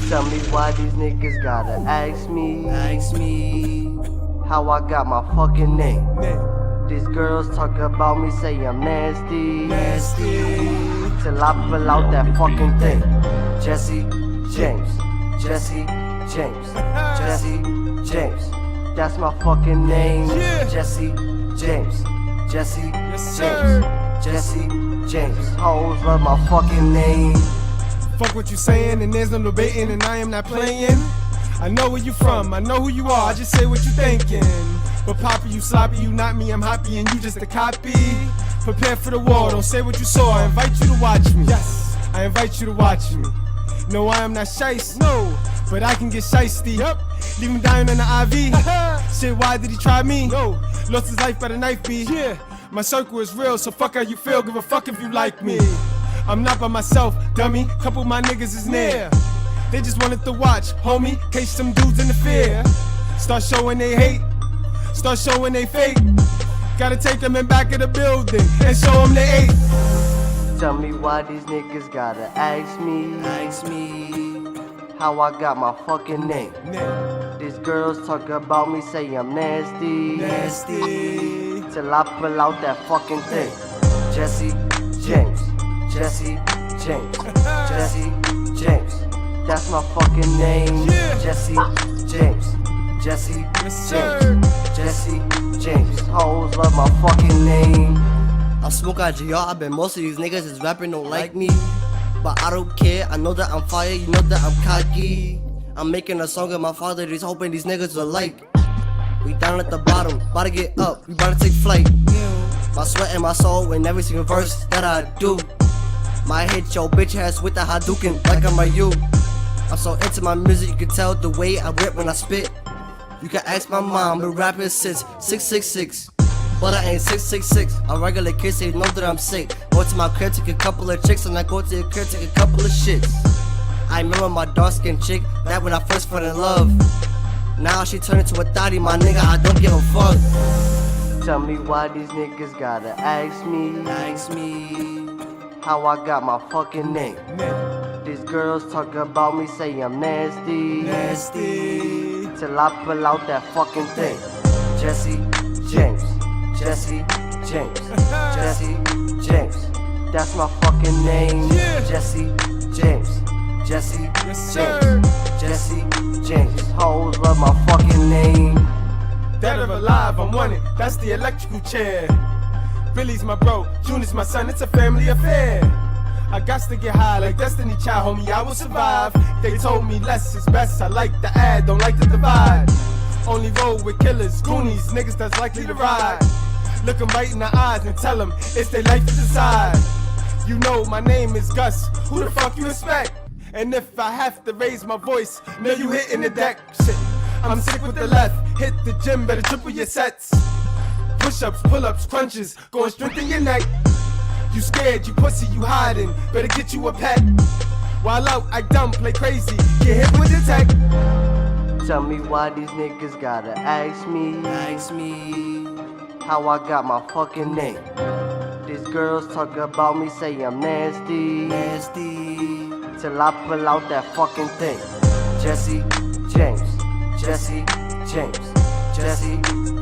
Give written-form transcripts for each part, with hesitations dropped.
Tell me why these niggas gotta ask me how I got my fucking name. These girls talk about me, say I'm nasty, till I pull out that fucking thing. Jesse James, Jesse James, Jesse James. That's my fucking name. Jesse James, Jesse James, Jesse James. Hoes love my fucking name. Fuck what you saying, and there's no debating, and I am not playing. I know where you from, I know who you are, I just say what you thinking. But Poppy, you sloppy, you not me, I'm happy, and you just a copy. Prepare for the war, don't say what you saw, I invite you to watch me. Yes, I invite you to watch me. No, I am not shice, no, but I can get shiesty. Yep. Leave him dying in the IV. Shit, why did he try me? No, lost his life by the knife beat. Yeah, my circle is real, so fuck how you feel, give a fuck if you like me. I'm not by myself, dummy, couple of my niggas is near. They just wanted to watch, homie, case some dudes interfere. Start showing they hate, start showing they fake. Gotta take them in back of the building and show them they ate. Tell me why these niggas gotta ask me how I got my fucking name. These girls talk about me, say I'm nasty, till I pull out that fucking thing. Jesse James, Jesse James, Jesse James. That's my fucking name. Jesse James, Jesse James, Jesse James. Hoes love my fucking name. I smoke out GR, I bet most of these niggas is rapping don't like me. But I don't care, I know that I'm fire, you know that I'm cocky. I'm making a song with my father, he's hoping these niggas will like. We down at the bottom, about to get up, we about to take flight. My sweat and my soul in every single verse that I do. Might hit your bitch ass with the Hadouken like I'm a you. I'm so into my music, you can tell the way I rip when I spit. You can ask my mom, been rapping since 666. But I ain't 666, a regular kid, so you know that I'm sick. Go to my crib, take a couple of chicks, and I go to your crib, take a couple of shits. I remember my dark-skinned chick, that when I first fell in love. Now she turned into a thotty, my nigga, I don't give a fuck. Tell me why these niggas gotta ask me how I got my fucking name. These girls talk about me, say I'm nasty, till I pull out that fucking thing. Jesse James, Jesse James, Jesse James. That's my fucking name. Jesse James, Jesse James, Jesse James. Hoes love my fucking name. Dead or alive, I'm wanted, that's the electrical chair. Billy's my bro, Junior's my son, it's a family affair. I got to get high like Destiny Child, homie, I will survive. They told me less is best, I like the ad, don't like the divide. Only roll with killers, goonies, niggas that's likely to ride. Look 'em right in the eyes and tell 'em it's their life to decide. You know my name is Gus, who the fuck you expect? And if I have to raise my voice, know you hitting the deck. Shit, I'm sick with the left, hit the gym, better triple your sets. Push-ups, pull-ups, crunches, going strengthen your neck. You scared, you pussy, you hiding, better get you a pet. While out, I dumb, play crazy, get hit with the tech. Tell me why these niggas gotta ask me how I got my fucking name. These girls talk about me, say I'm nasty, till I pull out that fucking thing. Jesse James, Jesse James, Jesse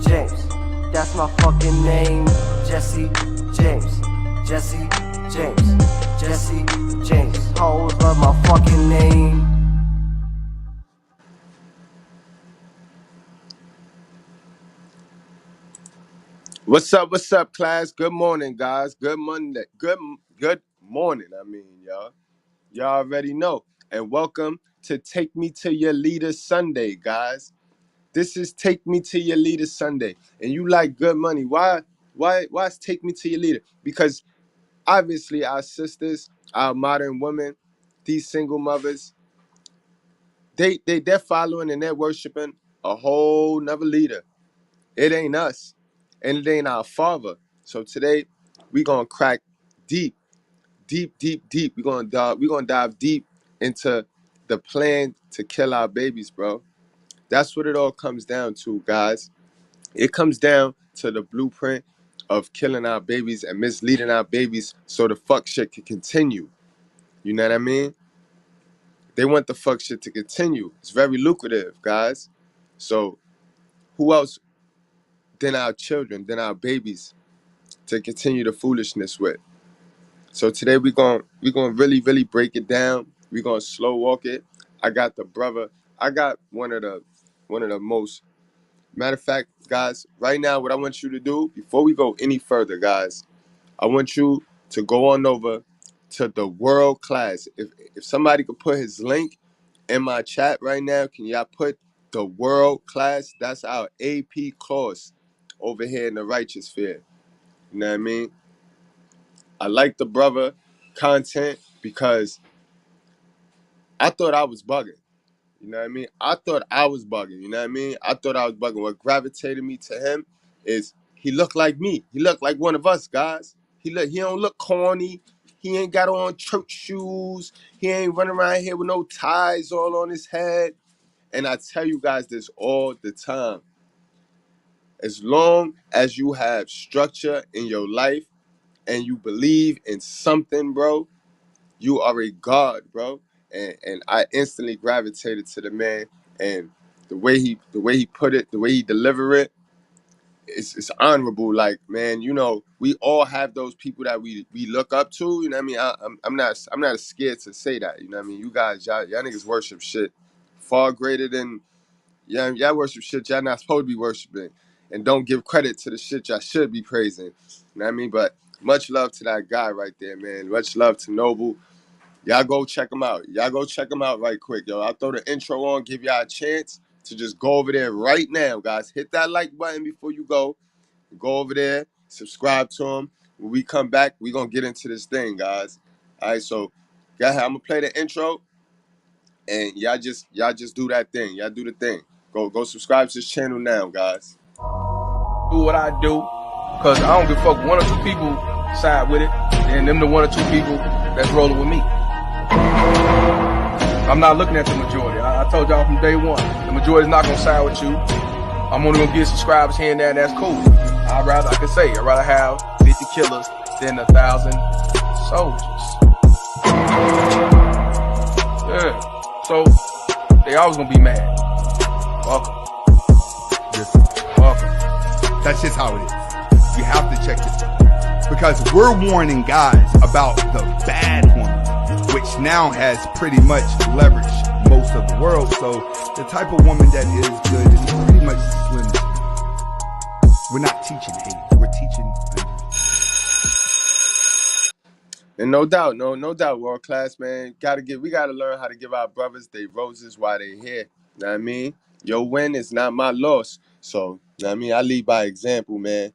James. That's my fucking name. Jesse James, Jesse James, Jesse James. Hoes love my fucking name. What's up, class? Good morning, guys. Good Monday. Good morning, y'all. Y'all already know. And welcome to Take Me to Your Leader Sunday, guys. This is Take Me to Your Leader Sunday. And you like good money. Why is Take Me to Your Leader? Because obviously our sisters, our modern women, these single mothers, they're following and they're worshiping a whole nother leader. It ain't us. And it ain't our father. So today we gonna crack deep. We're gonna dive deep into the plan to kill our babies, bro. That's what it all comes down to, guys. It comes down to the blueprint of killing our babies and misleading our babies so the fuck shit can continue. You know what I mean? They want the fuck shit to continue. It's very lucrative, guys. So who else than our children, than our babies, to continue the foolishness with? So today we gonna really break it down. We're gonna slow walk it. I got the brother. I got one of the most, matter of fact, guys, right now what I want you to do before we go any further, guys, I want you to go on over to the world class. If somebody could put his link in my chat right now, can y'all put the world class? That's our AP course over here in the righteous sphere. You know what I mean? I like the brother content because I thought I was bugging. You know what I mean? I thought I was bugging. You know what I mean? I thought I was bugging. What gravitated me to him is he looked like me. He looked like one of us, guys. He don't look corny. He ain't got on church shoes. He ain't running around here with no ties all on his head. And I tell you guys this all the time. As long as you have structure in your life and you believe in something, bro, you are a god, bro. And I instantly gravitated to the man, and the way he put it, the way he deliver it, it's honorable. Like, man, you know, we all have those people that we look up to. You know what I mean? I'm not scared to say that. You know what I mean? You guys, y'all niggas worship shit far greater than y'all worship shit y'all not supposed to be worshiping, and don't give credit to the shit y'all should be praising. You know what I mean? But much love to that guy right there, man. Much love to Noble. Y'all go check him out. Y'all go check him out right quick, yo. I'll throw the intro on, give y'all a chance to just go over there right now, guys. Hit that like button before you go. Go over there, subscribe to him. When we come back, we gonna get into this thing, guys. All right, so go ahead. I'm gonna play the intro, and y'all just do that thing. Y'all do the thing. Go subscribe to this channel now, guys. Do what I do, cause I don't give a fuck. One or two people side with it, and them the one or two people that's rolling with me. I'm not looking at the majority. I told y'all from day one, the majority's not gonna side with you. I'm only gonna get subscribers here and there, and that's cool. I'd rather have 50 killers than 1,000 soldiers. Yeah, so they always gonna be mad. Welcome. Welcome. That's just how it is. You have to check this out. Because we're warning guys about the bad woman, which now has pretty much leveraged most of the world. So the type of woman that is good is pretty much slim. We're not teaching hate. We're teaching. And no doubt, world class, man. We gotta learn how to give our brothers their roses while they here. Know what I mean? Your win is not my loss. So, know what I mean? I lead by example, man.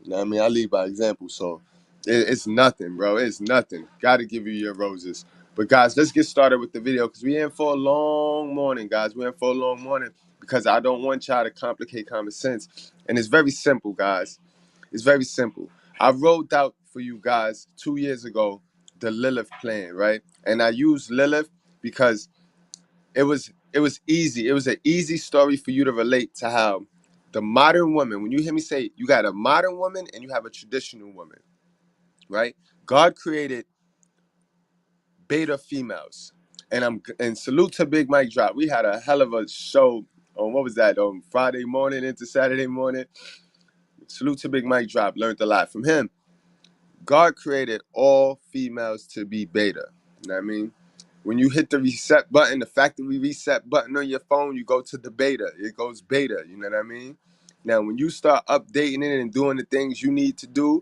You know what I mean? I lead by example. So it's nothing, bro. It's nothing. Gotta give you your roses. But guys, let's get started with the video because we in for a long morning, guys. We're in for a long morning because I don't want y'all to complicate common sense. And it's very simple, guys. It's very simple. I wrote out for you guys 2 years ago the Lilith plan, right? And I used Lilith because it was easy. It was an easy story for you to relate to how the modern woman, when you hear me say you got a modern woman and you have a traditional woman, right? God created beta females. And salute to Big Mike Drop. We had a hell of a show on, what was that, on Friday morning into Saturday morning. Salute to Big Mike Drop. Learned a lot from him. God created all females to be beta. You know what I mean? When you hit the reset button, the factory reset button on your phone, you go to the beta. It goes beta. You know what I mean? Now, when you start updating it and doing the things you need to do,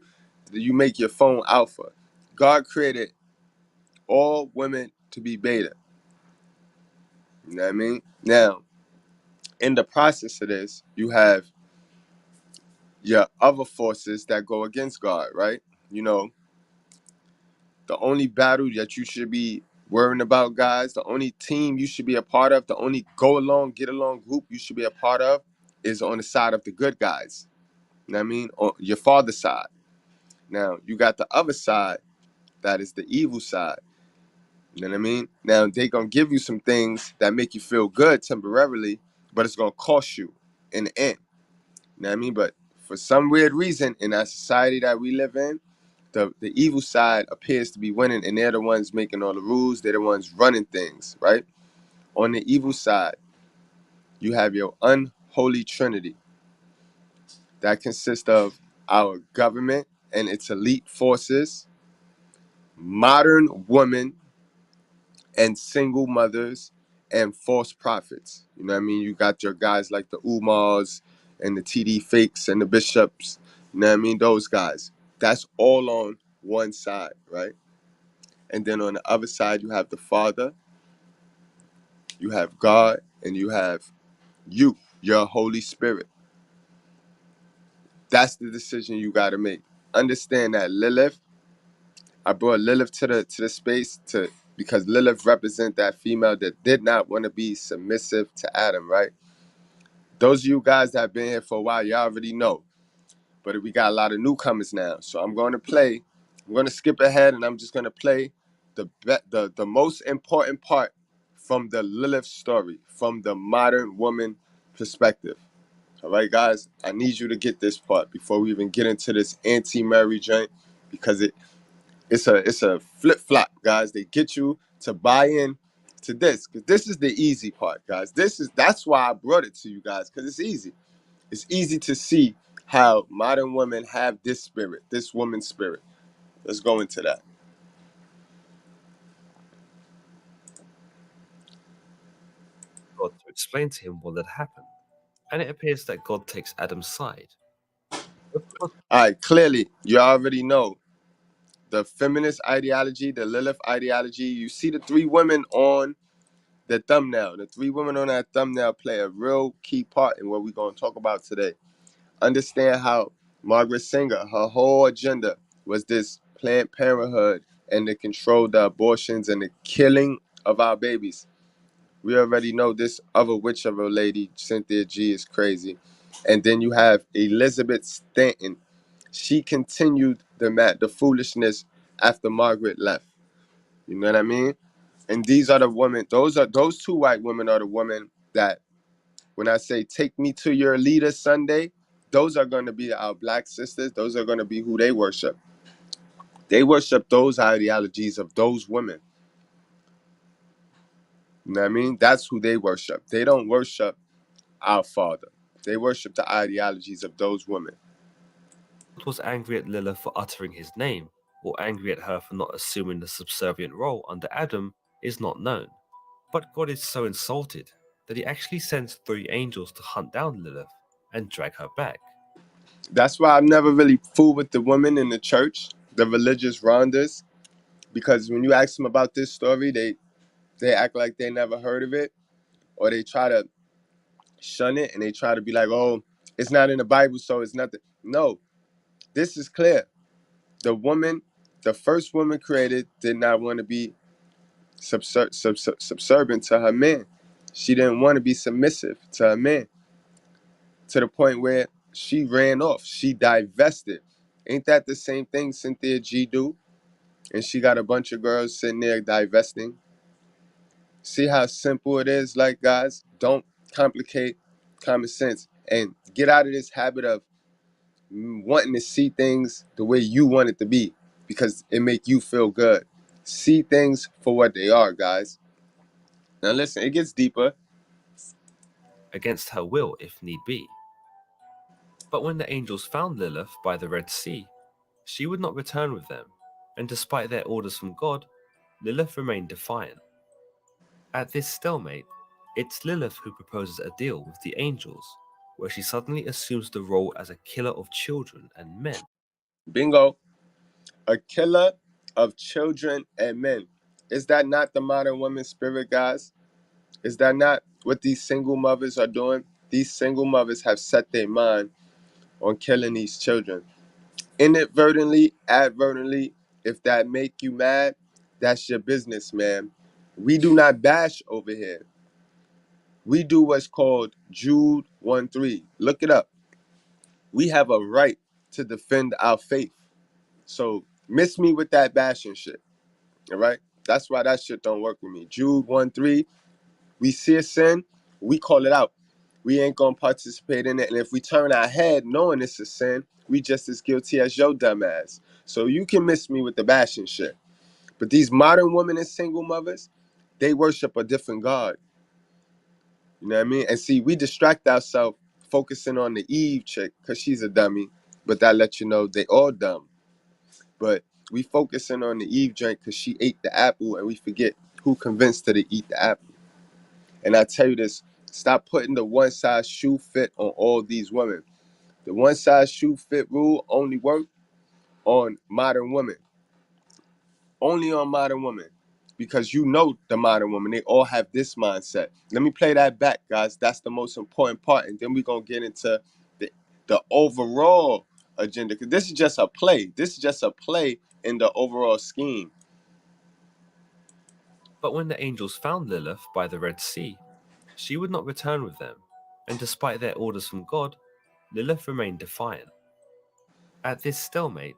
you make your phone alpha. God created all women to be beta. You know what I mean? Now, in the process of this, you have your other forces that go against God, right? You know, the only battle that you should be worrying about, guys, the only team you should be a part of, the only go along, get along group you should be a part of is on the side of the good guys. You know what I mean? On your father's side. Now, you got the other side that is the evil side. You know what I mean? Now, they're going to give you some things that make you feel good temporarily, but it's going to cost you in the end. You know what I mean? But for some weird reason, in our society that we live in, the evil side appears to be winning, and they're the ones making all the rules. They're the ones running things, right? On the evil side, you have your unholy trinity that consists of our government and its elite forces, modern women and single mothers, and false prophets. You know what I mean? You got your guys like the Umars and the TD fakes and the bishops. You know what I mean? Those guys. That's all on one side, right? And then on the other side, you have the Father, you have God, and you have you, your Holy Spirit. That's the decision you got to make. Understand that Lilith, I brought Lilith to the space to because Lilith represent that female that did not want to be submissive to Adam, right? Those of you guys that have been here for a while, y'all already know. But we got a lot of newcomers now. So I'm going to skip ahead and I'm just going to play the most important part from the Lilith story, from the modern woman perspective. All right, guys, I need you to get this part before we even get into this anti-Mary joint, because it's a flip-flop, guys. They get you to buy in to this, because this is the easy part, guys. That's why I brought it to you guys, because it's easy. It's easy to see how modern women have this spirit, this woman's spirit. Let's go into that. God to explain to him what had happened, and it appears that God takes Adam's side. Of course, All right, clearly, you already know the feminist ideology, the Lilith ideology. You see the three women on the thumbnail. The three women on that thumbnail play a real key part in what we're going to talk about today. Understand how Margaret Sanger, her whole agenda was this Planned Parenthood and to control the abortions and the killing of our babies. We already know this other witch of a lady, Cynthia G, is crazy. And then you have Elizabeth Stanton. She continued the foolishness after Margaret left. You know what I mean? And these are the women. Those two white women are the women that, when I say take me to your leader Sunday, those are going to be our black sisters. Those are going to be who they worship. They worship those ideologies of those women. You know what I mean? That's who they worship. They don't worship our Father. They worship the ideologies of those women. God was angry at Lilith for uttering his name, or angry at her for not assuming the subservient role under Adam is not known. But God is so insulted that he actually sends 3 angels to hunt down Lilith and drag her back. That's why I've never really fooled with the women in the church, the religious Rondas, because when you ask them about this story, they act like they never heard of it, or they try to shun it and they try to be like, oh, it's not in the Bible, so it's nothing. No, this is clear. The first woman created, did not want to be subservient to her man. She didn't want to be submissive to her man, to the point where she ran off. She divested. Ain't that the same thing Cynthia G do? And she got a bunch of girls sitting there divesting. See how simple it is? Like, guys, don't complicate common sense and get out of this habit of wanting to see things the way you want it to be, because it make you feel good. See things for what they are, guys. Now listen, it gets deeper. Against her will, if need be. But when the angels found Lilith by the Red Sea, she would not return with them, and despite their orders from God, Lilith remained defiant. At this stalemate, it's Lilith who proposes a deal with the angels, where she suddenly assumes the role as a killer of children and men. Bingo. A killer of children and men. Is that not the modern woman's spirit, guys? Is that not what these single mothers are doing? These single mothers have set their mind on killing these children. Inadvertently, advertently, if that make you mad, that's your business, man. We do not bash over here. We do what's called Jude 1:3. Look it up. We have a right to defend our faith. So miss me with that bashing shit. All right? That's why that shit don't work with me. Jude 1:3. We see a sin, we call it out. we ain't gonna participate in it. And if we turn our head knowing it's a sin, we just as guilty as your dumb ass. So you can miss me with the bashing shit. But these modern women and single mothers, they worship a different God. You know what I mean? And see, we distract ourselves focusing on the Eve chick because she's a dummy, but that lets you know they all dumb. But we focusing on the Eve drink because she ate the apple, and we forget who convinced her to eat the apple. And I tell you this, stop putting the one size shoe fit on all these women. The one size shoe fit rule only work on modern women. Only on modern women. Because you know the modern woman, they all have this mindset. Let me play that back, guys. That's the most important part. And then we're going to get into the overall agenda. Because this is just a play. This is just a play in the overall scheme. But when the angels found Lilith by the Red Sea, she would not return with them, and despite their orders from God, Lilith remained defiant. At this stalemate,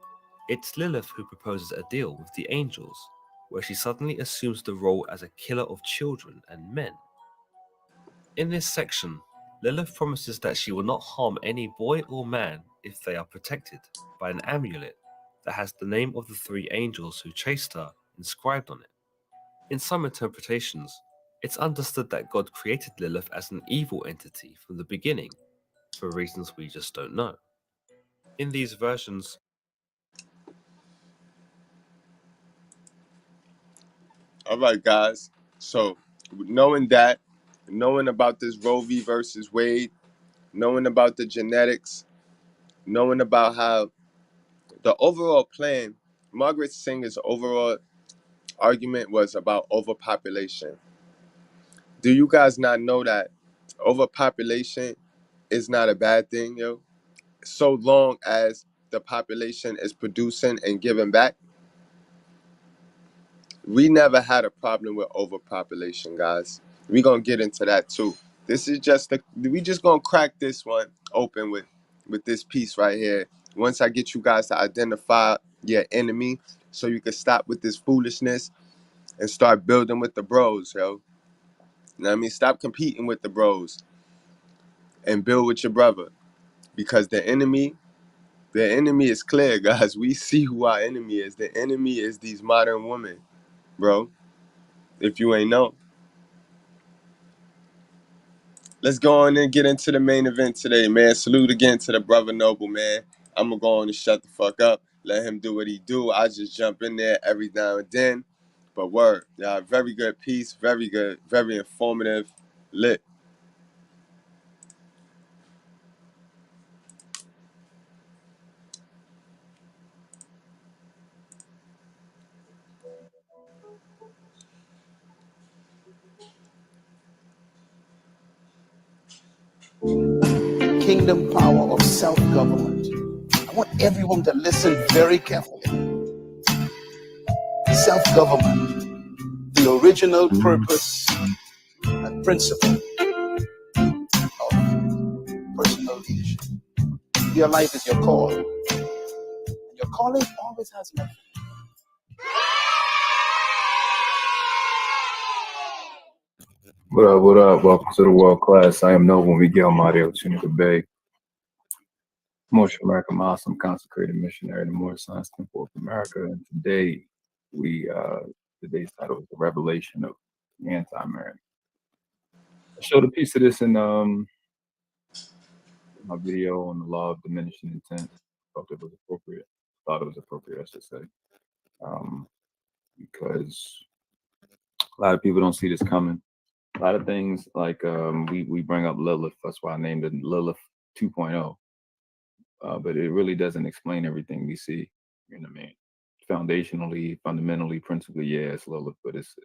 it's Lilith who proposes a deal with the angels, where she suddenly assumes the role as a killer of children and men. In this section, Lilith promises that she will not harm any boy or man if they are protected by an amulet that has the name of the three angels who chased her inscribed on it. In some interpretations, it's understood that God created Lilith as an evil entity from the beginning, for reasons we just don't know. In these versions, All right, guys. So, knowing that, knowing about this Roe v. versus Wade, knowing about the genetics, knowing about how the overall plan, Margaret Singer's overall argument was about overpopulation. Do you guys not know that overpopulation is not a bad thing, yo? So long as the population is producing and giving back. We never had a problem with overpopulation, guys. We're gonna get into that too. This is just we just gonna crack this one open with this piece right here. Once I get you guys to identify your enemy so you can stop with this foolishness and start building with the bros, yo. You know what I mean? Stop competing with the bros and build with your brother. Because the enemy is clear, guys. We see who our enemy is. The enemy is these modern women, bro. If you ain't know. Let's go on and get into the main event today, man. Salute again to the brother Noble, man. I'm gonna go on and shut the fuck up. Let him do what he do. I just jump in there every now and then. But word, yeah, very good piece, very good, very informative, lit. Kingdom power of self-government. I want everyone to listen very carefully. Self-government, the original purpose and principle of personal leadership. Your life is your call. And your calling always has method. What up, what up? Welcome to the world class. I am Noble Miguel Mario Tunica Bay. Most American Muslim consecrated missionary to more science than Fourth America. And today today's title is The Revelation of the Anti-Man. I showed a piece of this in my video on the law of diminishing intent. Thought it was appropriate. I should say. Because a lot of people don't see this coming. A lot of things like we bring up Lilith. That's why I named it Lilith 2.0. But it really doesn't explain everything we see. You know what I mean? Foundationally, fundamentally, principally, yeah, it's Lilith. But it's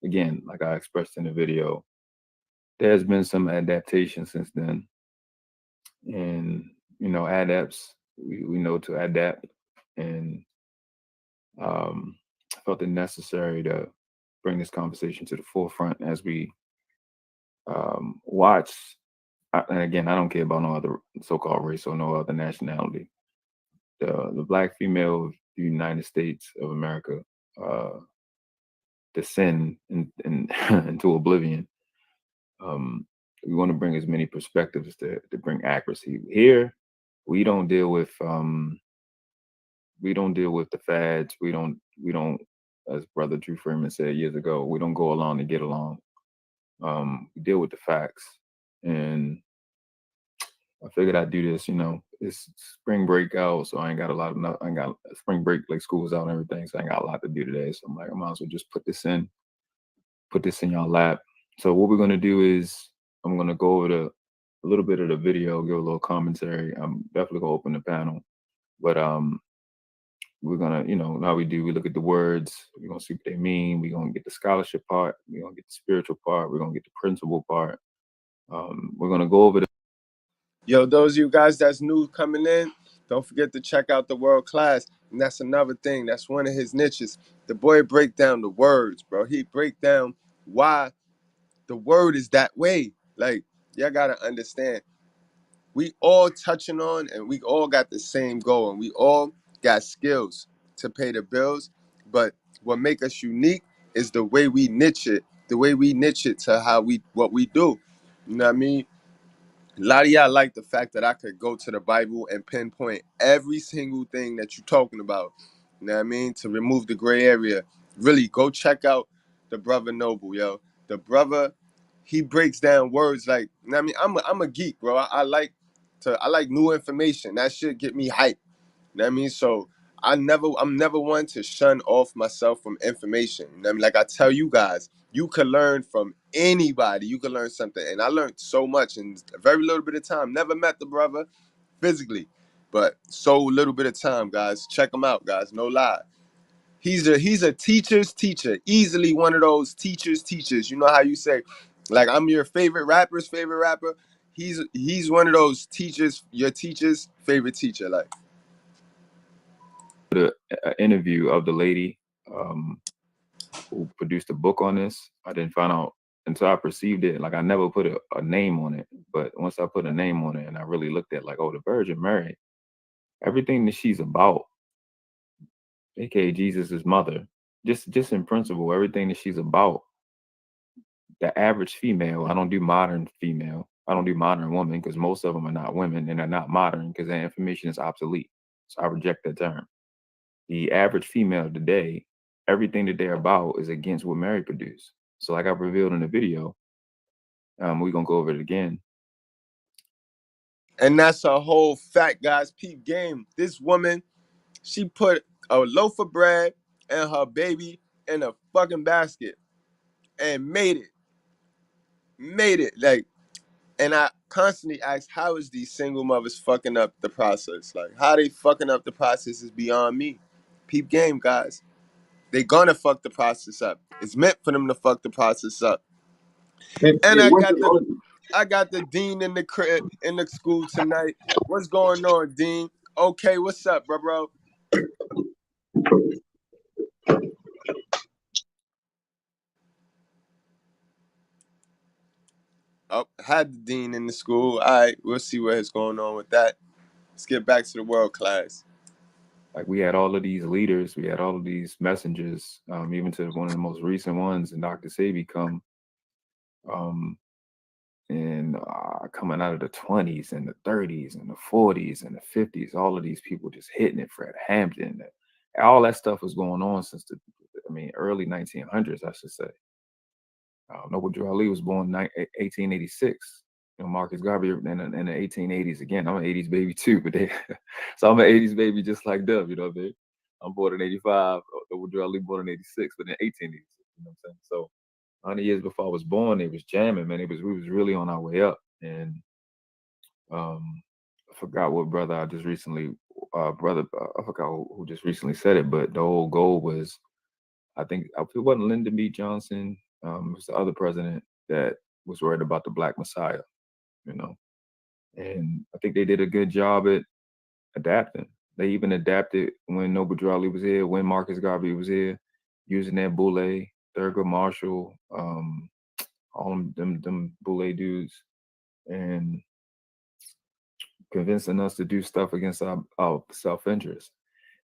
again, like I expressed in the video, there's been some adaptation since then. And adapts, we know to adapt, and I felt it necessary to bring this conversation to the forefront as we watch. And again, I don't care about no other so-called race or no other nationality. The black female of the United States of America descend into oblivion. we want to bring as many perspectives to bring accuracy. Here, we don't deal with the fads. We don't, as Brother Drew Freeman said years ago, we don't go along to get along. We deal with the facts. And I figured I'd do this, it's spring break out, so I ain't got I ain't got spring break, like school's out and everything, so I ain't got a lot to do today. So I'm like, I might as well just put this in y'all lap. So what we're gonna do is I'm gonna go over a little bit of the video, give a little commentary. I'm definitely gonna open the panel, but we're gonna, how we do, we look at the words, we're gonna see what they mean, we're gonna get the scholarship part, we're gonna get the spiritual part, we're gonna get the principle part. We're gonna go over the Yo, those of you guys that's new coming in, don't forget to check out the world class. And that's another thing. That's one of his niches. The boy break down the words, bro. He break down why the word is that way. Like, y'all gotta understand. We all touching on and we all got the same goal and we all got skills to pay the bills. But what make us unique is the way we niche it, to what we do. You know what I mean? A lot of y'all like the fact that I could go to the Bible and pinpoint every single thing that you're talking about. You know what I mean? To remove the gray area. Really, go check out the brother Noble, yo. The brother, he breaks down words like, you know what I mean? I'm a geek, bro. I like new information. That shit get me hyped. You know what I mean? So I'm never one to shun off myself from information. You know what I mean? Like I tell you guys, you can learn from anybody. You can learn something. And I learned so much in a very little bit of time. Never met the brother physically, but so little bit of time, guys. Check him out, guys. No lie. He's a teacher's teacher. Easily one of those teacher's teachers. You know how you say, like, I'm your favorite rapper's favorite rapper? He's one of those teachers, your teacher's favorite teacher. Like, interview of the lady who produced a book on this. I didn't find out until I perceived it. Like I never put a name on it, but once I put a name on it and I really looked at like, oh, the Virgin Mary, everything that she's about, aka Jesus' mother, just in principle, everything that she's about, the average female, I don't do modern female, I don't do modern woman because most of them are not women and they're not modern because their information is obsolete. So I reject that term. The average female today, everything that they're about is against what Mary produced. So like I revealed in the video, we're gonna go over it again. and that's a whole fact, guys. Peep game. This woman, she put a loaf of bread and her baby in a fucking basket and made it. Made it. Like, and I constantly ask, how is these single mothers fucking up the process? Like, how they fucking up the process is beyond me. Peep game, guys. They gonna fuck the process up. It's meant for them to fuck the process up. And I got the dean in the crib in the school tonight. What's going on, Dean? Okay, what's up, bro? Oh, had the dean in the school. All right, we'll see what is going on with that. Let's get back to the world class. Like we had all of these leaders, we had all of these messengers, even to one of the most recent ones, and Dr. Sebi come, and coming out of the 20s and the 30s and the 40s and the 50s, all of these people just hitting it. Fred Hampton, all that stuff was going on since early 1900s, I should say. Noble Drew Ali was born in 1886. Marcus Garvey in the 1880s. Again, I'm an 80s baby too, but so I'm an 80s baby just like Dub. You know what I mean? I'm born in 85. Noble Drew Ali born in 86, but in 1886. You know what I'm saying? So 100 years before I was born, they was jamming, man. We was really on our way up. And I forgot what brother I just recently, I forgot who just recently said it, but the whole goal was, I think it wasn't Lyndon B. Johnson. It was the other president that was worried about the Black Messiah, and I think they did a good job at adapting. They even adapted when Noble Drew Ali was here, when Marcus Garvey was here, using that Boule, Thurgood Marshall, all them Boule dudes, and convincing us to do stuff against our self-interest.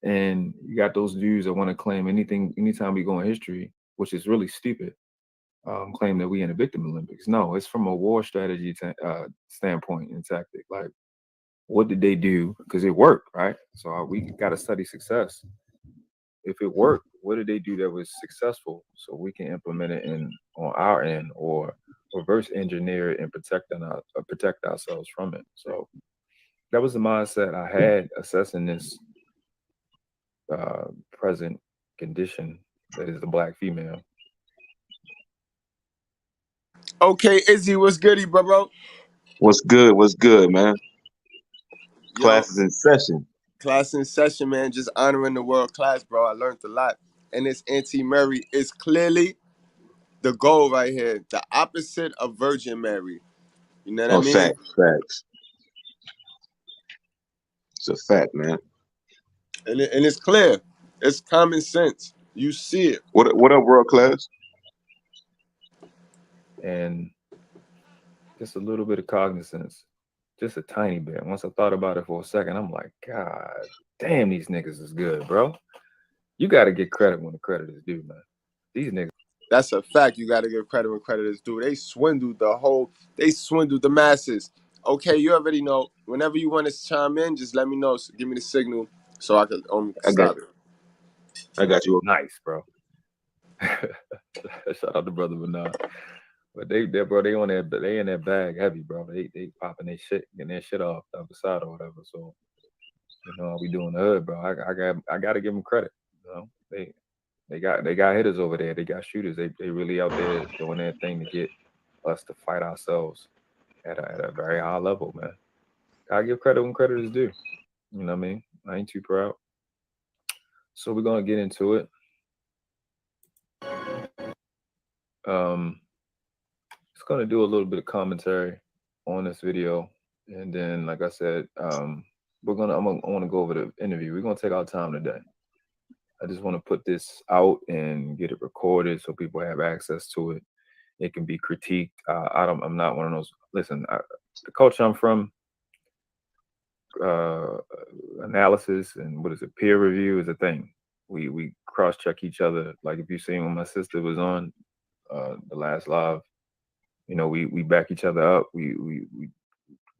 And you got those dudes that want to claim anything, anytime we go in history, which is really stupid. claim that we in a victim Olympics. No, it's from a war strategy standpoint and tactic. Like, what did they do? Because it worked, right? So we got to study success. If it worked, what did they do that was successful so we can implement it on our end or reverse engineer it and protect ourselves from it? So that was the mindset I had assessing this present condition that is the Black female. Okay, Izzy, what's goody, bro? What's good? What's good, man? Yo, Class is in session. class in session, man. Just honoring the world class, bro. I learned a lot. And this Auntie Mary is clearly the goal right here. The opposite of Virgin Mary. You know what I Oh, mean? facts. It's a fact, man. And it's clear. It's common sense. You see it. What up, world class? And just a little bit of cognizance, just a tiny bit. Once I thought about it for a second, I'm like, God damn, these niggas is good, bro. You got to get credit when the credit is due, man. These niggas. That's a fact. You got to give credit when credit is due. They swindled the masses. Okay, you already know. Whenever you want to chime in, just let me know. So give me the signal so I can stop it. I got you. Nice, bro. Shout out to brother Bernard. But they in that bag heavy, bro. They popping their shit, getting their shit off the other side or whatever. So, you know, we doing the hood, bro. I gotta give them credit. You know, they got hitters over there. They got shooters. They really out there doing their thing to get us to fight ourselves at a very high level, man. I give credit when credit is due. You know what I mean? I ain't too proud. So we're gonna get into it. Just gonna do a little bit of commentary on this video, and then, like I said, I want to go over the interview. We're gonna take our time today. I just want to put this out and get it recorded so people have access to it. It can be critiqued. I'm not one of those. Listen, the culture I'm from, analysis and peer review is a thing. We cross check each other. Like if you seen when my sister was on the last live, you know, we back each other up. We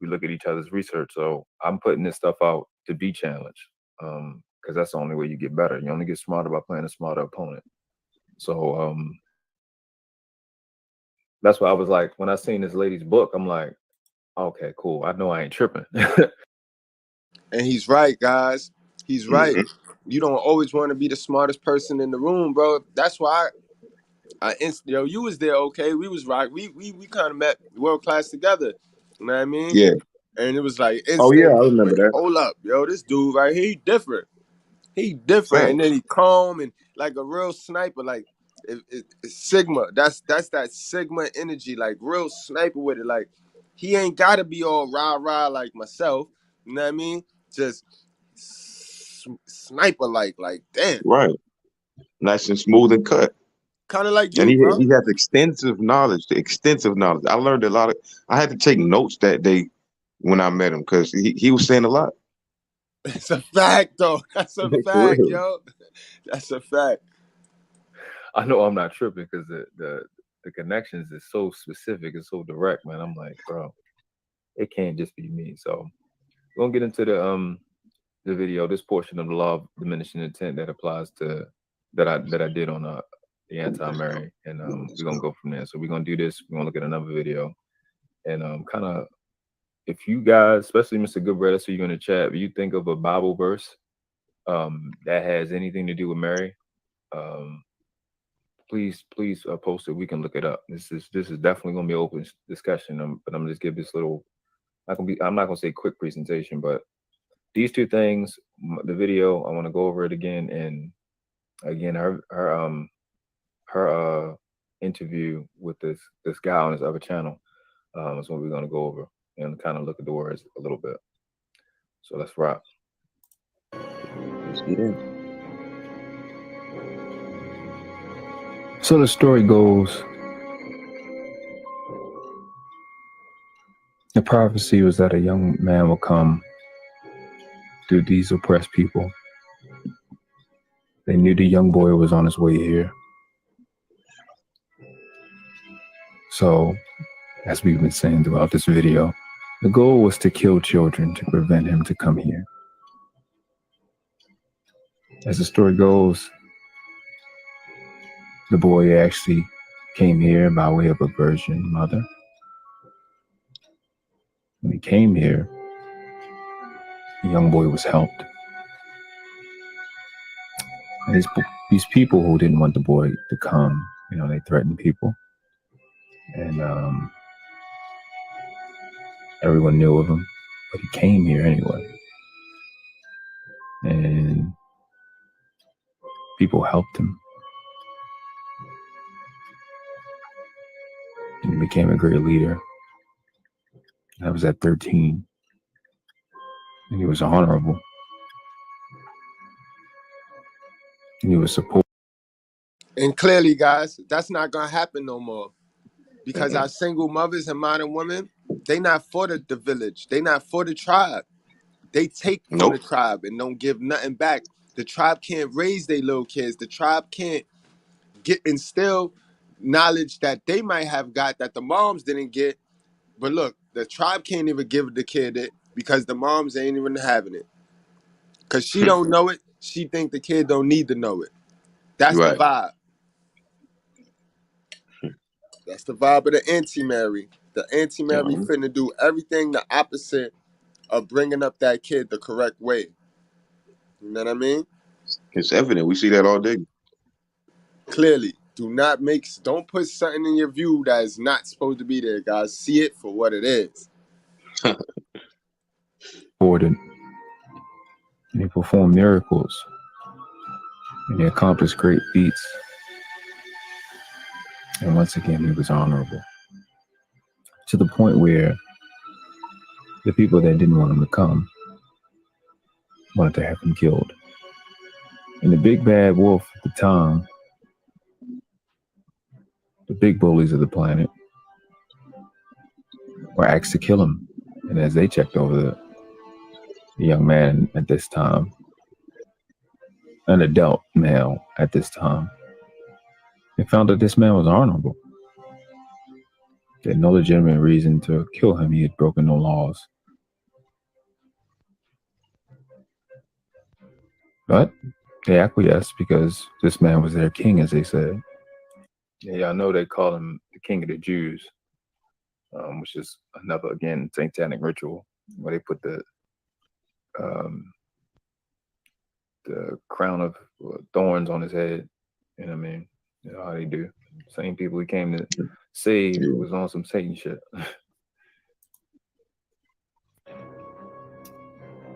look at each other's research. So I'm putting this stuff out to be challenged, because that's the only way you get better. You only get smarter by playing a smarter opponent. So that's why I was like, when I seen this lady's book, I'm like, okay, cool. I know I ain't tripping. And he's right, guys. He's right. Mm-hmm. You don't always want to be the smartest person in the room, bro. That's why you was there, okay? We was right. We kind of met world class together. You know what I mean? Yeah. And it was like Oh yeah, instant. I remember that. Hold up, yo, this dude right here, he different. He different, and Facts. then he calm and like a real sniper. Like it's Sigma. That's that Sigma energy. Like real sniper with it. Like he ain't gotta be all rah like myself. You know what I mean? Just sniper like damn. Right. Nice and smooth and cut. Kind of like And you, bro. he has extensive knowledge. I learned a lot I had to take notes that day when I met him because he was saying a lot. It's a fact, though. That's a For fact, real. yo. That's a fact. I know I'm not tripping because the connections is so specific and so direct, man. I'm like, bro, it can't just be me. So we're gonna get into the video, this portion of the law of diminishing intent that applies to that I did on the anti-Mary, and we're gonna go from there. So we're gonna do this. We're gonna look at another video, and kind of, if you guys, especially Mr. Goodbread, that's who you're gonna chat. If you think of a Bible verse that has anything to do with Mary, please post it. We can look it up. This is definitely gonna be an open discussion. But I'm gonna just give this little. I'm not gonna say quick presentation, but these two things, the video, I want to go over it again, and again her interview with this guy on his other channel is what we're gonna go over and kind of look at the words a little bit. So let's rock. Let's get in. So the story goes, the prophecy was that a young man will come through these oppressed people. They knew the young boy was on his way here. So, as we've been saying throughout this video, the goal was to kill children to prevent him to come here. As the story goes, the boy actually came here by way of a virgin mother. When he came here, the young boy was helped. And these people who didn't want the boy to come, they threatened people. And everyone knew of him, but he came here anyway. And people helped him. And he became a great leader. That was at 13. And he was honorable. And he was supported. And clearly, guys, that's not gonna happen no more. Because our single mothers and modern women, they not for the village. They not for the tribe. They take from the tribe and don't give nothing back. The tribe can't raise their little kids. The tribe can't instill knowledge that they might have got that the moms didn't get. But look, the tribe can't even give the kid it because the moms ain't even having it. Because she don't know it. She think the kid don't need to know it. That's the vibe. That's the vibe of the anti-Mary. The anti-Mary finna do everything the opposite of bringing up that kid the correct way. You know what I mean? It's evident. We see that all day. Clearly. Don't put something in your view that is not supposed to be there, guys. See it for what it is. And he performed miracles. And he accomplished great feats. And once again, he was honorable. To the point where the people that didn't want him to come wanted to have him killed. And the big bad wolf at the time, the big bullies of the planet, were asked to kill him. And as they checked over the young man at this time, an adult male at this time, they found that this man was honorable. They had no legitimate reason to kill him. He had broken no laws. But they acquiesced because this man was their king, as they said. Yeah, y'all know they call him the king of the Jews, which is another, again, satanic ritual where they put the crown of thorns on his head. You know what I mean? You know how they do. Same people he came to save was on some Satan shit.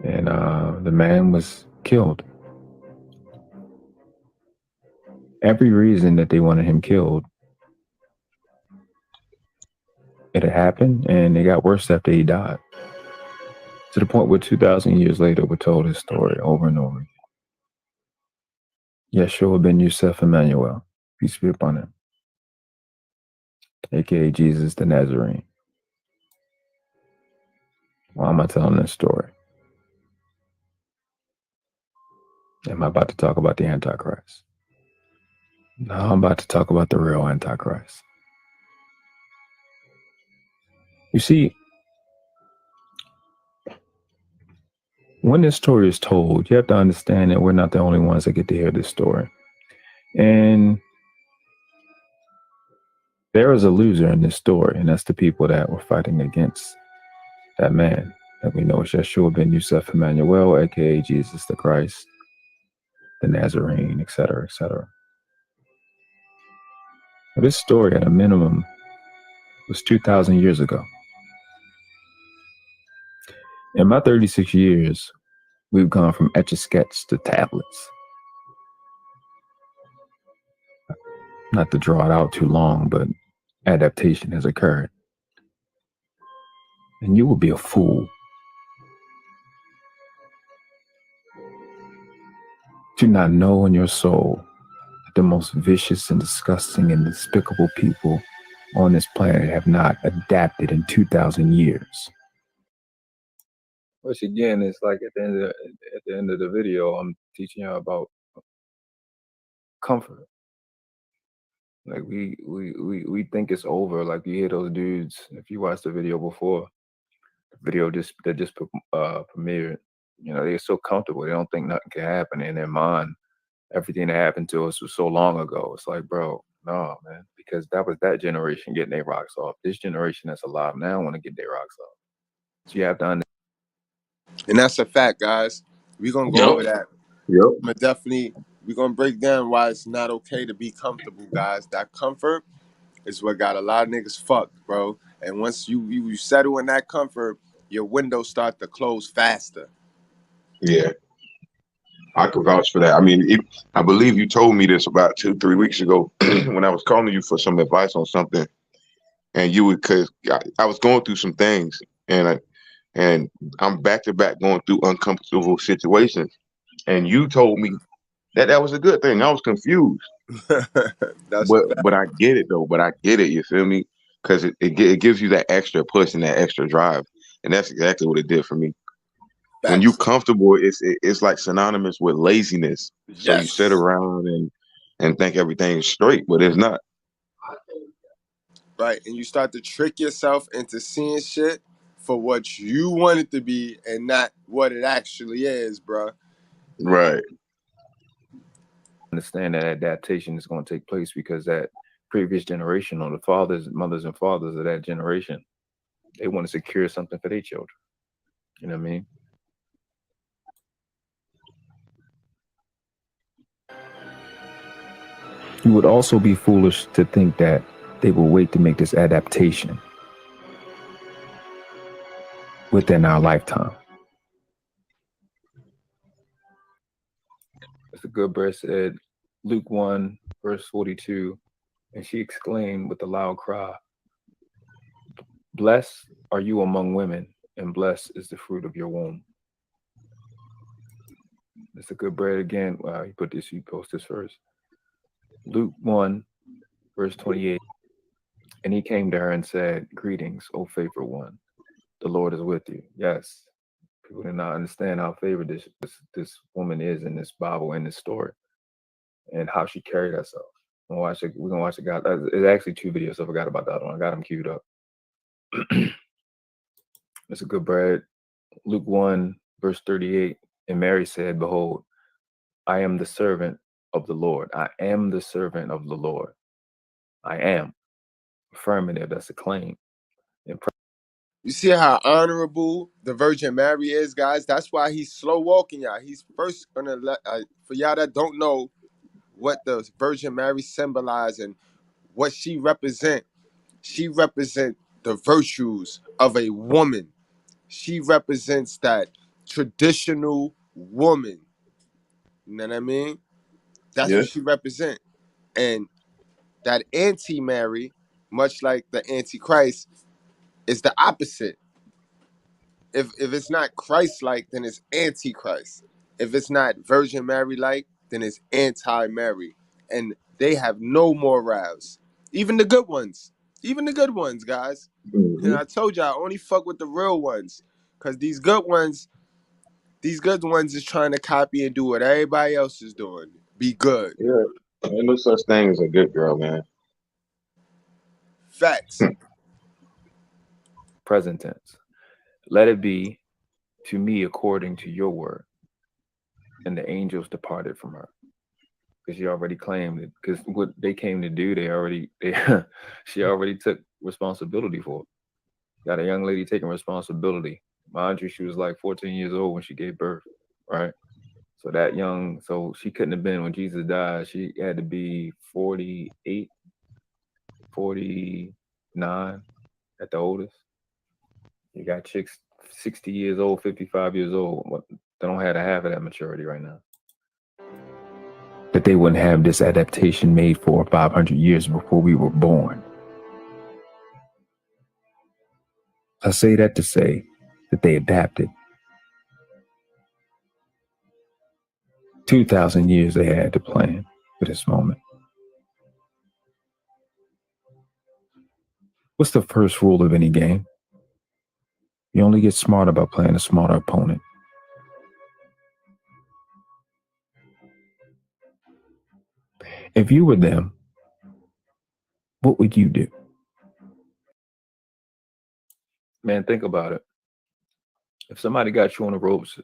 And the man was killed. Every reason that they wanted him killed, it had happened, and it got worse after he died. To the point where 2,000 years later, we're told his story over and over again. Yeshua ben Yusuf Emmanuel, peace be upon him, aka Jesus the Nazarene. Why am I telling this story? Am I about to talk about the Antichrist? No, I'm about to talk about the real Antichrist. You see, when this story is told, you have to understand that we're not the only ones that get to hear this story. And there is a loser in this story, and that's the people that were fighting against that man that we know is Yeshua ben Yusuf Emmanuel, aka Jesus the Christ, the Nazarene, etc., etc. This story, at a minimum, was 2,000 years ago. In my 36 years, we've gone from Etch-a-Sketch to tablets. Not to draw it out too long, but adaptation has occurred. And you will be a fool to not know in your soul that the most vicious and disgusting and despicable people on this planet have not adapted in 2,000 years. Which again is like at the end of the video, I'm teaching you about comfort. Like we think it's over. Like you hear those dudes. If you watched the video before, the video that just premiered, you know, they're so comfortable. They don't think nothing can happen in their mind. Everything that happened to us was so long ago. It's like, bro, no, man, because that was that generation getting their rocks off. This generation that's alive now want to get their rocks off. So you have to understand. And that's a fact, guys. We're gonna go Yep. over that. Yep. But definitely we're gonna break down why it's not okay to be comfortable, guys. That comfort is what got a lot of niggas fucked, bro. And once you settle in that comfort, your windows start to close faster. Yeah, I can vouch for that. I mean, I believe you told me this about 2-3 weeks ago when I was calling you for some advice on something, and you would, cause I was going through some things, and I'm back to back going through uncomfortable situations, and you told me that was a good thing. I was confused, That's a fact. but I get it though. But I get it. You feel me? Because it gives you that extra push and that extra drive, and that's exactly what it did for me. When you Facts. comfortable, it's like synonymous with laziness. So you sit Yes. around and think everything's straight, but it's not. Right. And you start to trick yourself into seeing shit for what you want it to be and not what it actually is, bro. Right. Understand that adaptation is going to take place because that previous generation, or the fathers, mothers, and fathers of that generation, they want to secure something for their children. You know what I mean? You would also be foolish to think that they will wait to make this adaptation within our lifetime. Mr.Goodbread said, Luke 1, verse 42, and she exclaimed with a loud cry, "Blessed are you among women, and blessed is the fruit of your womb." Mr.Goodbread again, he posted this first. Luke 1, verse 28, and he came to her and said, "Greetings, O favored one, the Lord is with you." Yes, people did not understand how favored this woman is in this Bible, in this story, and how she carried herself. We're gonna watch it. It's actually 2 videos. So I forgot about that one. I got them queued up. Mr. Goodbread, Luke 1, verse 38, and Mary said, "Behold, I am the servant of the Lord. I am the servant of the Lord. I am." Affirmative, that's a claim. You see how honorable the Virgin Mary is, guys? That's why he's slow walking y'all. He's first gonna let, for y'all that don't know what the Virgin Mary symbolizes and what she represent. She represents the virtues of a woman. She represents that traditional woman. You know what I mean? That's Yeah. what she represents. And that anti-Mary, much like the antichrist, is the opposite. If it's not Christ-like, then it's antichrist. If it's not Virgin Mary-like, then it's anti-Mary. And they have no morals. Even the good ones. Even the good ones, guys. Hmm. And I told you I only fuck with the real ones. Because these good ones is trying to copy and do what everybody else is doing. Be good. Yeah. Ain't no such thing as a good girl, man. Facts. Present tense. Let it be to me according to your word. And the angels departed from her. Because she already claimed it. Because what they came to do, she already took responsibility for it. Got a young lady taking responsibility. Mind you, she was like 14 years old when she gave birth, right? So that young, so she couldn't have been when Jesus died. She had to be 48, 49 at the oldest. You got chicks 60 years old, 55 years old. They don't have half of that maturity right now. That they wouldn't have this adaptation made 400 or 500 years before we were born. I say that to say that they adapted. 2,000 years they had to plan for this moment. What's the first rule of any game? You only get smarter by playing a smarter opponent. If you were them, what would you do? Man, think about it. If somebody got you on the ropes,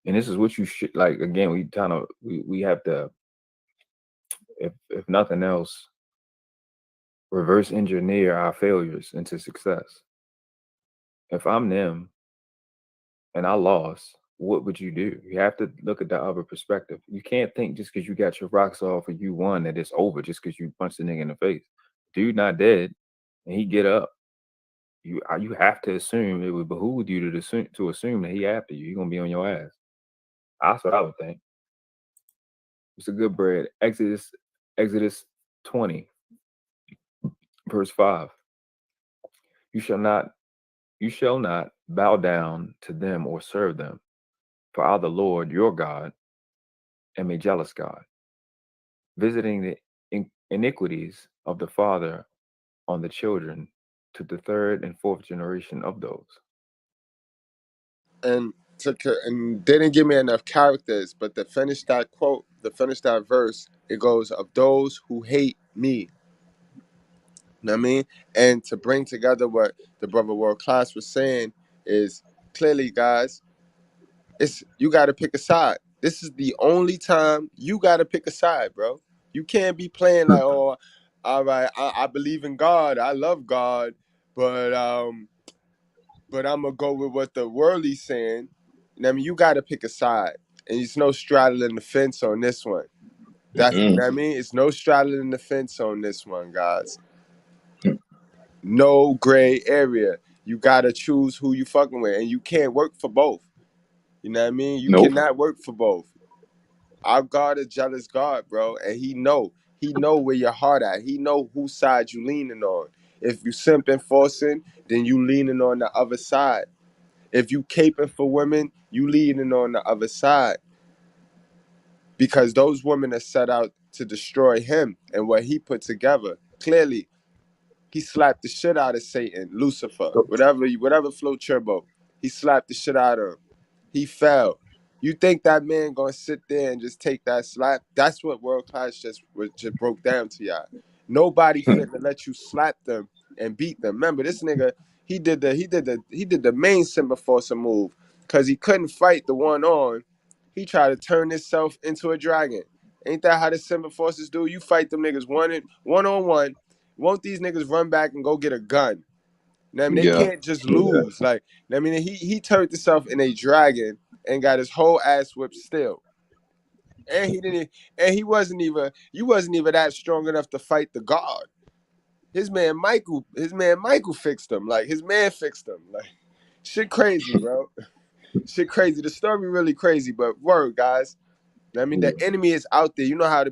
and this is what you should like. Again, we have to, if nothing else, reverse engineer our failures into success. If I'm them and I lost, what would you do? You have to look at the other perspective. You can't think just because you got your rocks off or you won that it's over just because you punched the nigga in the face. Dude not dead, and he get up. You have to assume it would behoove you to assume that he after you. You're gonna be on your ass. That's what I would think. Mr.Goodbread, Exodus 20, verse 5. You shall not bow down to them or serve them, for I, the Lord your God, am a jealous God, visiting the iniquities of the father on the children to the third and fourth generation of those. And and they didn't give me enough characters, but to finish that quote, to finish that verse, it goes, of those who hate me. You know what I mean? And to bring together what the brother World Class was saying is clearly, guys, it's you got to pick a side. This is the only time you got to pick a side, bro. You can't be playing like, oh, all right, I believe in God, I love God, but I'm gonna go with what the worldly's saying. You know what I mean? You got to pick a side, and it's no straddling the fence on this one. That's you know what I mean. It's no straddling the fence on this one, guys. No gray area. You gotta choose who you fucking with, and you can't work for both. You know what I mean? You Nope. cannot work for both. Our God is jealous God, bro, and He know where your heart at. He know whose side you leaning on. If you simping forcing, then you leaning on the other side. If you caping for women, you leaning on the other side, because those women are set out to destroy Him and what He put together. Clearly, He slapped the shit out of Satan, Lucifer, whatever float your boat. He slapped the shit out of him. He fell. You think that man gonna sit there and just take that slap? That's what World Class just broke down to y'all. Nobody finna let you slap them and beat them. Remember, this nigga, he did the main Simba Forcer move, cause he couldn't fight the one on. He tried to turn himself into a dragon. Ain't that how the Simba Forces do? You fight them niggas one on one. Won't these niggas run back and go get a gun? I mean, they Yeah. can't just lose. Like, I mean, he turned himself in a dragon and got his whole ass whipped still. And he didn't. And he wasn't even. You wasn't even that strong enough to fight the guard. His man Michael fixed him. Like his man fixed him. Like shit crazy, bro. Shit crazy. The story really crazy, but word, guys. I mean, the enemy is out there. You know how.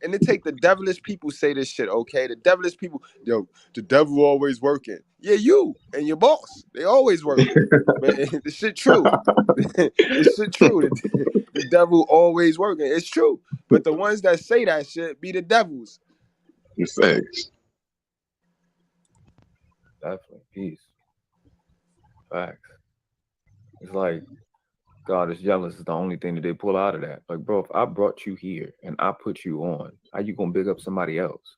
And it take the devilish people say this shit, okay? The devilish people, yo, the devil always working. Yeah, you and your boss, they always working. But the shit true. It's shit true. The devil always working. It's true. But the ones that say that shit be the devils. It's facts. Definitely. Peace. Facts. It's like God is jealous is the only thing that they pull out of that. Like, bro, if I brought you here and I put you on, how you gonna big up somebody else?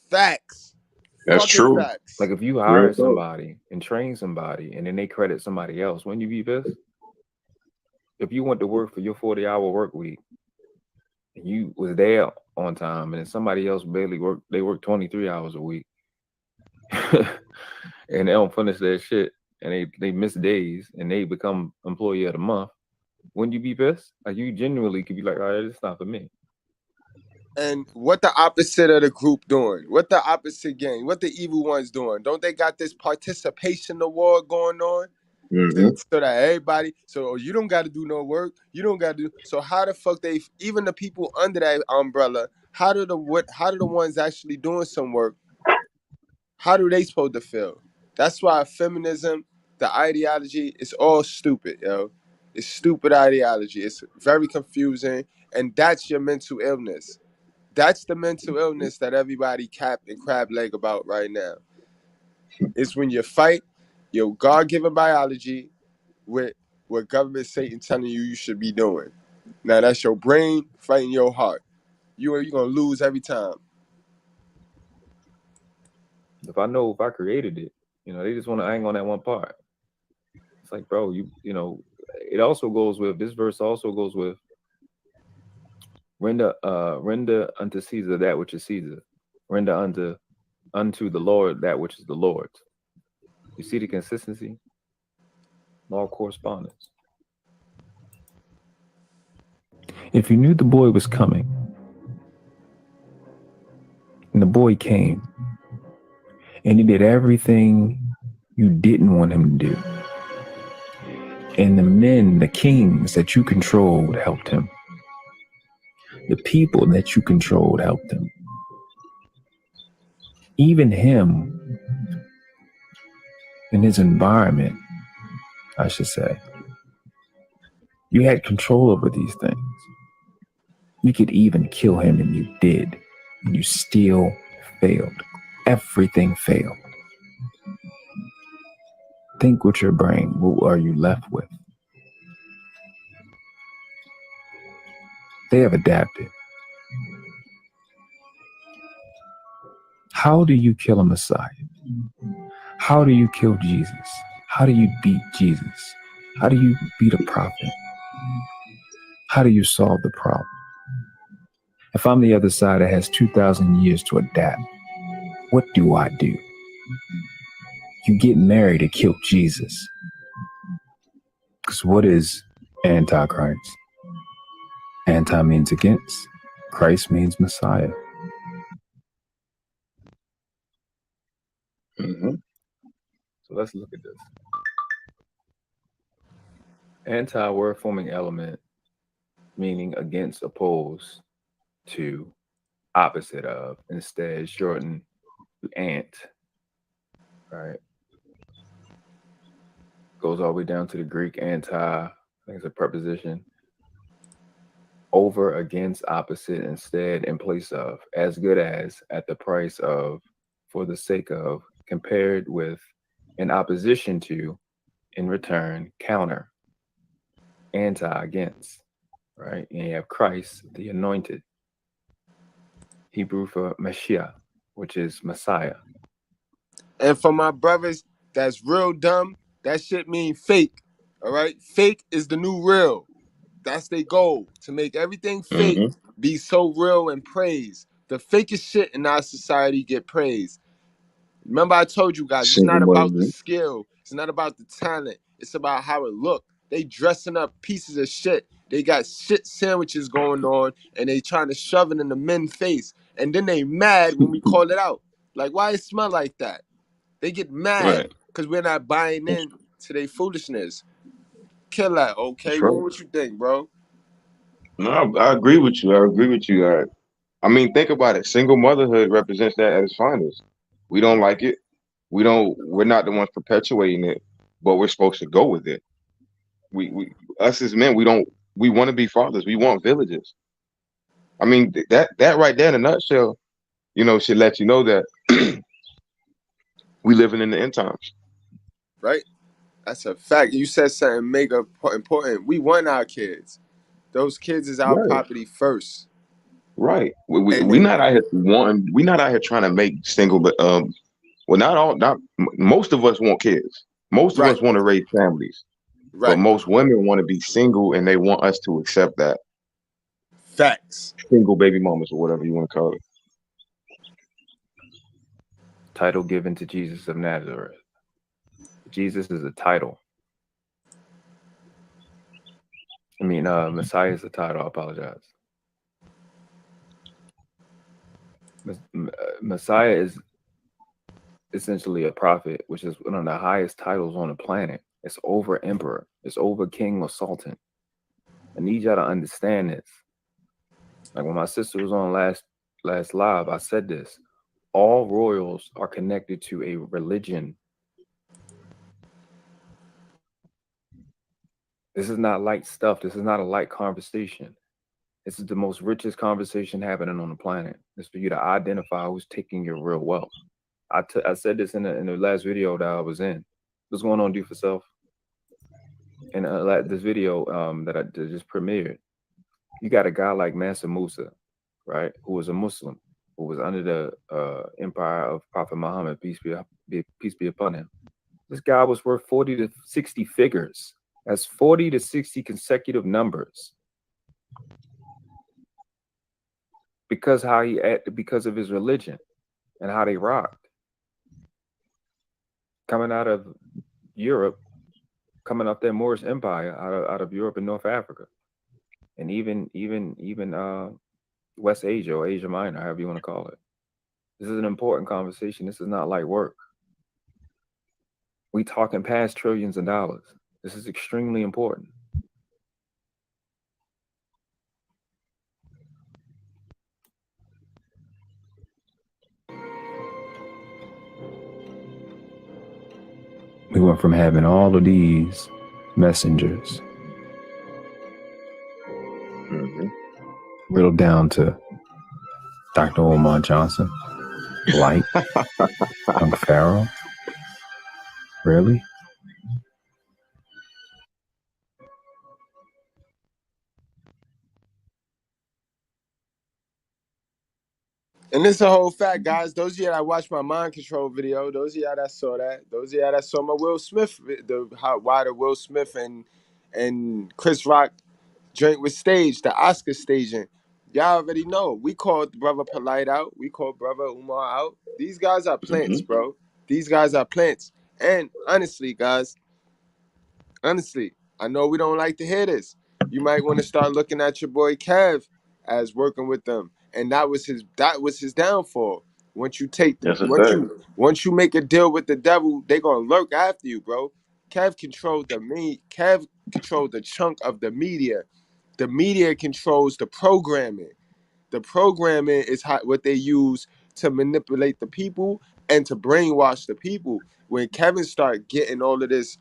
Facts. That's Fucking true. facts. Like if you Real hire talk. somebody and train somebody and then they credit somebody else, wouldn't you be pissed? If you went to work for your 40-hour work week and you was there on time and then somebody else barely worked, they work 23 hours a week and they don't finish their shit and they miss days and they become employee of the month, wouldn't you be pissed? Like you genuinely could be like, all right, it's not for me. And what the opposite of the group doing? What the opposite gang? What the evil ones doing? Don't they got this participation award going on? Mm-hmm. So that everybody, so you don't got to do no work. You don't got to do. So how the fuck they? Even the people under that umbrella, how do the ones actually doing some work? How do they supposed to feel? That's why feminism, the ideology, is all stupid, yo. It's stupid ideology. It's very confusing, and that's your mental illness. That's the mental illness that everybody cap and crab leg about right now. It's when you fight your God-given biology with what government Satan telling you should be doing. Now that's your brain fighting your heart. You're gonna lose every time. If I know if I created it, they just want to hang on that one part. It's like, bro, it also goes with this verse. Also goes with render unto Caesar that which is Caesar. Render unto the Lord that which is the Lord's. You see the consistency, all correspondence. If you knew the boy was coming, and the boy came, and he did everything you didn't want him to do, and the men, the kings that you controlled helped him, the people that you controlled helped him, even him in his environment, I should say. You had control over these things. You could even kill him, and you did, and you still failed. Everything failed. Think with your brain. What are you left with? They have adapted. How do you kill a Messiah? How do you kill Jesus? How do you beat Jesus? How do you beat a prophet? How do you solve the problem? If I'm the other side that has 2,000 years to adapt, what do I do? You get married to kill Jesus. Because what is Antichrist? Anti means against. Christ means Messiah. Mm-hmm. So let's look at this. Anti-word forming element, meaning against, opposed to, opposite of, instead shortened to ant, right? Goes all the way down to the Greek anti, I think it's a preposition. Over, against, opposite, instead, in place of, as good as, at the price of, for the sake of, compared with, in opposition to, in return, counter, anti, against, right? And you have Christ, the anointed. Hebrew for Mashiach, which is Messiah. And for my brothers that's real dumb, that shit mean fake. All right? Fake is the new real. That's their goal, to make everything fake Mm-hmm. be so real and praised. The fakest shit in our society get praised. Remember I told you guys, it's Single not about the mother. skill. It's not about the talent. It's about how it look. They dressing up pieces of shit. They got shit sandwiches going on, and they trying to shove it in the men's face. And then they mad when we call it out. Like, why it smell like that? They get mad Right. because we're not buying in to their foolishness. Kill that, That's okay? right. What you think, bro? No, I agree with you. I agree with you. I mean, think about it. Single motherhood represents that at its finest. We don't like it. We're not the ones perpetuating it, but we're supposed to go with it. We us as men, we want to be fathers. We want villages. I mean, that right there in a nutshell, should let you know that we living in the end times. Right? That's a fact. You said something mega important. We want our kids. Those kids is our Right. property first. Right. We And not out here wanting. We not out here trying to make single, but well, not all. Not most of us want kids. Most of right, us want to raise families, but right. most women want to be single, and they want us to accept that Facts. single baby mamas or whatever you want to call it. Title given to Jesus of Nazareth. Jesus is a title. Messiah is a title. I apologize. Messiah is essentially a prophet, which is one of the highest titles on the planet. It's over emperor. It's over king or sultan. I need y'all to understand this. Like when my sister was on last live, I said this. All royals are connected to a religion. This is not light stuff. This is not a light conversation. This is the most richest conversation happening on the planet. It's for you to identify who's taking your real wealth. I said this in the last video that I was in. What's going on, Do for Self? In this video that I just premiered, you got a guy like Mansa Musa, right, who was a Muslim. who was under the empire of Prophet Muhammad, peace be upon him. This guy was worth 40 to 60 figures. That's 40 to 60 consecutive numbers. Because because of his religion and how they rocked. Coming out of Europe, coming up that Moorish Empire out of Europe and North Africa. And even West Asia or Asia Minor, however you want to call it. This is an important conversation. This is not light work. We talking past trillions of dollars. This is extremely important. We went from having all of these messengers riddled down to Dr. Omar Johnson, Light, Young Pharaoh. Really? And it's a whole fact, guys. Those of y'all that watched my mind control video, those of y'all that saw that, those of y'all that saw my Will Smith, why the Will Smith and Chris Rock joint was staged, the Oscar staging. Y'all already know. We called brother Polite out. We called brother Umar out. These guys are plants, bro. These guys are plants. And honestly, guys, I know we don't like to hear this. You might want to start looking at your boy Kev as working with them, and that was his downfall. Once you take once you make a deal with the devil, they gonna lurk after you, bro. Kev controlled Kev controlled the chunk of the media. The media controls the programming. The programming is what they use to manipulate the people and to brainwash the people. When Kevin started getting all of this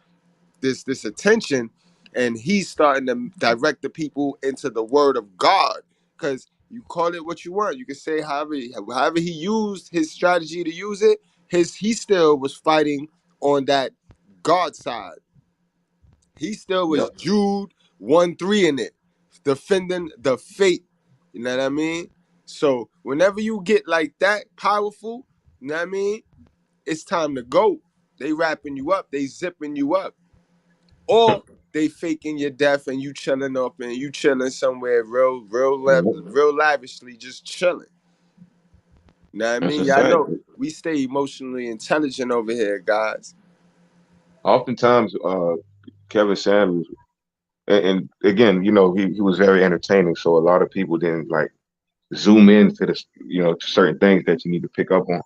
attention, and he's starting to direct the people into the word of God, because you call it what you want. You can say however he used his strategy to use it, he still was fighting on that God side. He still was Jude 1-3 in it, defending the faith. You know what I mean? So whenever you get like that powerful, you know what I mean, it's time to go. They wrapping you up, they zipping you up. Or they faking your death and you chilling up and you chilling somewhere real lavishly, just chilling. You know what I mean? Y'all know we stay emotionally intelligent over here, guys. Oftentimes, Kevin Samuels, and again, you know, he was very entertaining, so a lot of people didn't like zoom in to this, you know, to certain things that you need to pick up on.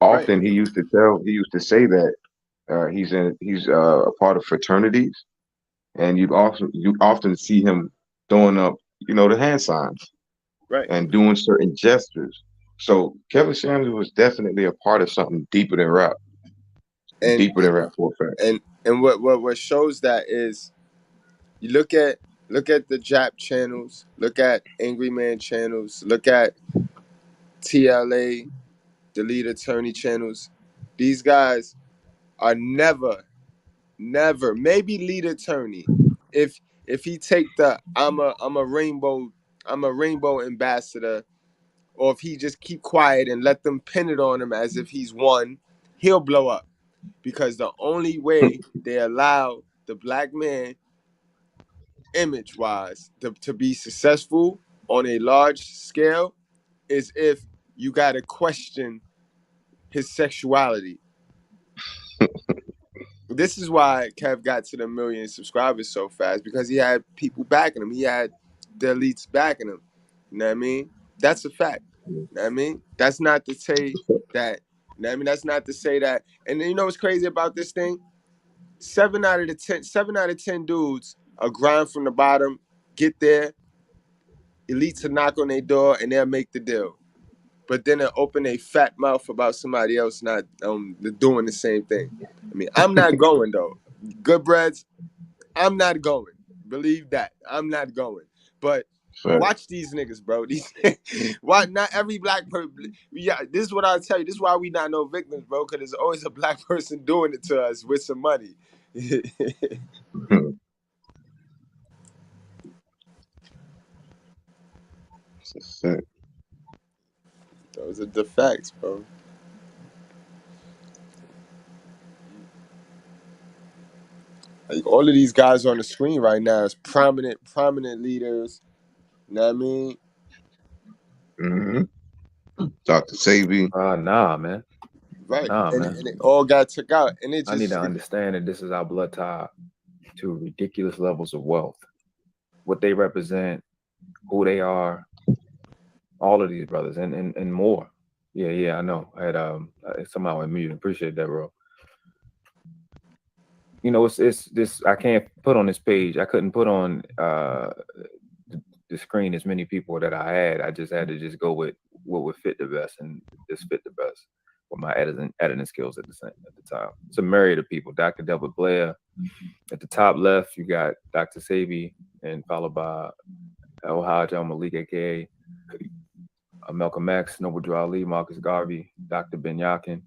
Right. Often he used to say that he's a part of fraternities, and you often see him throwing up, you know, the hand signs Right. and doing certain gestures. So Kevin Samuels was definitely a part of something deeper than rap, And deeper than rap for a fact. and what shows that is you look at the Jap channels, look at Angry Man channels, look at TLA, the lead attorney channels. These guys are never, maybe lead attorney. If he take the I'm a rainbow ambassador, or if he just keep quiet and let them pin it on him as if he's won, he'll blow up. Because the only way they allow the black man, image wise, to be successful on a large scale is if you gotta question his sexuality. This is why Kev got to the 1,000,000 subscribers so fast, because he had people backing him. He had the elites backing him. You know what I mean? That's a fact. You know what I mean? That's not to say that. You know what I mean? That's not to say that. And then, you know what's crazy about this thing? 7 out of 10 dudes are grind from the bottom, get there, elites will knock on their door, and they'll make the deal. But then they'll open a fat mouth about somebody else not doing the same thing. I mean, I'm not going though. Goodbreads, I'm not going. Believe that. I'm not going. But watch these niggas, bro. Why not every black person? Yeah, this is what I'll tell you. This is why we not no victims, bro. Because there's always a black person doing it to us with some money. Those are the facts, bro. Like all of these guys on the screen right now is prominent leaders. You know what I mean? Dr. Sabi. Nah, man. Right. Nah, And man. it all got took out. And it I need just to understand that this is our blood tie to ridiculous levels of wealth. What they represent, who they are, all of these brothers, and more. Yeah, I know. I had somehow unmuted. Appreciate that, bro. You know, it's this. I can't put on this page. I couldn't put on the screen as many people that I had. I just had to just go with what would fit the best, and this fit the best with my editing skills at the time. It's a myriad of people. Dr. Delbert Blair at the top left. You got Dr. Sabi, and followed by El Hajj Al Malik, aka Malcolm X, Noble Drew Ali, Marcus Garvey, Dr. Ben Yakin.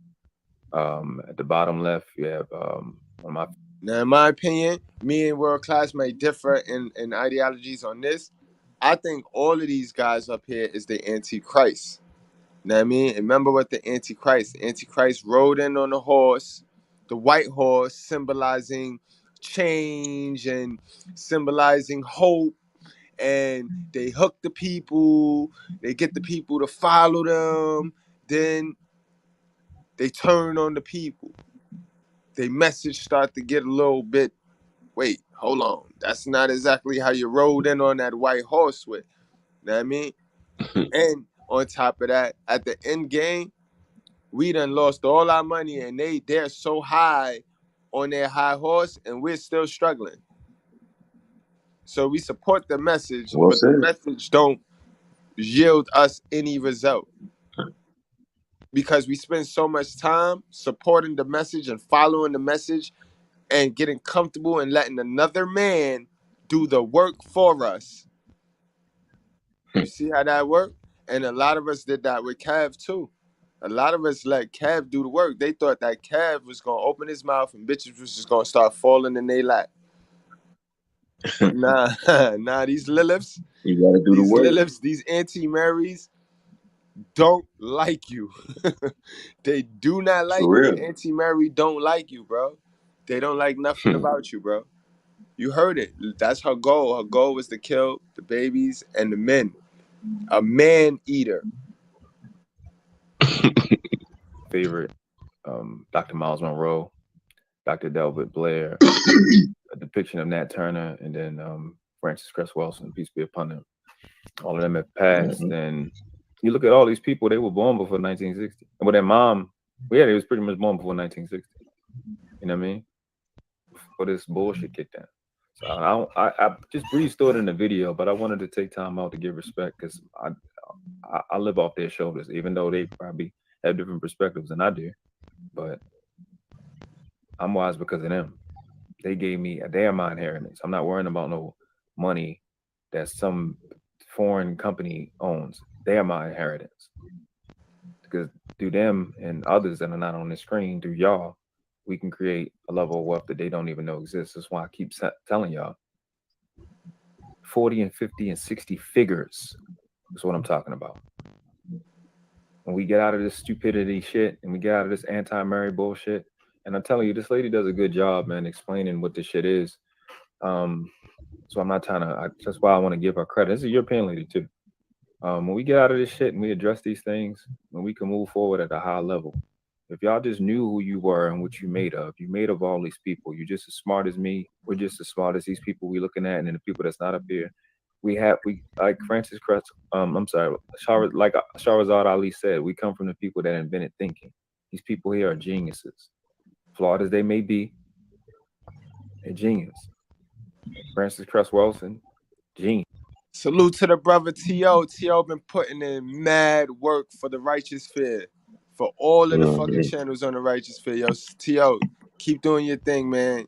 At the bottom left, you have one of my. Now, in my opinion, me and World Class may differ in ideologies on this. I think all of these guys up here is the Antichrist. You know what I mean? And remember what the Antichrist rode in on the horse, the white horse, symbolizing change and symbolizing hope. And they hook the people, they get the people to follow them, then they turn on the people. Their message start to get a little bit, wait, hold on. That's not exactly how you rode in on that white horse with. You know what I mean? And on top of that, at the end game, we done lost all our money and they're so high on their high horse and we're still struggling. So we support the message, Well but the said. message don't yield us any result. Because we spend so much time supporting the message and following the message and getting comfortable and letting another man do the work for us. You see how that worked? And a lot of us did that with Cav too. A lot of us let Cav do the work. They thought that Cav was gonna open his mouth and bitches was just gonna start falling in their lap. But nah, these Liliths, You gotta do the work. these anti-Marys don't like you. They do not like For you. real. The anti-Mary don't like you, bro. They don't like nothing about you, bro. You heard it. That's her goal. Her goal was to kill the babies and the men. A man eater. Favorite, Dr. Miles Monroe, Dr. Delbert Blair, a depiction of Nat Turner, and then Francis Cress Welsing, peace be upon them. All of them have passed. And you look at all these people, they were born before 1960. But their mom, they was pretty much born before 1960. You know what I mean? Before this bullshit kicked in. So I just breezed through it in the video, but I wanted to take time out to give respect because I live off their shoulders, even though they probably have different perspectives than I do. But I'm wise because of them. They gave me my inheritance. I'm not worrying about no money that some foreign company owns. They are my inheritance. Because through them and others that are not on the screen, through y'all, we can create a level of wealth that they don't even know exists. That's why I keep telling y'all 40 and 50 and 60 figures is what I'm talking about. When we get out of this stupidity shit and we get out of this anti-Mary bullshit, and I'm telling you, this lady does a good job, man, explaining what this shit is. So I'm not trying to, that's why I want to give her credit. This is a European lady too. When we get out of this shit and we address these things, when we can move forward at a high level. If y'all just knew who you were and what you made of all these people. You're just as smart as me. We're just as smart as these people we looking at, and then the people that's not up here. We like Francis Crest. Like Shahrazad Ali said, we come from the people that invented thinking. These people here are geniuses, flawed as they may be. They're genius. Francis Crest Welsing, genius. Salute to the brother T.O. T.O. been putting in mad work for the Righteous Fear. For all of the fucking channels on the Righteous Fear. Yo, T.O., keep doing your thing, man.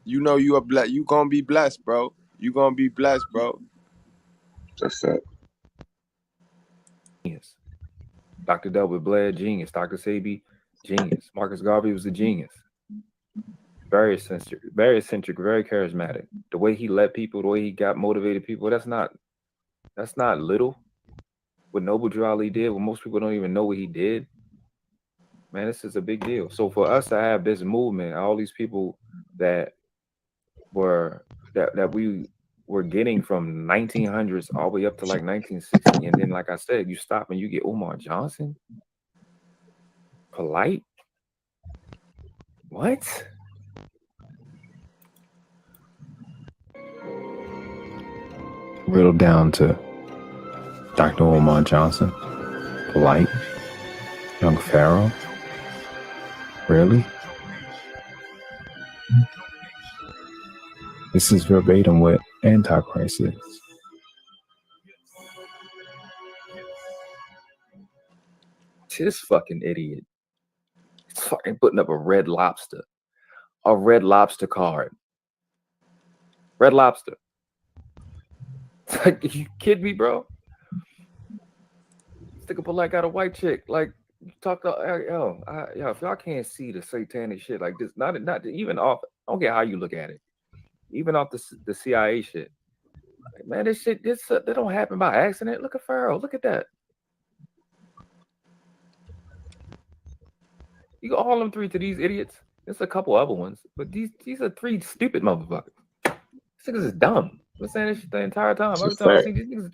You know you are blessed. You gonna be blessed, bro. You gonna be blessed, bro. That's that. Genius. Dr. Delbert Blair, genius. Dr. Sabi, genius. Marcus Garvey was a genius. Very eccentric, very charismatic. The way he led people, the way he got motivated people, that's not little. what Noble Drew Ali did, what most people don't even know what he did, man, this is a big deal. So for us to have this movement, all these people that we were getting from 1900s all the way up to like 1960, and then like I said, you stop and you get Umar Johnson, Polite. What? Riddle down to Dr. Umar Johnson, Polite, Young Pharaoh. Really? This is verbatim what Antichrist is. This fucking idiot. He's fucking putting up a red lobster card. Red Lobster. Like, you kidding me, bro? Stick up like got a white chick. Like, you talk to if y'all can't see the satanic shit like this, not even off. I don't care how you look at it, even off the CIA shit. Like, man, this shit, that don't happen by accident. Look at Pharaoh. Look at that. You go all them three to these idiots. There's a couple other ones, but these are three stupid motherfuckers. These niggas is dumb. I'm saying this shit the entire time. Every time I see these niggas,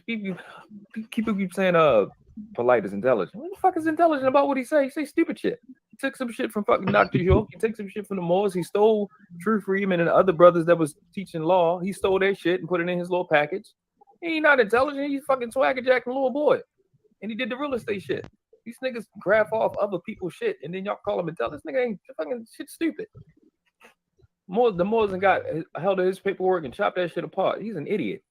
people keep saying Polite is intelligent. What the fuck is intelligent about what he say? He say stupid shit. He took some shit from fucking Dr. York. He took some shit from the Moors. He stole True Freeman and the other brothers that was teaching law. He stole their shit and put it in his little package. He not intelligent. He's fucking swagger jacking little boy. And he did the real estate shit. These niggas graph off other people's shit and then y'all call him intelligent. This nigga ain't fucking shit stupid. The Moors got held of his paperwork and chopped that shit apart. He's an idiot.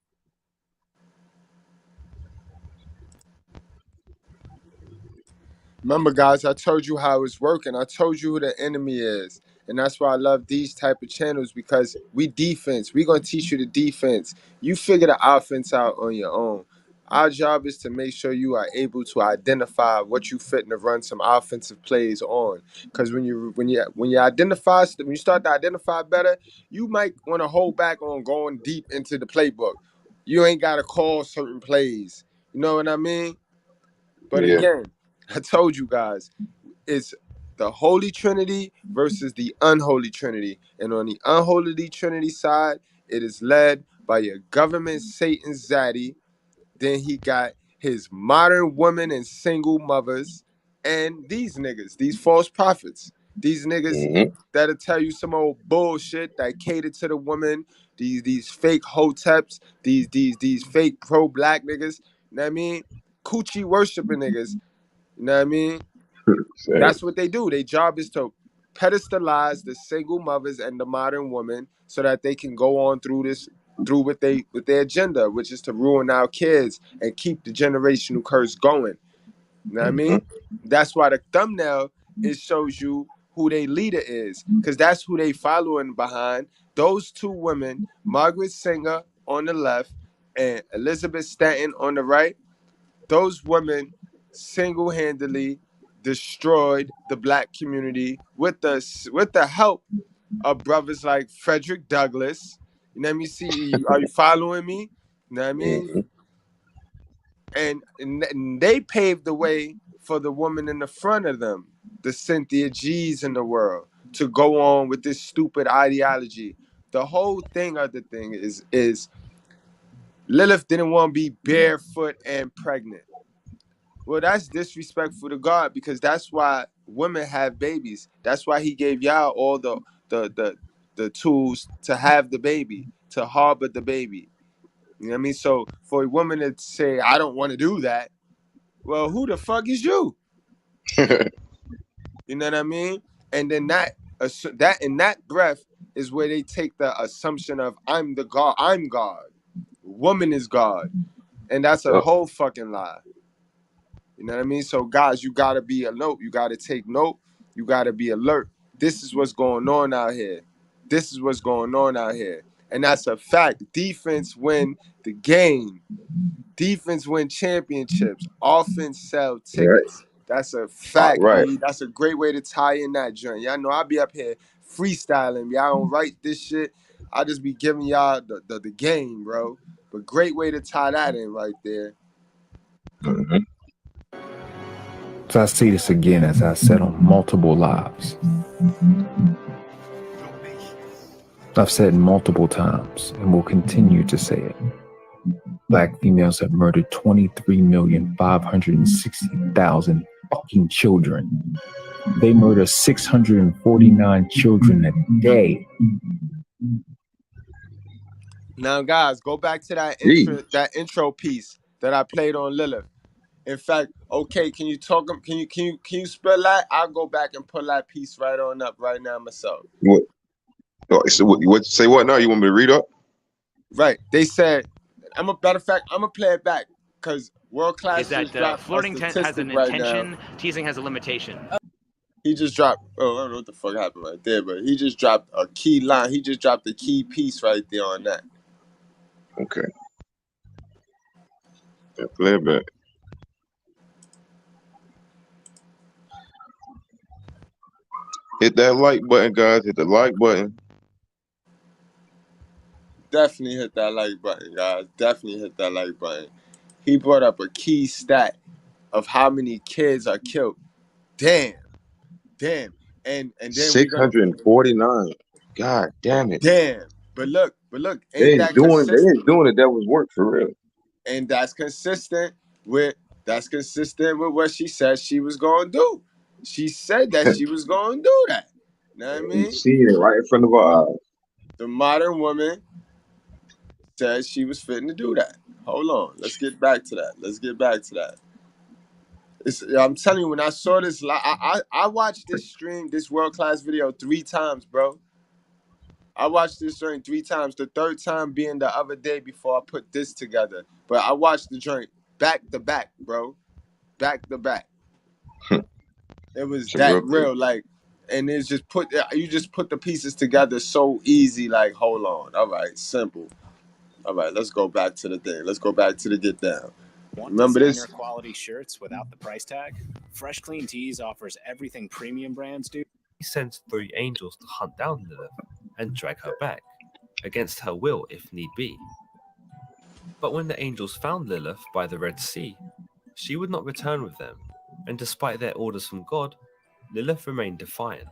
Remember, guys, I told you how it's working. I told you who the enemy is. And that's why I love these type of channels, because we defense. We're going to teach you the defense. You figure the offense out on your own. Our job is to make sure you are able to identify what you fit to run some offensive plays on. Because when you start to identify better, you might want to hold back on going deep into the playbook. You ain't got to call certain plays. You know what I mean? But again, I told you guys, it's the Holy Trinity versus the Unholy Trinity. And on the Unholy Trinity side, it is led by your government Satan Zaddy. Then he got his modern women and single mothers. And these niggas, these false prophets. These niggas that'll tell you some old bullshit that cater to the women. These fake hoteps. These fake pro-black niggas. You know what I mean? Coochie worshiping niggas. You know what I mean? That's what they do. Their job is to pedestalize the single mothers and the modern woman so that they can go on through with their agenda, which is to ruin our kids and keep the generational curse going. You know what I mean? That's why the thumbnail, it shows you who their leader is, because that's who they following behind. Those two women, Margaret Sanger on the left and Elizabeth Stanton on the right, those women single-handedly destroyed the black community with the help of brothers like Frederick Douglass. You know what I mean? See, are you following me? You know what I mean? And they paved the way for the woman in the front of them, the Cynthia G's in the world, to go on with this stupid ideology. The whole thing of the thing is Lilith didn't want to be barefoot and pregnant. Well, that's disrespectful to God, because that's why women have babies. That's why he gave y'all all the tools to have the baby, to harbor the baby. You know what I mean? So for a woman to say, I don't want to do that, well, who the fuck is you? You know what I mean? And then that in that breath is where they take the assumption of I'm the God, I'm God. Woman is God. And that's a whole fucking lie. You know what I mean? So guys, you gotta be alert. You gotta take note. You gotta be alert. This is what's going on out here. This is what's going on out here. And that's a fact. Defense win the game. Defense win championships. Offense sell tickets. That's a fact, B. That's a great way to tie in that joint. Y'all know I be up here freestyling. Y'all don't write this shit. I just be giving y'all the game, bro. But great way to tie that in right there. So I say this again, as I said on multiple lives. I've said multiple times and will continue to say it. Black females have murdered 23,560,000 fucking children. They murder 649 children a day. Now, guys, go back to that Jeez. intro piece that I played on Lilith. In fact, okay, can you spell that? I'll go back and pull that piece right on up right now myself. What? Oh, so what? Say what now? You want me to read up? Right. They said, matter of fact, I'm gonna play it back because World Class Is that just dropped flirting a has statistic an right intention, now. teasing has a limitation. He just dropped. Oh, I don't know what the fuck happened right there, but he just dropped a key line. He just dropped a key piece right there on that. Okay. Yeah, play it back. Hit that like button, guys. Hit the like button. Definitely hit that like button, guys. Definitely hit that like button. He brought up a key stat of how many kids are killed. Damn. And then we're gonna 649. God damn it. damn. But look, They ain't ain't that doing consistent? the devil's work for real. And that's consistent with what she said she was gonna do. She said that she was gonna do that. You know what I We mean? seen it right in front of our eyes. The modern woman said she was fitting to do that. Hold on. Let's get back to that. I'm telling you, when I saw this, I watched this stream, this world class video 3 times, bro. I watched this joint 3 times. The third time being the other day before I put this together. But I watched the joint back to back, bro. Back to back. It was It's a that real real, like, and it's just you just put the pieces together so easy. Like, hold on, all right, simple. All right, let's go back to the thing. Let's go back to the get down. Want Remember designer this? quality shirts without the price tag? Fresh Clean Tees offers everything premium brands do. He sends 3 angels to hunt down Lilith and drag her back, against her will if need be. But when the angels found Lilith by the Red Sea, she would not return with them, and despite their orders from God, Lilith remained defiant.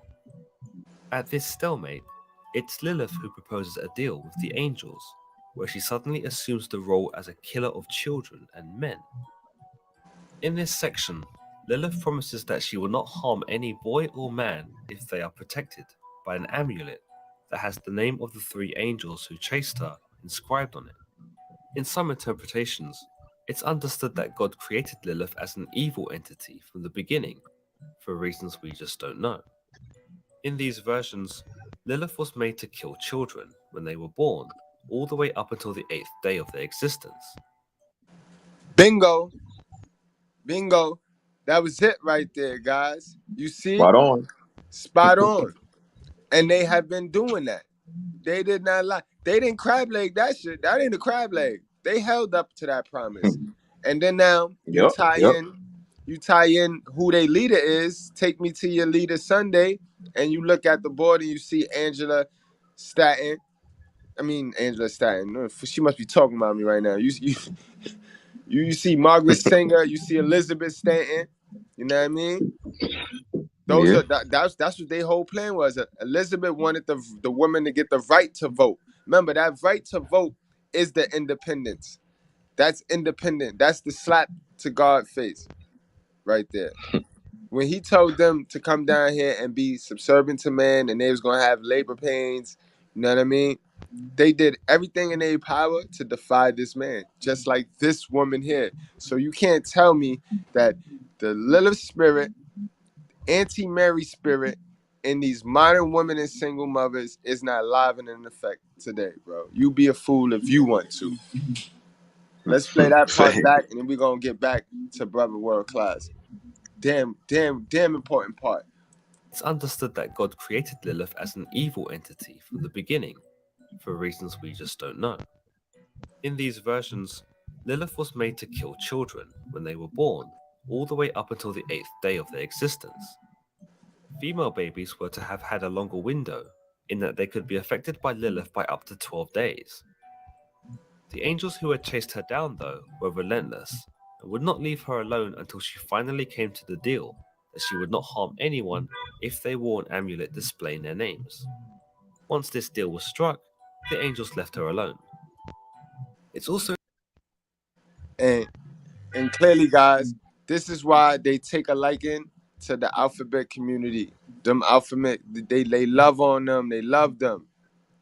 At this stalemate, it's Lilith who proposes a deal with the angels, where she suddenly assumes the role as a killer of children and men. In this section, Lilith promises that she will not harm any boy or man if they are protected by an amulet that has the name of the 3 angels who chased her inscribed on it. In some interpretations, it's understood that God created Lilith as an evil entity from the beginning, for reasons we just don't know. In these versions, Lilith was made to kill children when they were born, all the way up until the 8th day of their existence. Bingo. That was it right there, guys. You see? Spot on. Spot on. And they have been doing that. They did not lie. They didn't crab leg that shit. That ain't a crab leg. They held up to that promise. And then now you tie in who their leader is. Take Me to Your Leader Sunday, and you look at the board and you see Angela Stanton. She must be talking about me right now. You see Margaret Singer. You see Elizabeth Stanton. You know what I mean? That's what their whole plan was. Elizabeth wanted the woman to get the right to vote. Remember, that right to vote is the independence. That's independent. That's the slap to God face right there. When he told them to come down here and be subservient to man and they was going to have labor pains, you know what I mean? They did everything in their power to defy this man, just like this woman here. So you can't tell me that the Lilith spirit, anti-Mary spirit, in these modern women and single mothers is not live and in effect today, bro. You be a fool if you want to. Let's play that part back, and then we're gonna get back to Brother World Class. Damn important part. It's understood that God created Lilith as an evil entity from the beginning, for reasons we just don't know. In these versions, Lilith was made to kill children when they were born, all the way up until the 8th day of their existence. Female babies were to have had a longer window, in that they could be affected by Lilith by up to 12 days. The angels who had chased her down, though, were relentless, and would not leave her alone until she finally came to the deal that she would not harm anyone if they wore an amulet displaying their names. Once this deal was struck, the angels left her alone. It's also And clearly, guys, this is why they take a liking to the alphabet community. Them alphabet, they love on them. They love them.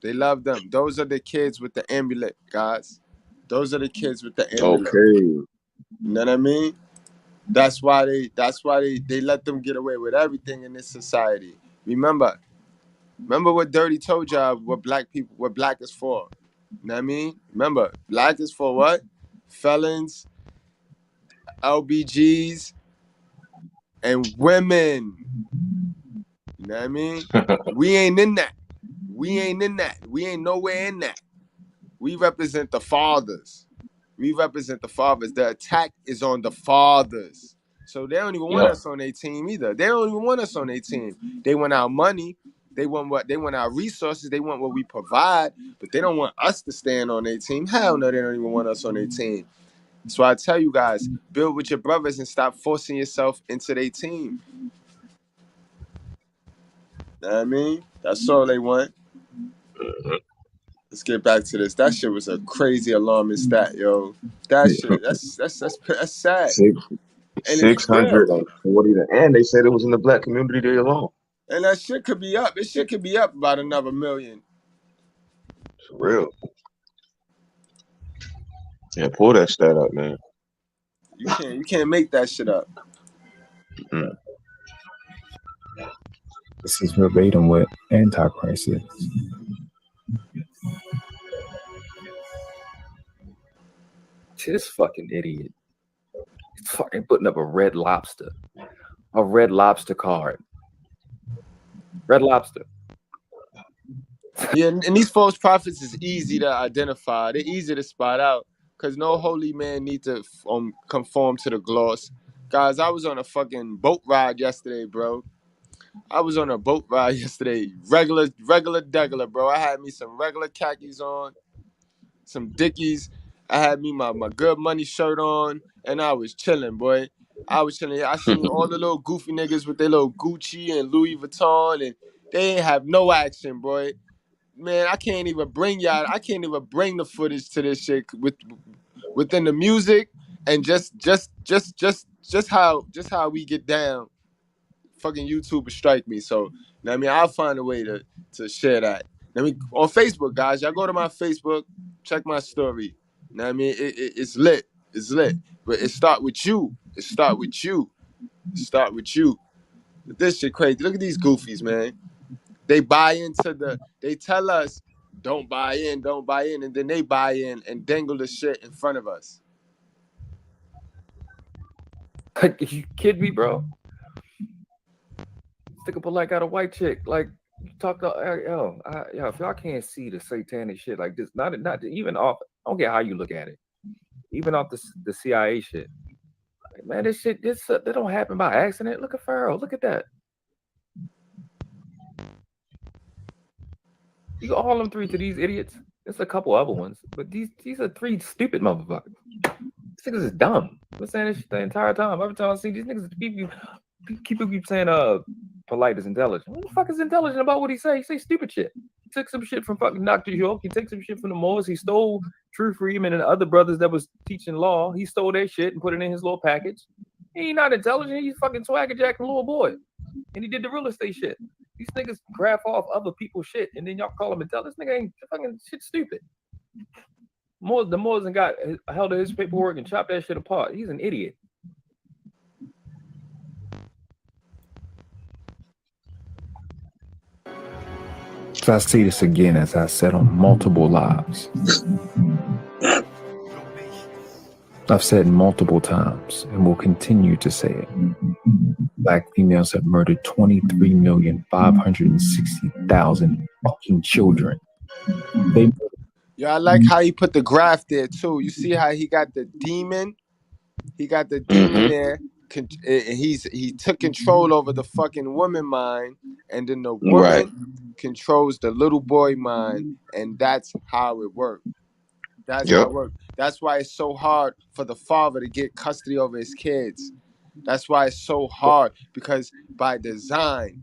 They love them. Those are the kids with the amulet, guys. Those are the kids with the amulet. Okay. You know what I mean? That's why they let them get away with everything in this society. Remember what Dirty told y'all what black is for. You know what I mean? Remember, black is for what? Felons, LBGs, and women. You know what I mean? We ain't in that. We ain't in that. We ain't nowhere in that. We represent the fathers. We represent the fathers. The attack is on the fathers. So they don't even want us on their team either. They don't even want us on their team. They want our money. They want our resources. They want what we provide, but they don't want us to stand on their team. Hell no, they don't even want us on their team. So I tell you guys, build with your brothers and stop forcing yourself into their team. Know what I mean? That's all they want. Let's get back to this. That shit was a crazy alarming stat, yo. That shit, that's sad. And it's real. 640, and they said it was in the black community there alone. And that shit could be up. This shit could be up about another million. It's real. Yeah, pull that stat up, man. You can't make that shit up. Mm. This is verbatim what Antichrist is. This fucking idiot. He's fucking putting up a red lobster card. Red Lobster. Yeah, and these false prophets is easy to identify. They're easy to spot out because no holy man needs to conform to the gloss. Guys, I was on a fucking boat ride yesterday, bro. I was on a boat ride yesterday. Regular, bro. I had me some regular khakis on, some Dickies. I had me my Good Money shirt on, and I was chilling, boy. I was chilling. I seen all the little goofy niggas with their little Gucci and Louis Vuitton, and they ain't have no action, boy. Man, I can't even bring the footage to this shit within the music and just how we get down. Fucking YouTube will strike me. So, I mean, I'll find a way to share that. I mean, on Facebook, guys, y'all go to my Facebook, check my story. You know what I mean? It's lit. It's lit. But it start with you. But this shit crazy. Look at these goofies, man. They they tell us, don't buy in, and then they buy in and dangle the shit in front of us. Like, you kidding me, bro? Stick up a like out a white chick. Like, you talk to if y'all can't see the satanic shit like this, not even off. I don't care how you look at it, even off the CIA shit. Like, man, this shit, that don't happen by accident. Look at Pharaoh. Look at that. You go all them three to these idiots. There's a couple other ones, but these are three stupid motherfuckers. These niggas is dumb. I've been saying this shit the entire time. Every time I see these niggas, people keep saying polite is intelligent. What the fuck is intelligent about what he say? He say stupid shit. He took some shit from fucking Dr. York. He took some shit from the Moors. He stole True Freeman and the other brothers that was teaching law. He stole their shit and put it in his little package. He ain't not intelligent. He's fucking swagger jacking little boy. And he did the real estate shit. These niggas graph off other people's shit and then y'all call him intelligent. This nigga ain't fucking shit stupid. The Moors got held to his paperwork and chopped that shit apart. He's an idiot. So I see this again, as I said on multiple lives. I've said multiple times and will continue to say it. Black females have murdered 23,560,000 fucking children. Yo, I like how he put the graph there too. You see how he got the demon? He got the demon there. He took control over the fucking woman mind, and then the woman controls the little boy mind, and that's how it worked. That's how Yep. it works. That's why it's so hard for the father to get custody over his kids. That's why it's so hard, because by design,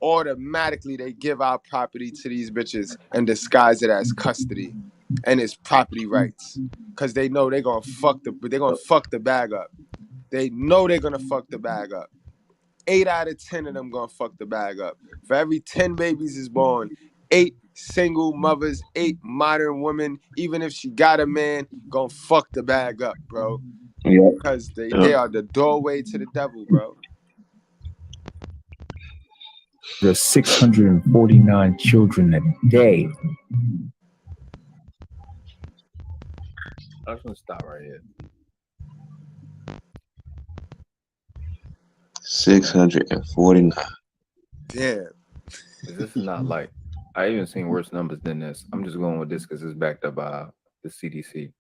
automatically they give our property to these bitches and disguise it as custody and it's property rights, because they know they're gonna fuck the bag up. They know they're gonna fuck the bag up. 8 out of 10 of them gonna fuck the bag up. For every 10 babies is born, 8 single mothers, 8 modern women, even if she got a man, gonna fuck the bag up, bro. Yep. Because they Yep. are the doorway to the devil, bro. There's 649 children a day. I'm just gonna stop right here. 649. Damn. This is not like, I even seen worse numbers than this. I'm just going with this because it's backed up by the CDC.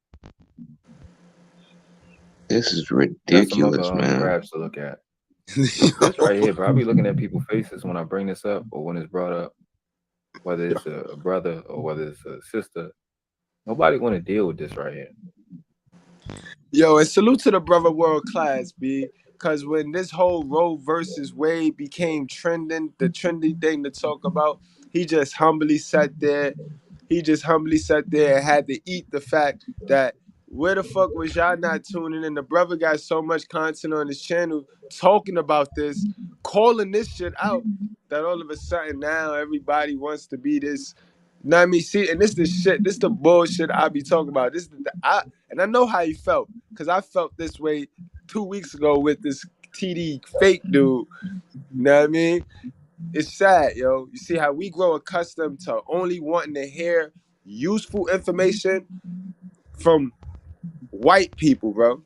This is Got some ridiculous, other man. graphs to look at. This right here, bro. I be looking at people's faces when I bring this up or when it's brought up, whether it's a brother or whether it's a sister. Nobody want to deal with this right here. Yo, and salute to the brother world class, B. Because when this whole Roe versus Wade became trending, the trendy thing to talk about, he just humbly sat there. He just humbly sat there and had to eat the fact that where the fuck was y'all not tuning in? The brother got so much content on his channel talking about this, calling this shit out, that all of a sudden now everybody wants to be this. You know what I mean? See, and this the shit, this the bullshit I be talking about. And I know how he felt, because I felt this way 2 weeks ago with this TD fake dude. You know what I mean? It's sad, yo. You see how we grow accustomed to only wanting to hear useful information from white people, bro,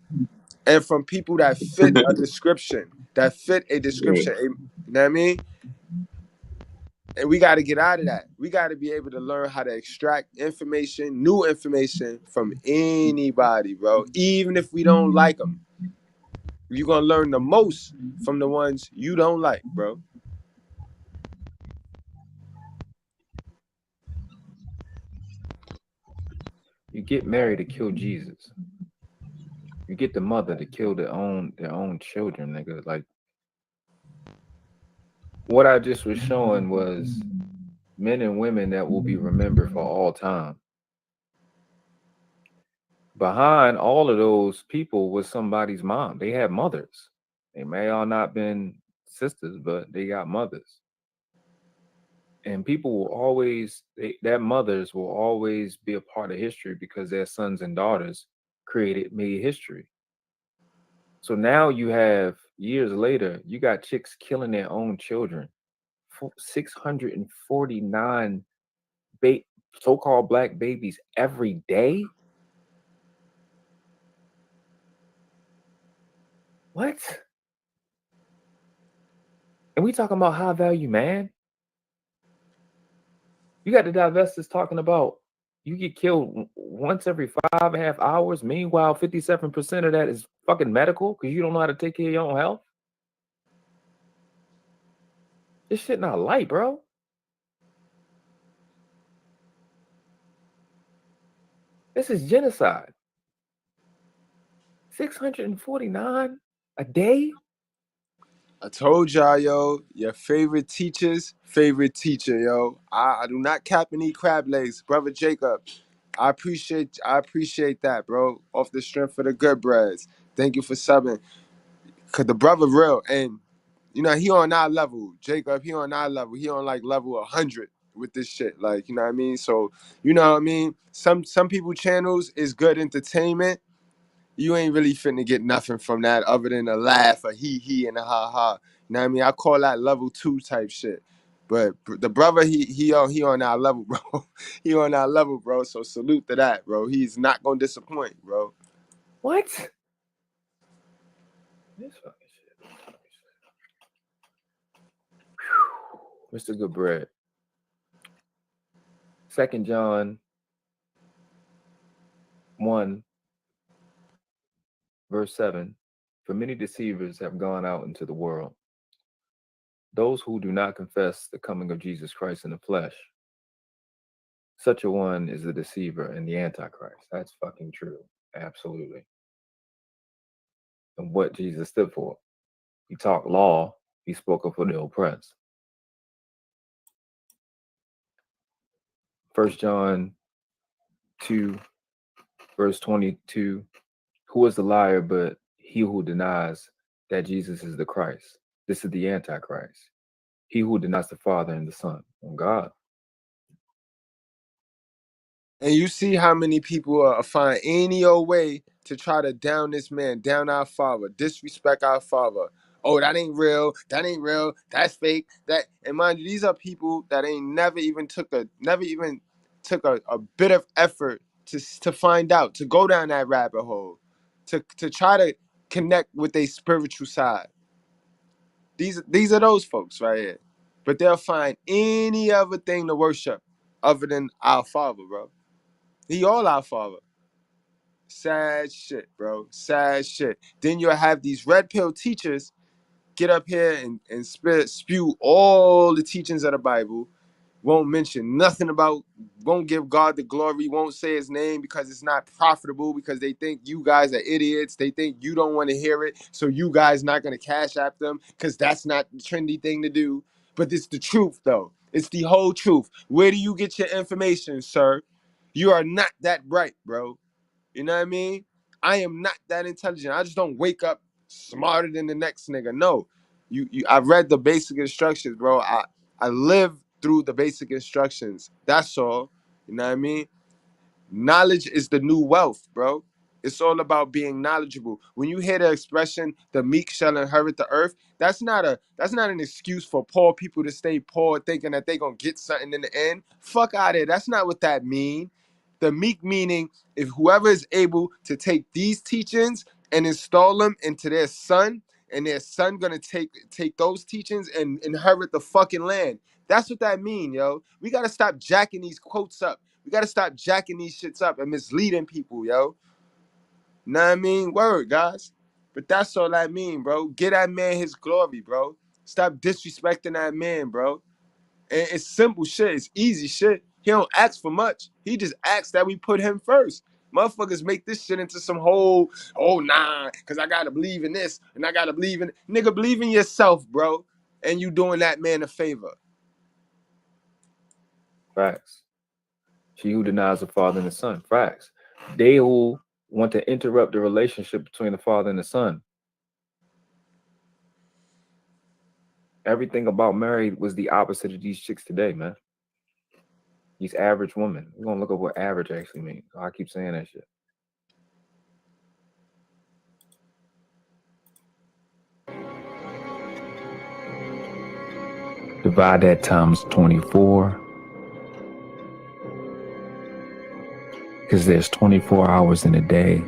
and from people that fit a description, You know what I mean? And we got to get out of that. We got to be able to learn how to extract information, new information from anybody, bro, even if we don't like them. You're going to learn the most from the ones you don't like, bro. You get married to kill Jesus. You get the mother to kill their own children, nigga. Like, what I just was showing was men and women that will be remembered for all time. Behind all of those people was somebody's mom. They had mothers. They may all not been sisters, but they got mothers. And people will always, their mothers will always be a part of history because their sons and daughters made history. So now you have, years later, you got chicks killing their own children. 649 so-called black babies every day? What? And we talking about high value, man. You got the divestors talking about you get killed once every 5.5 hours. Meanwhile, 57% of that is fucking medical because you don't know how to take care of your own health. This shit not light, bro. This is genocide. 649 a day? I told y'all, yo, your favorite favorite teacher, yo. I do not cap and eat crab legs, brother Jacob. I appreciate that, bro. Off the strength of the good breads. Thank you for subbing. Cause the brother real, and you know he on our level. Jacob, he on our level. He on like level 100 with this shit. Like, you know what I mean? So, you know what I mean? Some people channels is good entertainment. You ain't really finna get nothing from that other than a laugh, a he and a ha ha. You know what I mean? I call that level 2 type shit. But the brother, he on our level, bro. He on our level, bro. So salute to that, bro. He's not gonna disappoint, bro. What? This fucking shit. Mr. Goodbread. 2 John 1, verse 7. For many deceivers have gone out into the world, those who do not confess the coming of Jesus Christ in the flesh. Such a one is the deceiver and the antichrist. That's fucking true. Absolutely. And what Jesus stood for. He talked law, he spoke up for the oppressed. 1 John 2, verse 22. Who is the liar but he who denies that Jesus is the Christ? This is the antichrist. He who denies the Father and the Son. On God. And you see how many people find any old way to try to down this man, down our father, disrespect our father. Oh, that ain't real. That ain't real. That's fake. That, and mind you, these are people that ain't never even took a bit of effort to find out, to go down that rabbit hole, to try to connect with their spiritual side. These are those folks right here. But they'll find any other thing to worship other than our father, bro. He all our father. Sad shit, bro. Sad shit. Then you'll have these red pill teachers get up here and spew all the teachings of the Bible. Won't mention nothing about, won't give God the glory, won't say his name because it's not profitable, because they think you guys are idiots. They think you don't want to hear it. So you guys not going to cash app them because that's not the trendy thing to do. But it's the truth, though. It's the whole truth. Where do you get your information, sir? You are not that bright, bro. You know what I mean? I am not that intelligent. I just don't wake up smarter than the next nigga. No. I read the basic instructions, bro. I live through the basic instructions. That's all. You know what I mean? Knowledge is the new wealth, bro. It's all about being knowledgeable. When you hear the expression "the meek shall inherit the earth," that's not an excuse for poor people to stay poor, thinking that they gonna get something in the end. Fuck out of here. That's not what that mean. The meek meaning, if whoever is able to take these teachings and install them into their son, and their son gonna take those teachings and inherit the fucking land. That's what that mean, yo. We gotta stop jacking these quotes up. We gotta stop jacking these shits up and misleading people, yo. Know what I mean? Word, guys. But that's all I mean, bro. Get that man his glory, bro. Stop disrespecting that man, bro. And it's simple shit. It's easy shit. He don't ask for much. He just asks that we put him first. Motherfuckers make this shit into some whole, oh nah, because I gotta believe in this and I gotta believe in, nigga, believe in yourself, bro. And you doing that man a favor. Facts. She who denies the Father and the Son. Facts. They who want to interrupt the relationship between the Father and the Son. Everything about Mary was the opposite of these chicks today, man. These average women. We're gonna look up what average actually means. I keep saying that shit. Divide that times 24. Because there's 24 hours in a day.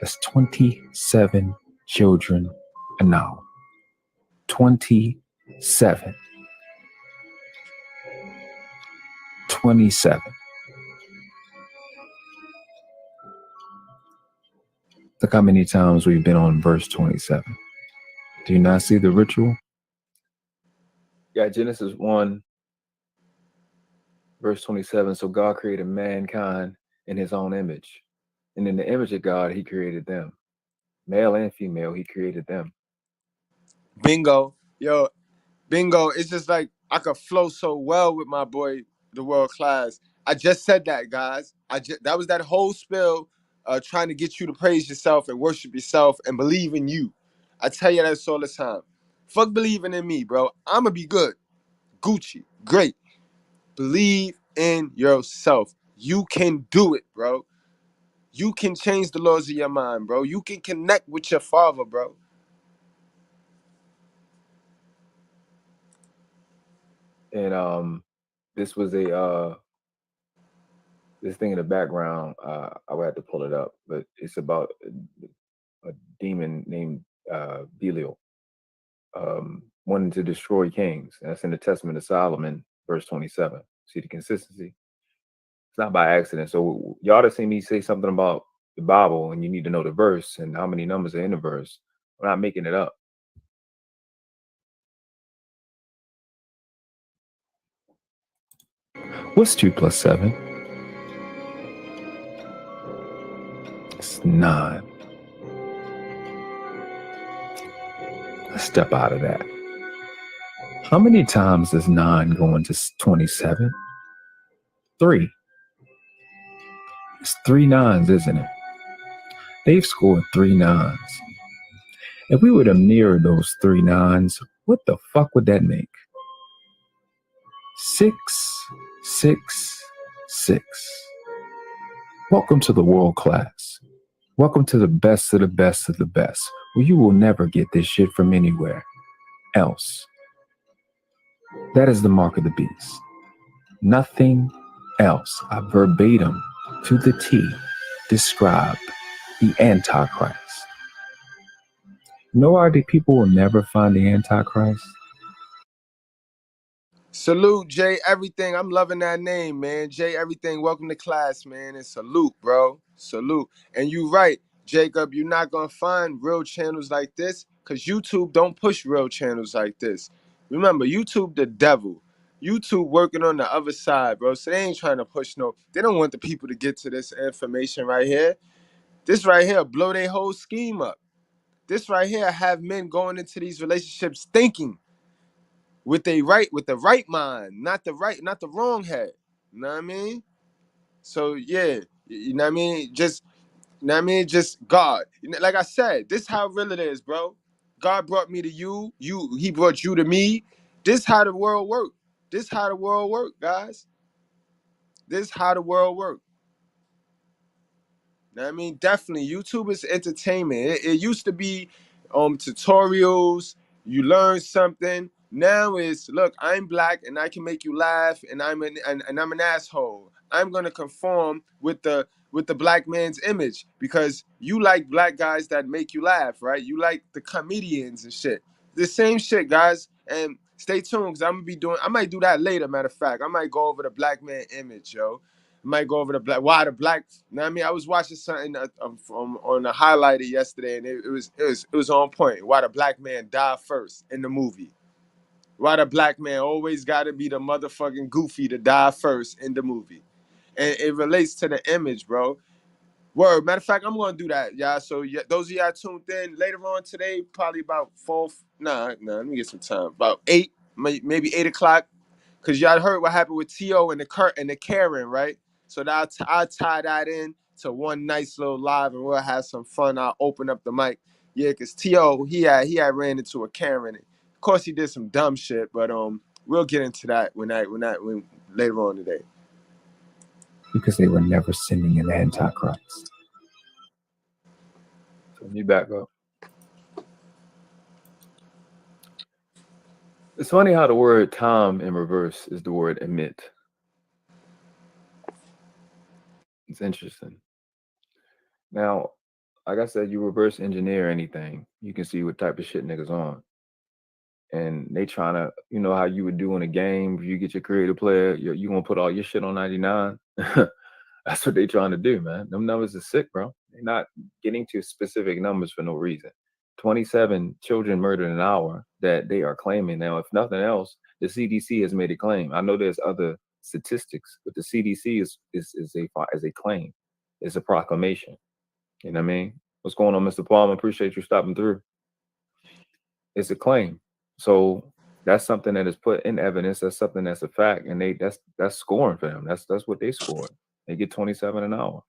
That's 27 children an hour. 27. 27. Look how many times we've been on verse 27. Do you not see the ritual? Yeah, Genesis 1, verse 27. So God created mankind in his own image. And in the image of God, he created them. Male and female, he created them. Bingo. Yo, bingo. It's just like I could flow so well with my boy, the world class. I just said that, guys. That was that whole spill trying to get you to praise yourself and worship yourself and believe in you. I tell you that all the time. Fuck believing in me, bro. I'ma be good. Gucci. Great. Believe in yourself. You can do it, bro. You can change the laws of your mind, bro. You can connect with your father, bro. And this was this thing in the background, I would have to pull it up, but it's about a demon named Belial wanting to destroy kings. That's in the Testament of Solomon, verse 27. See the consistency? It's not by accident. So y'all to see me say something about the Bible and you need to know the verse and how many numbers are in the verse. I'm not making it up. What's 2 plus 7? It's 9. Let's step out of that. How many times does 9 go into 27? 3. It's 3 nines, isn't it? They've scored 3 nines. If we were to mirror those 3 nines, what the fuck would that make? 6, 6, 6. Welcome to the world class. Welcome to the best of the best of the best, where you will never get this shit from anywhere else. That is the mark of the beast. Nothing else. I verbatim to the T describe the Antichrist. You know why the people will never find the Antichrist? Salute, Jay Everything. I'm loving that name, man. Jay Everything. Welcome to class, man. And salute, bro. Salute. And you right, Jacob. You're not gonna find real channels like this because YouTube don't push real channels like this. Remember, YouTube the devil. YouTube working on the other side, bro. So they ain't trying to push no. They don't want the people to get to this information right here. This right here blow their whole scheme up. This right here have men going into these relationships thinking with the right mind, not the wrong head. You know what I mean? So yeah, you know what I mean? Just you know what I mean? Just God. Like I said, this how real it is, bro. God brought me to you. He brought you to me. This how the world work. This how the world work, guys. This how the world work. Know what I mean? Definitely. YouTube is entertainment. It used to be tutorials, you learn something. Now it's look, I'm black and I can make you laugh and I'm an asshole. I'm gonna conform with the black man's image because you like black guys that make you laugh, right? You like the comedians and shit. The same shit, guys. And stay tuned because I might do that later, matter of fact. I might go over the black man image, yo. Might go over the black. Why the black? You know what I mean? I was watching something on a highlighter yesterday, and it was on point. Why the black man died first in the movie? Why the black man always got to be the motherfucking goofy to die first in the movie? And it relates to the image, bro. Word. Matter of fact, I'm gonna do that, y'all. So yeah, those of y'all tuned in later on today, probably about 4. Nah. Let me get some time. About 8, maybe 8 o'clock. Cause y'all heard what happened with T.O. and the Karen, right? So that I'll tie that in to one nice little live, and we'll have some fun. I'll open up the mic, yeah, cause T.O. he had ran into a Karen. Of course, he did some dumb shit, but we'll get into that when later on today. Because they were never sending an Antichrist. So you back up. It's funny how the word time in reverse is the word emit. It's interesting. Now, like I said, you reverse engineer anything, you can see what type of shit niggas on. And they trying to, you know how you would do in a game, if you get your creative player, you gonna put all your shit on 99. That's what they trying to do, man. Them numbers are sick, bro. They're not getting to specific numbers for no reason. 27 children murdered an hour that they are claiming. Now, if nothing else, the CDC has made a claim. I know there's other statistics, but the CDC is a claim. It's a proclamation. You know what I mean? What's going on, Mr. Palmer? Appreciate you stopping through. It's a claim. So that's something that is put in evidence. That's something that's a fact. And that's scoring for them. That's what they scored. They get 27 an hour.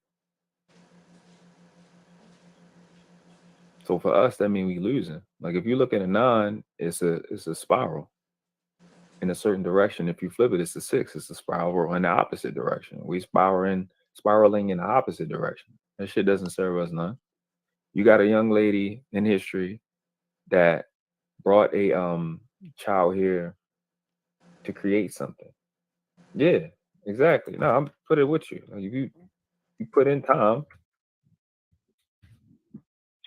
So for us, that means we losing. Like if you look at a 9, it's a spiral in a certain direction. If you flip it, it's a 6. It's a spiral in the opposite direction. We spiraling in the opposite direction. That shit doesn't serve us none. You got a young lady in history that brought a child here to create something. Yeah, exactly. No, I'm put it with you. Like you put in time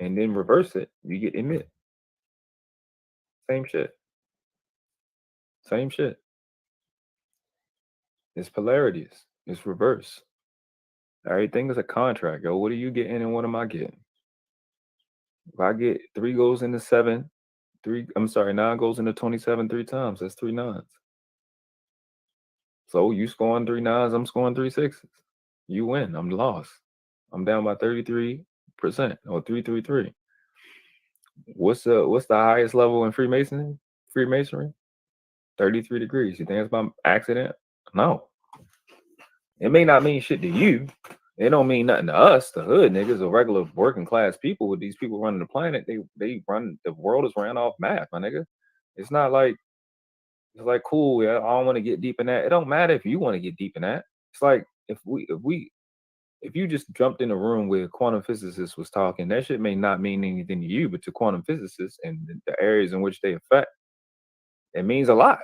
and then reverse it, you get emit. Same shit. Same shit. It's polarities. It's reverse. Everything is a contract, yo. What are you getting and what am I getting? If I get 3 goes into 7, 9 goes into 27 3 times. That's 3 nines. So you scoring 3 9s, I'm scoring 3 6s. You win. I'm lost. I'm down by 33% or 333. What's the highest level in Freemasonry? Freemasonry? 33 degrees. You think it's by accident? No. It may not mean shit to you. It don't mean nothing to us, the hood niggas or regular working class people. With these people running the planet, they run the world is ran off math, my nigga. It's not like it's like cool. Yeah, I don't want to get deep in that. It don't matter if you want to get deep in that. It's like if you just jumped in a room where quantum physicists was talking, that shit may not mean anything to you, but to quantum physicists and the areas in which they affect, it means a lot.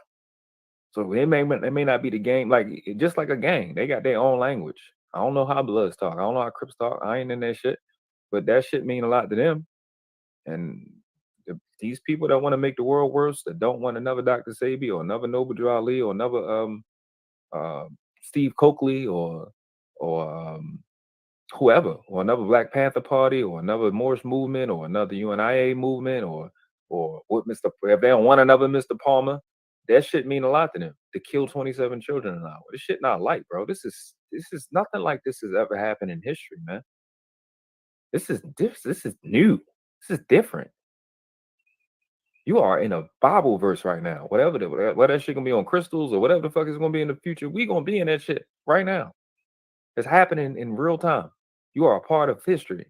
So it may not be the game, like just like a gang. They got their own language. I don't know how Bloods talk. I don't know how Crips talk. I ain't in that shit, but that shit mean a lot to them. And these people that want to make the world worse, that don't want another Dr. Sebi or another Noble Drew Ali or another Steve Coakley or whoever, or another Black Panther Party or another Morris movement or another UNIA movement or what if they don't want another Mr. Palmer, that shit mean a lot to them. To kill 27 children an hour. This shit not light, bro. This is nothing like this has ever happened in history, man. This is new. This is different. You are in a Bible verse right now. Whatever that shit gonna be on crystals or whatever the fuck is gonna be in the future, we gonna be in that shit right now. It's happening in real time. You are a part of history.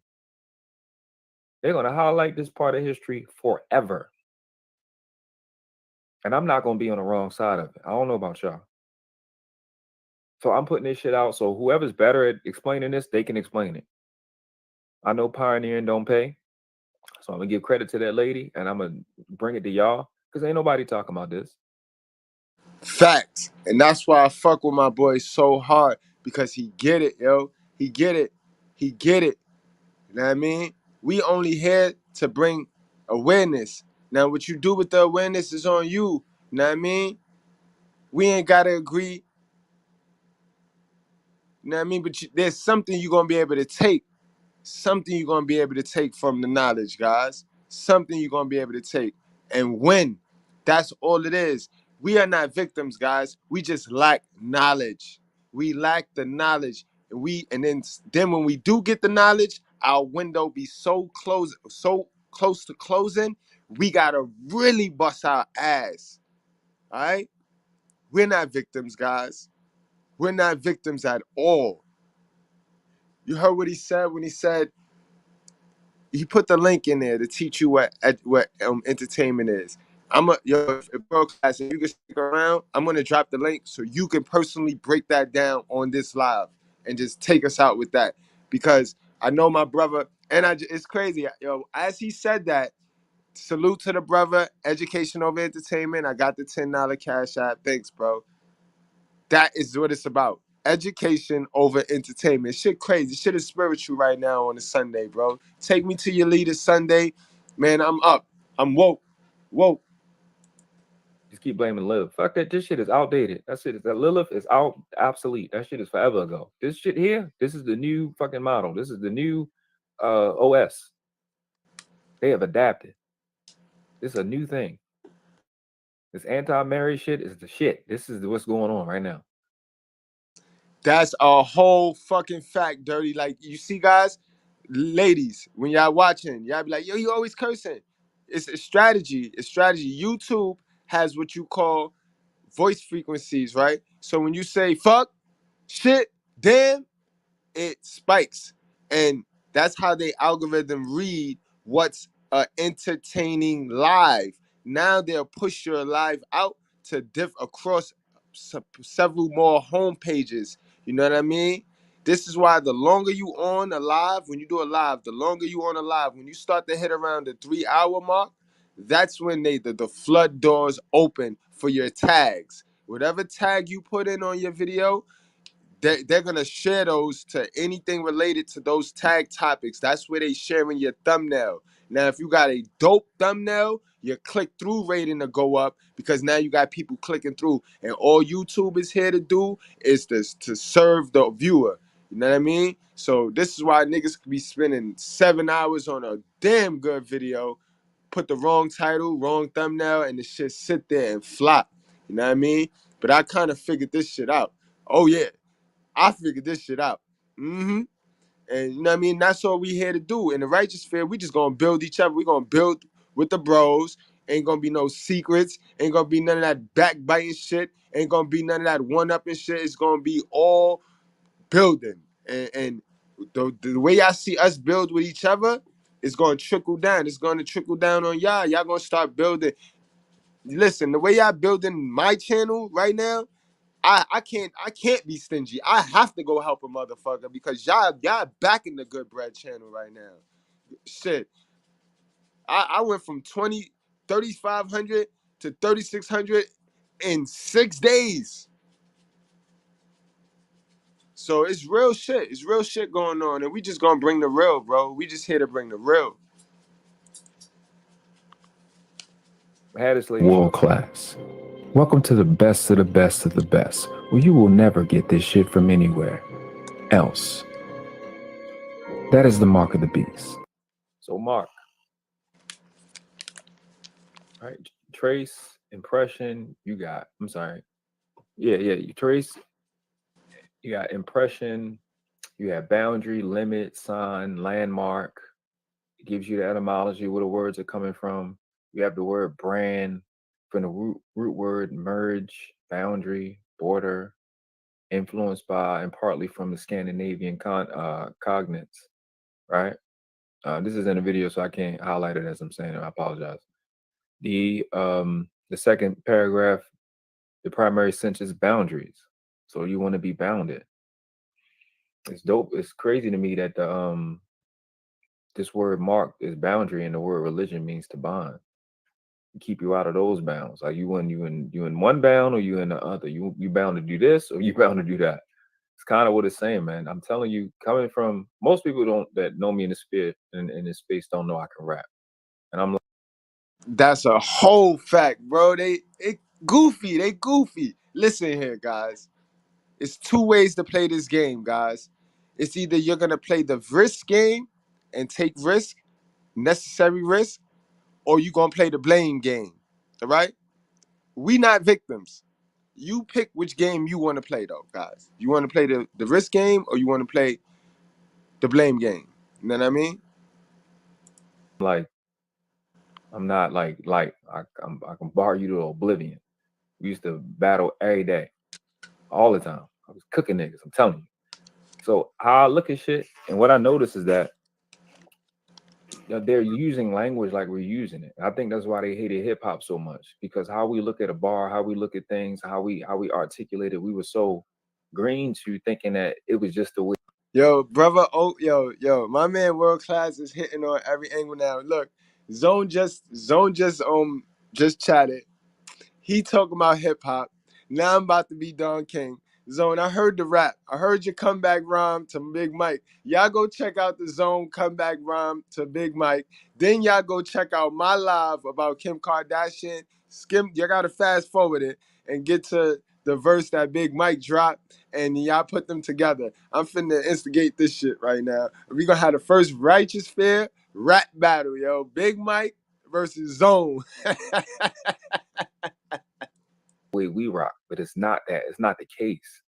They're gonna highlight this part of history forever. And I'm not gonna be on the wrong side of it. I don't know about y'all. So I'm putting this shit out so whoever's better at explaining this, they can explain it. I know pioneering don't pay. So I'm gonna give credit to that lady and I'm gonna bring it to y'all because ain't nobody talking about this. Facts. And that's why I fuck with my boy so hard, because he get it, yo. He get it. He get it. You know what I mean? We only here to bring awareness. Now, what you do with the awareness is on you. You know what I mean? We ain't got to agree. You know what I mean? But there's something you're going to be able to take. Something you're going to be able to take from the knowledge, guys. Something you're going to be able to take and win. That's all it is. We are not victims, guys. We just lack knowledge. We lack the knowledge. And then when we do get the knowledge, our window be so close to closing, we gotta really bust our ass. All right? We're not victims, guys. We're not victims at all. You heard what he said when he said, he put the link in there to teach you what entertainment is. If bro class, if you can stick around, I'm gonna drop the link so you can personally break that down on this live and just take us out with that, because I know my brother, and it's crazy, yo. As he said that, salute to the brother. Education over entertainment. I got the $10 cash app. Thanks, bro. That is what it's about. Education over entertainment. Shit crazy. Shit is spiritual right now on a Sunday, bro. Take me to your leader Sunday. Man, I'm up. I'm woke. Woke. Just keep blaming Lilith. Fuck that. This shit is outdated. That Lilith is obsolete. That shit is forever ago. This shit here, this is the new fucking model. This is the new OS. They have adapted. This is a new thing. This anti-marriage shit is the shit. This is what's going on right now. That's a whole fucking fact, Dirty. Like, you see, guys, ladies, when y'all watching, y'all be like, yo, you always cursing. It's a strategy. It's strategy. YouTube has what you call voice frequencies, right? So when you say fuck, shit, damn, it spikes. And that's how they algorithm read what's entertaining live. Now they'll push your live out to across several more home pages. You know what I mean? This is why the longer you on a live, when you do a live, the longer you on a live, when you start to hit around the 3-hour mark, that's when the flood doors open for your tags. Whatever tag you put in on your video, they're gonna share those to anything related to those tag topics. That's where they sharing your thumbnail. Now, if you got a dope thumbnail, your click-through rating to go up, because now you got people clicking through. And all YouTube is here to do is to serve the viewer. You know what I mean? So this is why niggas could be spending 7 hours on a damn good video, put the wrong title, wrong thumbnail, and the shit sit there and flop. You know what I mean? But I kind of figured this shit out. Oh yeah, I figured this shit out. Mm-hmm. And you know what I mean? That's all we here to do. In the righteous sphere, we just gonna build each other. We gonna build with the bros. Ain't gonna be no secrets. Ain't gonna be none of that backbiting shit. Ain't gonna be none of that one-upping shit. It's gonna be all building. And the way I see us build with each other, it's gonna trickle down. It's gonna trickle down on y'all. Y'all gonna start building. Listen, the way y'all building my channel right now, I can't be stingy. I have to go help a motherfucker because y'all backing the Good Bread channel right now. Shit. I went from 3,500 to 3,600 in 6 days. So it's real shit. It's real shit going on. And we just gonna bring the real, bro. We just here to bring the real. Had this lady World class. Welcome to the best of the best of the best, where you will never get this shit from anywhere else. That is the mark of the beast. So Mark, right? Trace, impression, you got. I'm sorry. Yeah. You trace. You got impression. You have boundary, limit, sign, landmark. It gives you the etymology where the words are coming from. You have the word brand from the root word merge, boundary, border, influenced by and partly from the Scandinavian cognates, right? This is in a video, so I can't highlight it as I'm saying it. I apologize. The second paragraph, the primary sense is boundaries. So you want to be bounded. It's dope. It's crazy to me that the this word mark is boundary, and the word religion means to bond. Keep you out of those bounds. Like you in one bound or you in the other. You bound to do this or you bound to do that. It's kind of what it's saying, man. I'm telling you, coming from most people that know me in the sphere in this space don't know I can rap, and I'm like, That's a whole fact, bro. They goofy. They goofy. Listen here, guys. It's two ways to play this game, guys. It's either you're gonna play the risk game and take risk, necessary risk, or you gonna play the blame game. All right? We not victims. You pick which game you want to play, though, guys. You want to play the risk game or you want to play the blame game. You know what I mean? I'm not like I can bar you to oblivion. We used to battle every day, all the time. I was cooking niggas. I'm telling you. So how I look at shit, and what I notice is that they're using language like we're using it. I think that's why they hated hip hop so much, because how we look at a bar, how we look at things, how we articulate it, we were so green to thinking that it was just the way. Yo, brother, yo, my man World Class is hitting on every angle now. Look, Zone just chatted. He talking about hip hop. Now I'm about to be Don King. Zone, I heard the rap. I heard your comeback rhyme to Big Mike. Y'all go check out the Zone comeback rhyme to Big Mike. Then y'all go check out my live about Kim Kardashian. You gotta fast forward it and get to the verse that Big Mike dropped, and y'all put them together. I'm finna instigate this shit right now. We gonna have the first righteous fair rap battle, yo. Big Mike versus Zone. Way we rock, but it's not that. It's not the case.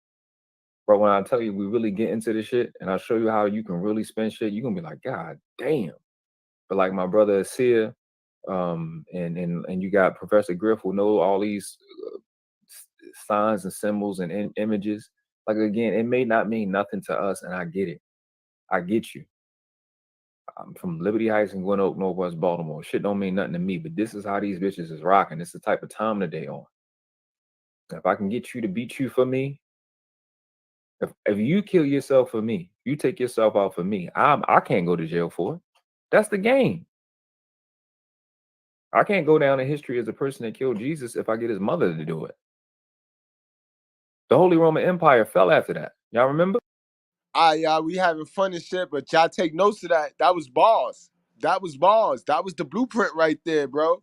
But when I tell you we really get into this shit, and I show you how you can really spend shit, you're gonna be like, God damn. But like my brother Asia, and you got Professor Griff who know all these signs and symbols and images. Like again, it may not mean nothing to us, and I get it. I get you. I'm from Liberty Heights and Glen Oak, Northwest Baltimore. Shit don't mean nothing to me, but this is how these bitches is rocking. This is the type of time that they on. If I can get you to beat you for me, if you kill yourself for me, you take yourself out for me, I can't go to jail for it. That's the game. I can't go down in history as a person that killed Jesus if I get his mother to do it. The Holy Roman Empire fell after that. Y'all remember? Y'all, we having fun and shit, but y'all take notes of that. That was bars. That was bars. That was the blueprint right there, bro.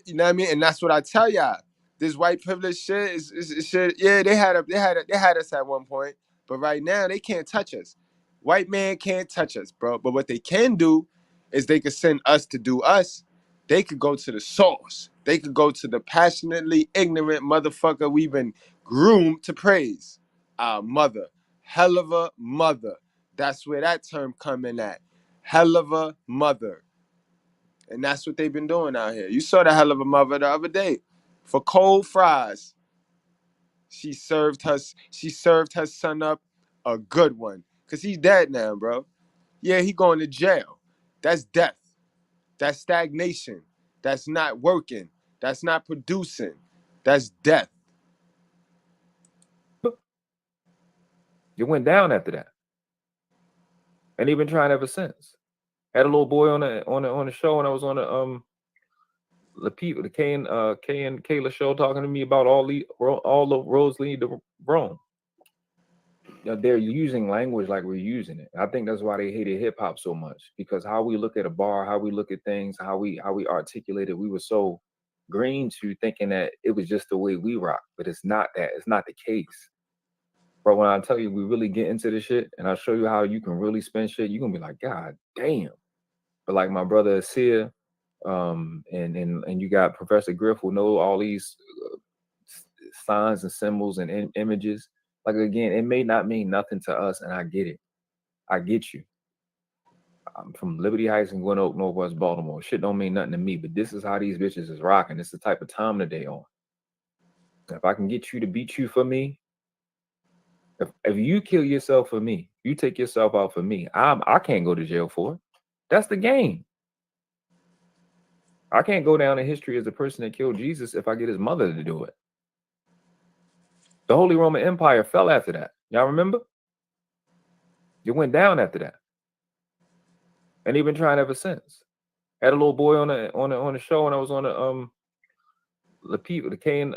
You know what I mean? And that's what I tell y'all. This white privilege shit is shit. Yeah, they had us at one point, but right now they can't touch us. White man can't touch us, bro. But what they can do is they can send us to do us. They could go to the source. They could go to the passionately ignorant motherfucker we've been groomed to praise. Our mother. Hell of a mother. That's where that term come in at. Hell of a mother. And that's what they've been doing out here. You saw the hell of a mother the other day. For cold fries, she served her son up a good one. Cause he's dead now, bro. Yeah, he going to jail. That's death. That's stagnation. That's not working. That's not producing. That's death. It went down after that. And he been trying ever since. Had a little boy on the show, and I was on the K and Kayla show talking to me about all the roads lead to Rome. You know, they're using language like we're using it. I think that's why they hated hip hop so much, because how we look at a bar, how we look at things, how we articulate it, we were so green to thinking that it was just the way we rock, but it's not that. It's not the case. But when I tell you we really get into this shit, and I show you how you can really spin shit, you're gonna be like, God damn. But like my brother Asia, and you got Professor Griff, who know all these signs and symbols and images. Like, again, it may not mean nothing to us, and I get it. I get you. I'm from Liberty Heights and Glen Oak, Northwest Baltimore. Shit don't mean nothing to me, but this is how these bitches is rocking. This is the type of time that they on. If I can get you to beat you for me, if you kill yourself for me, you take yourself out for me, I can't go to jail for it. That's the game. I can't go down in history as the person that killed Jesus if I get his mother to do it. The Holy Roman Empire fell after that. Y'all remember? It went down after that. And they've been trying ever since. Had a little boy on the show, and I was on the K and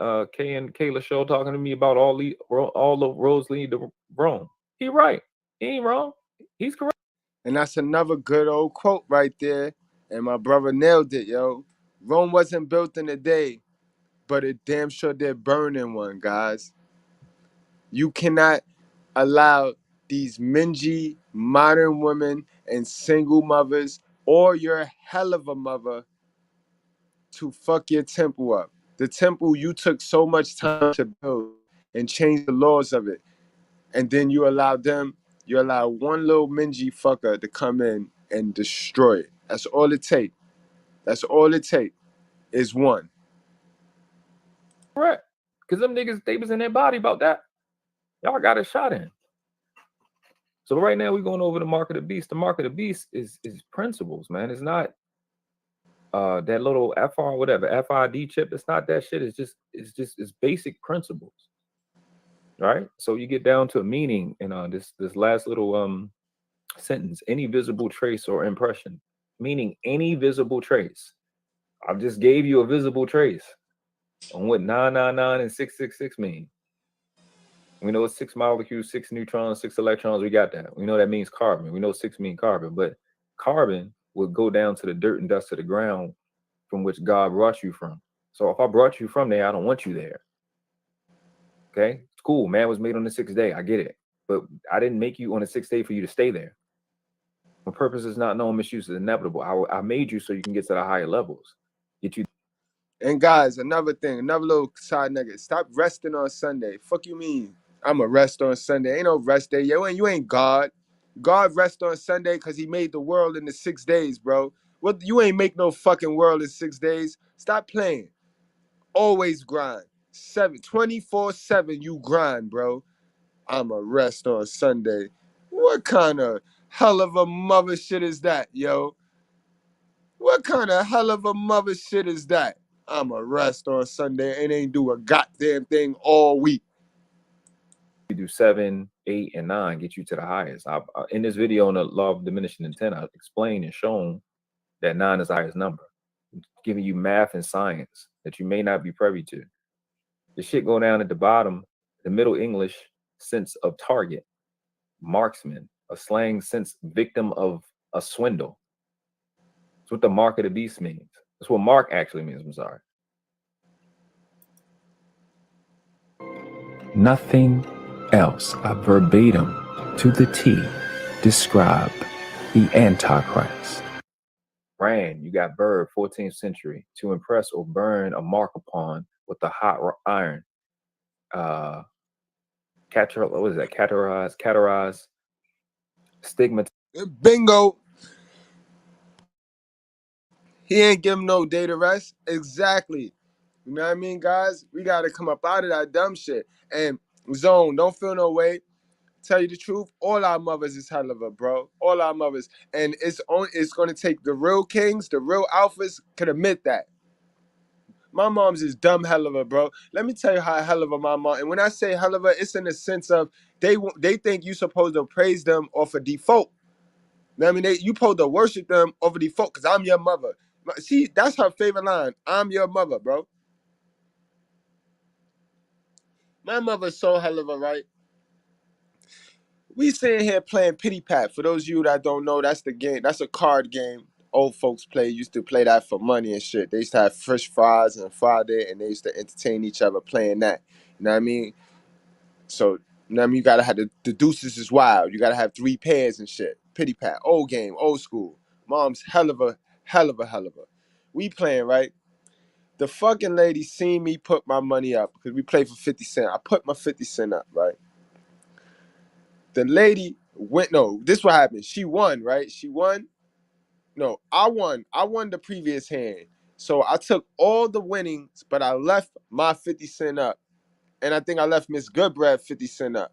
Kayla show talking to me about all the roads lead to Rome. He right. He ain't wrong. He's correct. And that's another good old quote right there. And my brother nailed it, yo. Rome wasn't built in a day, but it damn sure did burn in one, guys. You cannot allow these mingy modern women and single mothers or your hell of a mother to fuck your temple up. The temple you took so much time to build and change the laws of it. And then you allow one little mingy fucker to come in and destroy it. That's all it takes. That's all it takes is one. Correct. Because them niggas, they was in their body about that. Y'all got a shot in. So right now we're going over the mark of the beast. The mark of the beast is principles, man. It's not that little FID chip. It's not that shit. It's basic principles. Right? So you get down to a meaning in this last little sentence, any visible trace or impression, meaning any visible trace. I just gave you a visible trace on what 999 and 666 mean. We know it's 6 molecules, 6 neutrons, 6 electrons. We got that. We know that means carbon. We know 6 mean carbon, but carbon would go down to the dirt and dust of the ground from which God brought you from. So if I brought you from there, I don't want you there. Okay, it's cool. Man was made on the 6th day. I get it. But I didn't make you on the 6th day for you to stay there. My purpose is not known, misuse is inevitable. I made you so you can get to the higher levels. Get you. And guys, another thing, another little side nugget. Stop resting on Sunday. Fuck you mean? I'ma rest on Sunday. Ain't no rest day. You ain't God. God rest on Sunday because he made the world in the 6 days, bro. What, you ain't make no fucking world in 6 days. Stop playing. Always grind. 24/7 you grind, bro. I'ma rest on Sunday. What kind of hell of a mother shit is that, yo? What kind of hell of a mother shit is that? I'ma rest on Sunday and ain't do a goddamn thing all week. You do 7, 8, and 9, get you to the highest. In this video on the law of diminishing intent, I've explained and shown that 9 is the highest number, giving you math and science that you may not be privy to. The shit go down at the bottom, the Middle English sense of target, marksman, a slang sense victim of a swindle. That's what the mark of the beast means. That's what mark actually means. I'm sorry. Nothing else, a verbatim to the T, describe the Antichrist. Brand, you got Bird, 14th century, to impress or burn a mark upon with a hot iron. What is that? Categorize, stigma. Bingo. He ain't give him no day to rest. Exactly. You know what I mean, guys? We got to come up out of that dumb shit. And Zone, don't feel no way. Tell you the truth, all our mothers is hell of a, bro. All our mothers. And it's going to take the real kings, the real alphas could admit that. My mom's is dumb hell of a, bro. Let me tell you how hell of a my mom. And when I say hell of a, it's in the sense of they think you supposed to praise them off a default. You know what I mean? You supposed to worship them over default because I'm your mother. See, that's her favorite line. I'm your mother, bro. My mother's so hell of a, right? We sitting here playing Pity Pat. For those of you that don't know, that's the game. That's a card game. Old folks used to play that for money and shit. They used to have Fresh Fries and Friday, and they used to entertain each other playing that. You know what I mean? So, you know what I mean? You gotta have the deuces is wild. You gotta have 3 pairs and shit. Pity Pat, old game, old school. Mom's hell of a. We playing, right? The fucking lady seen me put my money up because we played for 50 cents. I put my 50 cents up, right? The lady went, no, this what happened. She won, right? She won. No, I won. I won the previous hand. So I took all the winnings, but I left my 50 cent up. And I think I left Mr.Goodbread 50 cent up.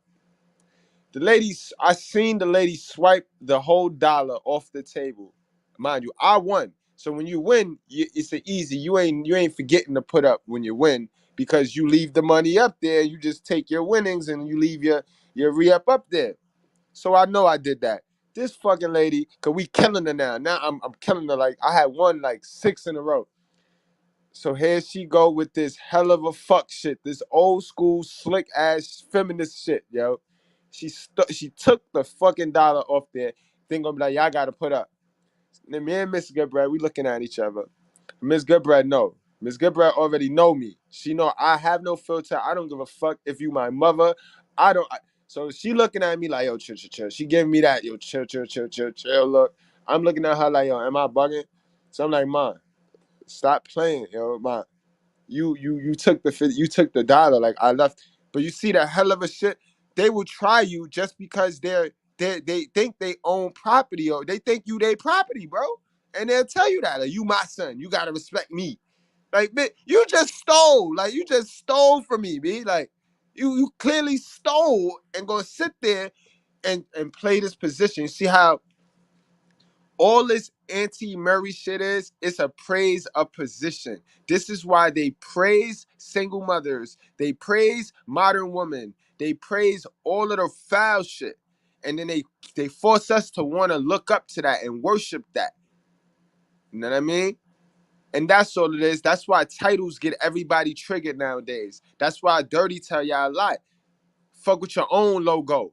I seen the lady swipe the whole dollar off the table. Mind you, I won. So when you win, it's an easy. You ain't forgetting to put up when you win because you leave the money up there. You just take your winnings and you leave your re-up up there. So I know I did that. This fucking lady, cause we killing her now. Now I'm killing her. Like I had won like 6 in a row. So here she go with this hell of a fuck shit, this old school slick ass feminist shit, yo. She took the fucking dollar off there. Then gonna be like, y'all gotta put up. Then me and Miss Goodbread, we looking at each other. Miss Goodbread, no. Miss Goodbread already know me. She know I have no filter. I don't give a fuck if you my mother. So she looking at me like, yo, chill, chill, chill. She giving me that, yo, chill, chill, chill, chill, chill. Look, I'm looking at her like, yo, am I bugging? So I'm like, Mom, stop playing, yo, Mom. You took the dollar, like I left. But you see that hell of a shit. They will try you just because they think they own property or they think you their property, bro. And they'll tell you that, like, you my son, you gotta respect me. Like, bitch, you just stole. Like, you just stole from me, B. Like, you clearly stole and gonna sit there and play this position. You see how all this anti-Murray shit is? It's a praise of position. This is why they praise single mothers. They praise modern women. They praise all of the foul shit. And then they force us to want to look up to that and worship that. You know what I mean? And that's all it is. That's why titles get everybody triggered nowadays. That's why Dirty tell y'all a lot. Fuck with your own logo.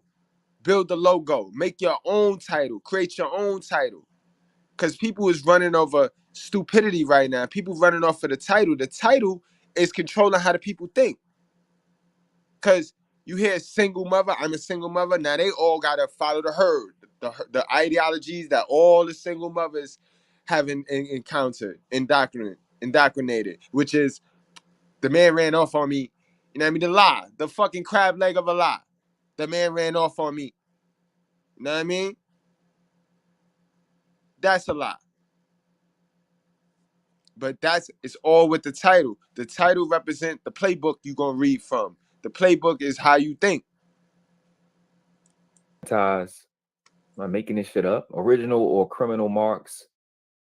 Build the logo. Make your own title. Create your own title. Because people is running over stupidity right now. People running off of the title. The title is controlling how the people think. Because you hear single mother, I'm a single mother. Now they all got to follow the herd. The ideologies that all the single mothers have encountered, indoctrinated, which is the man ran off on me. You know what I mean? The lie. The fucking crab leg of a lie. The man ran off on me. You know what I mean? That's a lie. But it's all with the title. The title represent the playbook you're gonna read from. The playbook is how you think. Am I making this shit up? Original or criminal marks,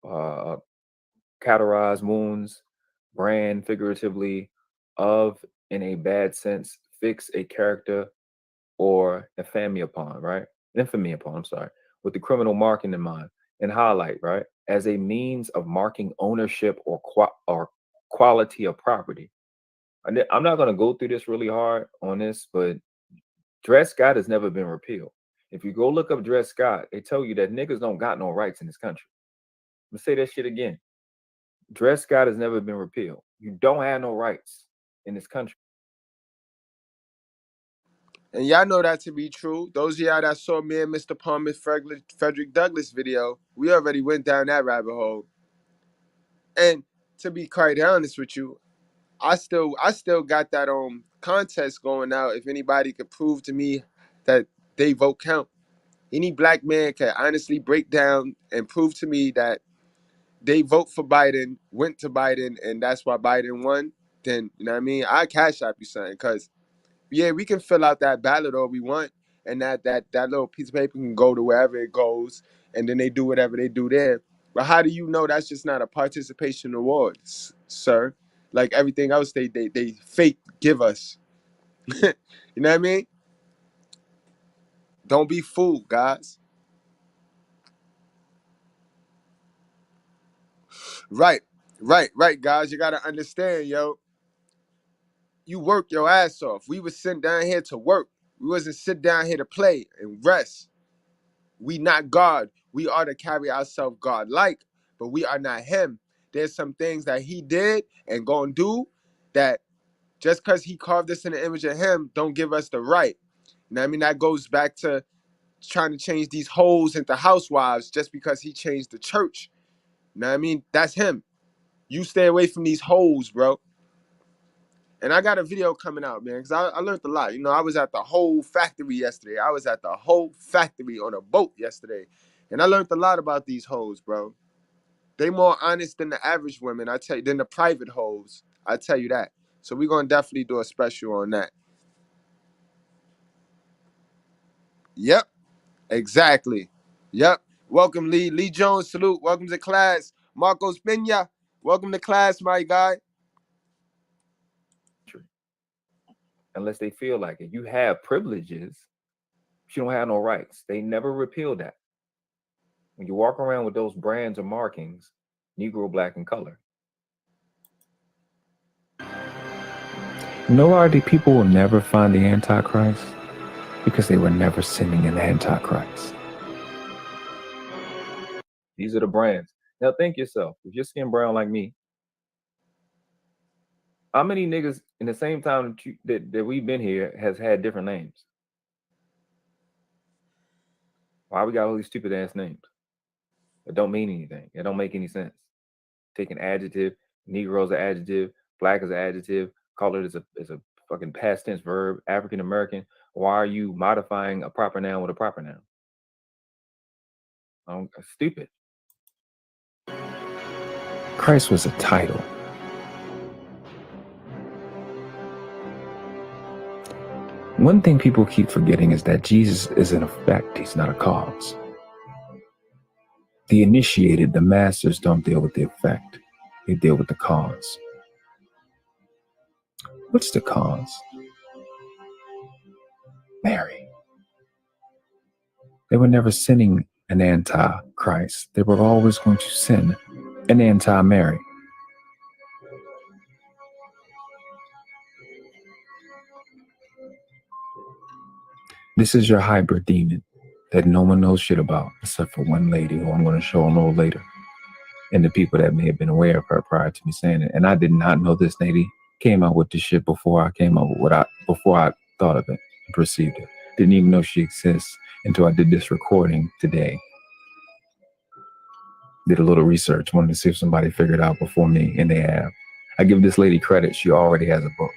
categorized wounds, brand figuratively, of in a bad sense, fix a character or infamy upon, right? Infamy upon, I'm sorry, with the criminal marking in mind, and highlight, right, as a means of marking ownership or quality of property. I'm not going to go through this really hard on this, but Dred Scott has never been repealed. If you go look up Dred Scott, they tell you that niggas don't got no rights in this country. I'm gonna say that shit again. Dred Scott has never been repealed. You don't have no rights in this country. And y'all know that to be true. Those of y'all that saw me and Mr. Palmer's Frederick Douglass video, we already went down that rabbit hole. And to be quite honest with you, I still got that contest going out. If anybody could prove to me that they vote count, any black man can honestly break down and prove to me that they vote for Biden, went to Biden, and that's why Biden won, then you know what I mean? I cash app you something, because yeah, we can fill out that ballot all we want, and that little piece of paper can go to wherever it goes, and then they do whatever they do there. But how do you know that's just not a participation award, sir? Like everything else they fake give us. You know what I mean? Don't be fooled, guys. Right, guys. You gotta understand, yo. You work your ass off. We was sent down here to work. We wasn't sit down here to play and rest. We not God. We are to carry ourselves God-like, but we are not him. There's some things that he did and gonna do that just because he carved us in the image of him don't give us the right. You know what I mean? That goes back to trying to change these hoes into housewives just because he changed the church. You know what I mean? That's him. You stay away from these hoes, bro. And I got a video coming out, man, because I learned a lot. You know, I was at the whole factory yesterday. I was at the whole factory on a boat yesterday. And I learned a lot about these hoes, bro. They more honest than the average women, I tell you, than the private hoes. I tell you that. So we're going to definitely do a special on that. Yep, exactly. Yep. Welcome, Lee. Lee Jones, salute. Welcome to class. Marcos Pena, welcome to class, my guy. Unless they feel like it. You have privileges, but you don't have no rights. They never repeal that. When you walk around with those brands or markings, Negro, black, and color. You know why the people will never find the Antichrist? Because they were never sending an Antichrist. These are the brands. Now think yourself, if you're skin brown like me, how many niggas in the same time that we've been here has had different names? Why we got all these stupid ass names? It don't mean anything. It don't make any sense. Take an adjective, Negro is an adjective, black is an adjective, colored is a fucking past tense verb, African American. Why are you modifying a proper noun with a proper noun? Stupid. Christ was a title. One thing people keep forgetting is that Jesus is an effect, he's not a cause. The initiated, the masters, don't deal with the effect, they deal with the cause. What's the cause? Mary. They were never sinning an anti-Christ. They were always going to sin an anti-Mary. This is your hybrid demon that no one knows shit about except for one lady who I'm going to show a little later, and the people that may have been aware of her prior to me saying it. And I did not know this lady came out with this shit before I came up with before I thought of it and perceived it. Didn't even know she exists until I did this recording today. Did a little research, wanted to see if somebody figured it out before me, and they have. I give this lady credit. She already has a book.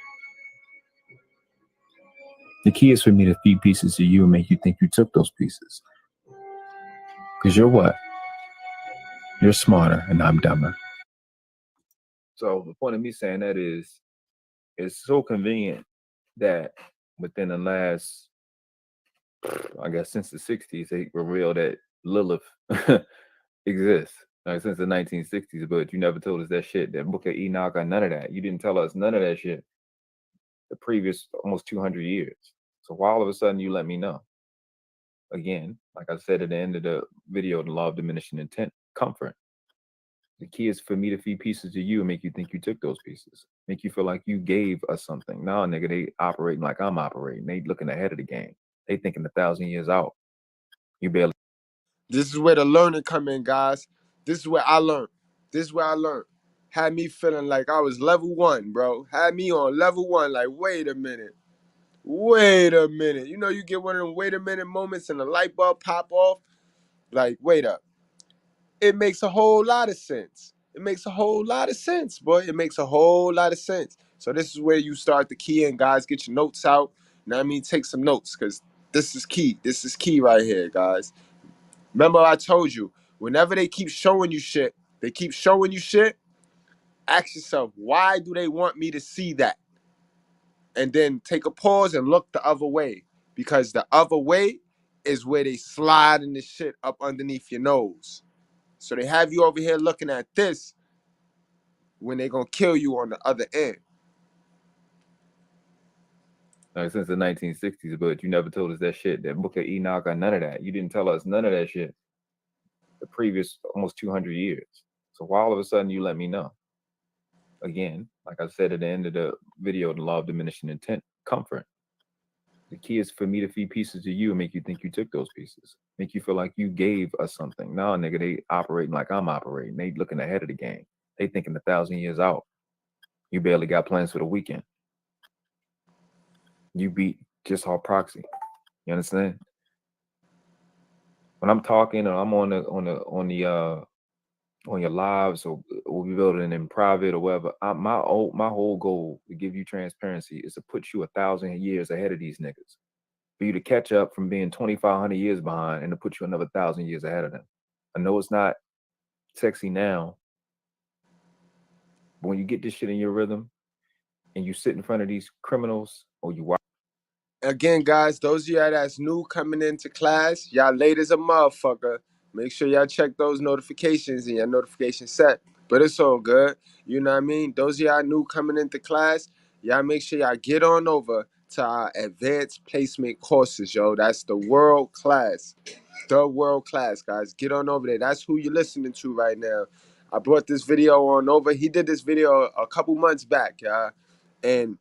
The key is for me to feed pieces to you and make you think you took those pieces. Because you're what? You're smarter and I'm dumber. So the point of me saying that is, it's so convenient that within the last, I guess since the 60s, they revealed that Lilith exists. Like since the 1960s, but you never told us that shit, that Book of Enoch or none of that. You didn't tell us none of that shit the previous almost 200 years. So why all of a sudden you let me know? Again, like I said at the end of the video, the law of diminishing intent, comfort. The key is for me to feed pieces to you and make you think you took those pieces. Make you feel like you gave us something. Now, nigga, they operating like I'm operating. They looking ahead of the game. They thinking 1,000 years out. You barely. This is where the learning come in, guys. This is where I learned. This is where I learned. Had me feeling like I was level 1, bro. Had me on level 1, like, wait a minute. wait a minute. You know, you get one of them wait a minute moments and the light bulb pop off. Like, wait up. It makes a whole lot of sense. It makes a whole lot of sense, boy. It makes a whole lot of sense. So this is where you start the key in, guys. Get your notes out. You know what I mean? Take some notes, because this is key. This is key right here, guys. Remember I told you, whenever they keep showing you shit, ask yourself, why do they want me to see that? And then take a pause and look the other way. Because the other way is where they slide in the shit up underneath your nose. So they have you over here looking at this when they gonna kill you on the other end. Like, since the 1960s, but you never told us that shit. That Book of Enoch or none of that. You didn't tell us none of that shit. The previous almost 200 years. So why all of a sudden you let me know? Again, like I said at the end of the video, the law of diminishing intent, comfort. The key is for me to feed pieces to you and make you think you took those pieces. Make you feel like you gave us something. Now, nigga, they operating like I'm operating. They looking ahead of the game. They thinking 1,000 years out. You barely got plans for the weekend. You beat just our proxy. You understand? When I'm talking or I'm on your lives, or we'll be building in private or whatever, my whole goal to give you transparency is to put you 1,000 years ahead of these niggas. For you to catch up from being 2,500 years behind and to put you another 1,000 years ahead of them. I know it's not sexy now, but when you get this shit in your rhythm and you sit in front of these criminals or you watch. Again, guys, those of y'all that's new coming into class, y'all late as a motherfucker. Make sure y'all check those notifications and your notification set. But it's all good. You know what I mean? Those of y'all new coming into class, y'all make sure y'all get on over to our advanced placement courses, yo. That's the world class. The world class, guys. Get on over there. That's who you're listening to right now. I brought this video on over. He did this video a couple months back, y'all. And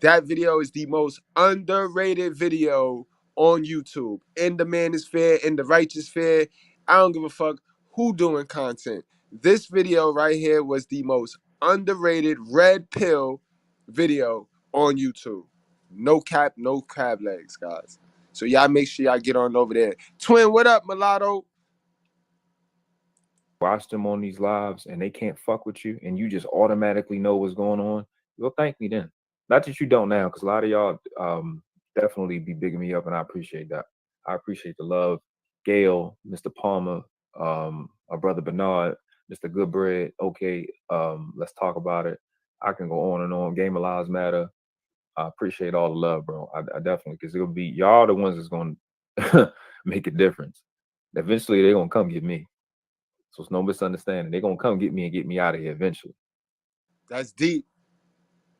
that video is the most underrated video on YouTube. In the manosphere, in the righteous sphere. I don't give a fuck who doing content. This video right here was the most underrated red pill video on YouTube. No cap, no crab legs, guys. So y'all make sure y'all get on over there. Twin, what up, mulatto? Watch them on these lives and they can't fuck with you and you just automatically know what's going on, you'll thank me then. Not that you don't now, because a lot of y'all definitely be bigging me up, and I appreciate that. I appreciate the love. Gail, Mr. Palmer, our brother Bernard, Mr.Goodbread. Okay, let's talk about it. I can go on and on. Game of Lives Matter. I appreciate all the love, bro. I definitely, because it'll be y'all the ones that's going to make a difference. Eventually, they're going to come get me. So it's no misunderstanding. They're going to come get me and get me out of here eventually. That's deep.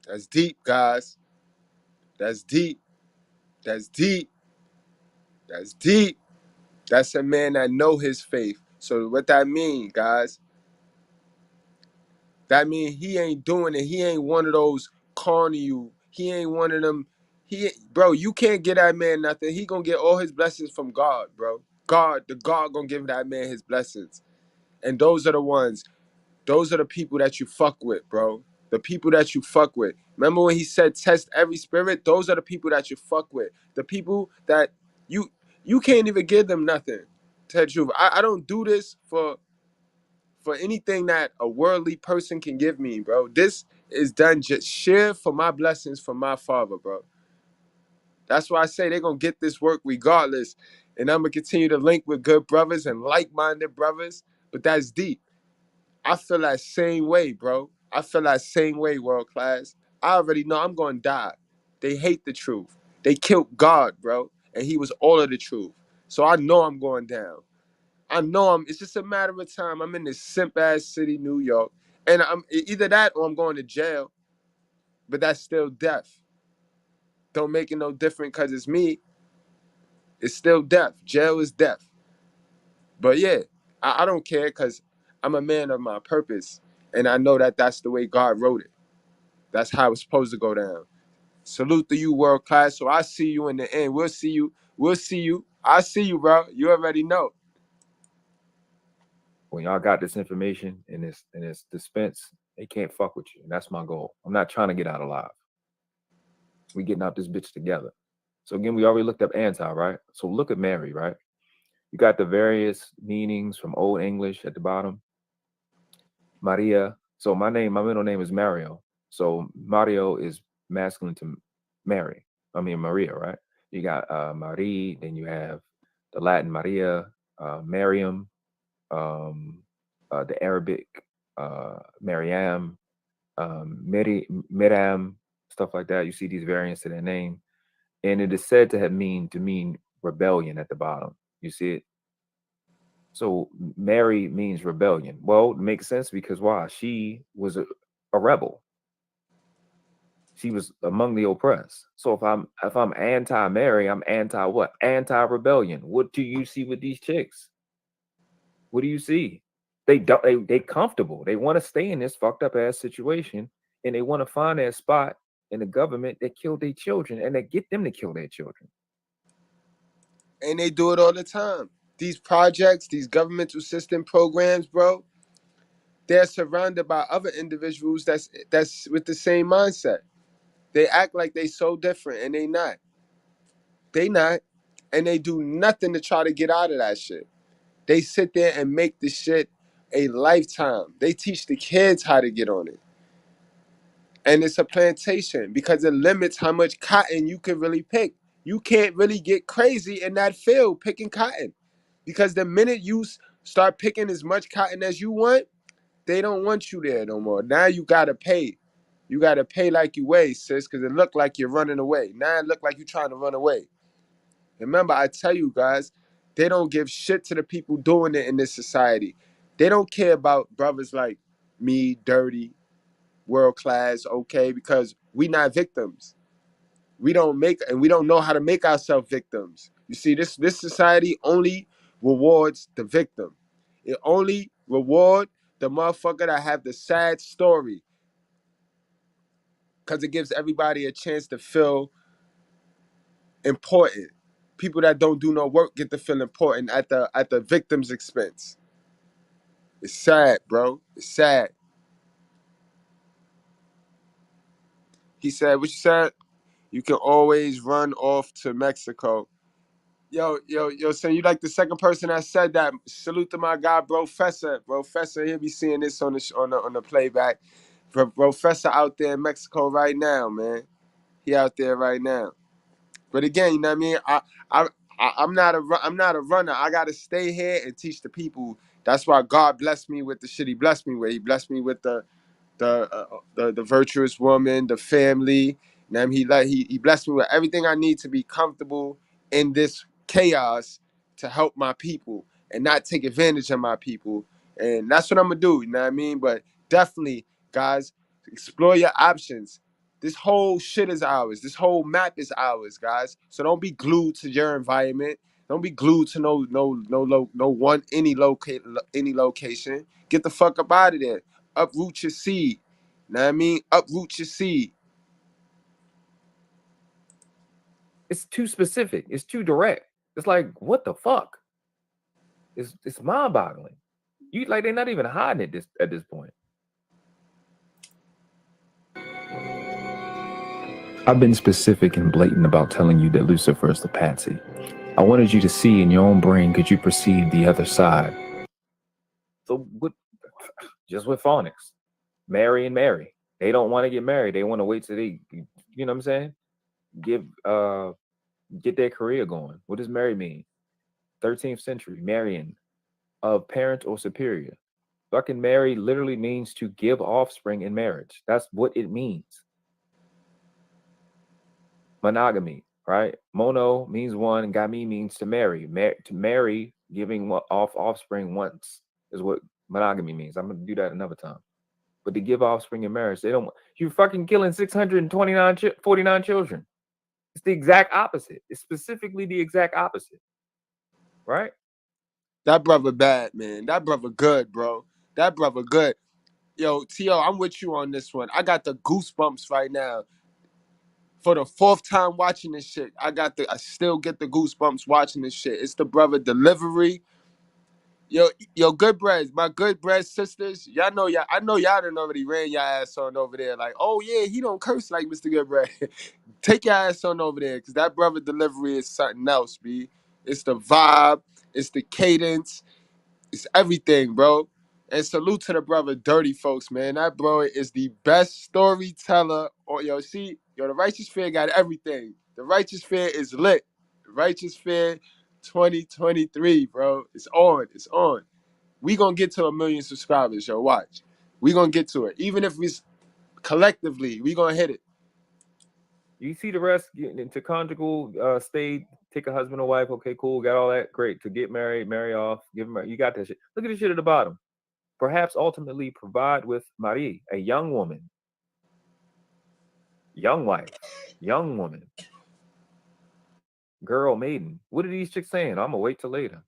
That's deep, guys. That's deep. That's deep. That's deep. That's a man that know his faith. So what that mean, guys? That mean he ain't doing it. He ain't one of those corny you. He ain't one of them. Bro, you can't get that man nothing. He gonna get all his blessings from God, bro. The God gonna give that man his blessings. And those are the ones. Those are the people that you fuck with, bro. The people that you fuck with. Remember when he said test every spirit? Those are the people that you fuck with. The people that you can't even give them nothing. Tell the truth. I don't do this for anything that a worldly person can give me, bro. This is done just sheer for my blessings from my father, bro. That's why I say they're gonna get this work regardless. And I'm gonna continue to link with good brothers and like-minded brothers. But that's deep. I feel that same way, bro. I feel that same way, world class. I already know I'm gonna die. They hate the truth. They killed God, bro. And he was all of the truth. So I know I'm going down. I know it's just a matter of time. I'm in this simp ass city, New York. And I'm either that or I'm going to jail. But that's still death. Don't make it no different because it's me. It's still death. Jail is death. But yeah, I don't care because I'm a man of my purpose. And I know that that's the way God wrote it. That's how it's supposed to go down. Salute to you, world class. So I see you in the end. We'll see you. We'll see you. I see you, bro. You already know. When y'all got this information and it's dispensed, they can't fuck with you. And that's my goal. I'm not trying to get out alive. We getting out this bitch together. So again, we already looked up anti, right? So look at Mary, right? You got the various meanings from Old English at the bottom. Maria. So my middle name is Mario. So Mario is masculine to Mary. I mean Maria, right? You got Marie, then you have the Latin Maria, Mariam, the Arabic Mariam, Miriam, stuff like that. You see these variants to their name, and it is said to mean rebellion at the bottom. You see it. So Mary means rebellion. Well, it makes sense because why? She was a rebel. She was among the oppressed. So if I'm anti-Mary, I'm anti what? Anti-rebellion. What do you see with these chicks? What do you see? They comfortable. They want to stay in this fucked up ass situation, and they want to find their spot in the government that killed their children, and they get them to kill their children. And they do it all the time. These projects, these governmental system programs, bro, they're surrounded by other individuals that's with the same mindset. They act like they so different, and they not. They not. And they do nothing to try to get out of that shit. They sit there and make the shit a lifetime. They teach the kids how to get on it. And it's a plantation because it limits how much cotton you can really pick. You can't really get crazy in that field picking cotton because the minute you start picking as much cotton as you want, they don't want you there no more. Now you gotta pay. You gotta pay like you weigh, sis, because it look like you're running away. Now it look like you're trying to run away. Remember, I tell you guys, they don't give shit to the people doing it in this society. They don't care about brothers like me, dirty, world class, okay, because we not victims. We don't know how to make ourselves victims. You see, this society only rewards the victim. It only reward the motherfucker that have the sad story. Because it gives everybody a chance to feel important. People that don't do no work get to feel important at the victim's expense. It's sad, bro. It's sad. He said, what you said? You can always run off to Mexico. Yo, son, you like the second person that said that. Salute to my guy, Professor. Professor, he'll be seeing this on the playback. Professor out there in Mexico right now, man. He out there right now. But again, you know what I mean? I'm not a runner. I gotta stay here and teach the people. That's why God blessed me with the shit He blessed me with. He blessed me with the virtuous woman, the family. And he blessed me with everything I need to be comfortable in this chaos to help my people and not take advantage of my people. And that's what I'm gonna do. You know what I mean? But definitely, guys, explore your options. This whole shit is ours. This whole map is ours, guys. So don't be glued to your environment. Don't be glued to any location. Get the fuck up out of there. Uproot your seed. Know what I mean? Uproot your seed. It's too specific. It's too direct. It's like, what the fuck? It's mind-boggling. You like they're not even hiding it at this point. I've been specific and blatant about telling you that Lucifer is the patsy. I wanted you to see in your own brain, could you perceive the other side? So just with phonics, Mary and Mary, they don't want to get married. They want to wait till they, you know what I'm saying? Get their career going. What does Mary mean? 13th century, marrying of parent or superior. Fucking marry literally means to give offspring in marriage. That's what it means. Monogamy, right? Mono means one, gami means to marry. To marry, giving offspring once is what monogamy means. I'm gonna do that another time. But to give offspring in marriage, they don't. You're fucking killing 49 children. It's the exact opposite. It's specifically the exact opposite, right? That brother bad, man. That brother good, bro. That brother good. Yo, T.O., I'm with you on this one. I got the goosebumps right now. For the fourth time watching this shit, I still get the goosebumps watching this shit. It's the brother delivery. Yo, Goodbread, my Goodbread sisters, y'all know y'all. I know y'all done already ran y'all ass on over there. Like, oh yeah, he don't curse like Mr. Goodbread. Take your ass on over there, cause that brother delivery is something else, b. It's the vibe, it's the cadence, it's everything, bro. And salute to the brother Dirty Folks, man. That bro is the best storyteller. Or yo, see, yo, the Righteous Fear got everything. The Righteous Fear is lit. The Righteous Fear 2023, bro. It's on. It's on. We gonna get to 1 million subscribers, yo. Watch. We gonna get to it. Even if we collectively, we gonna hit it. You see the rest getting into conjugal state, take a husband or wife, okay, cool, got all that, great. To get married, marry off, give them, you got that shit. Look at the shit at the bottom. Perhaps ultimately provide with Marie, a young woman, young wife, young woman, girl, maiden. What are these chicks saying? I'm gonna wait till later.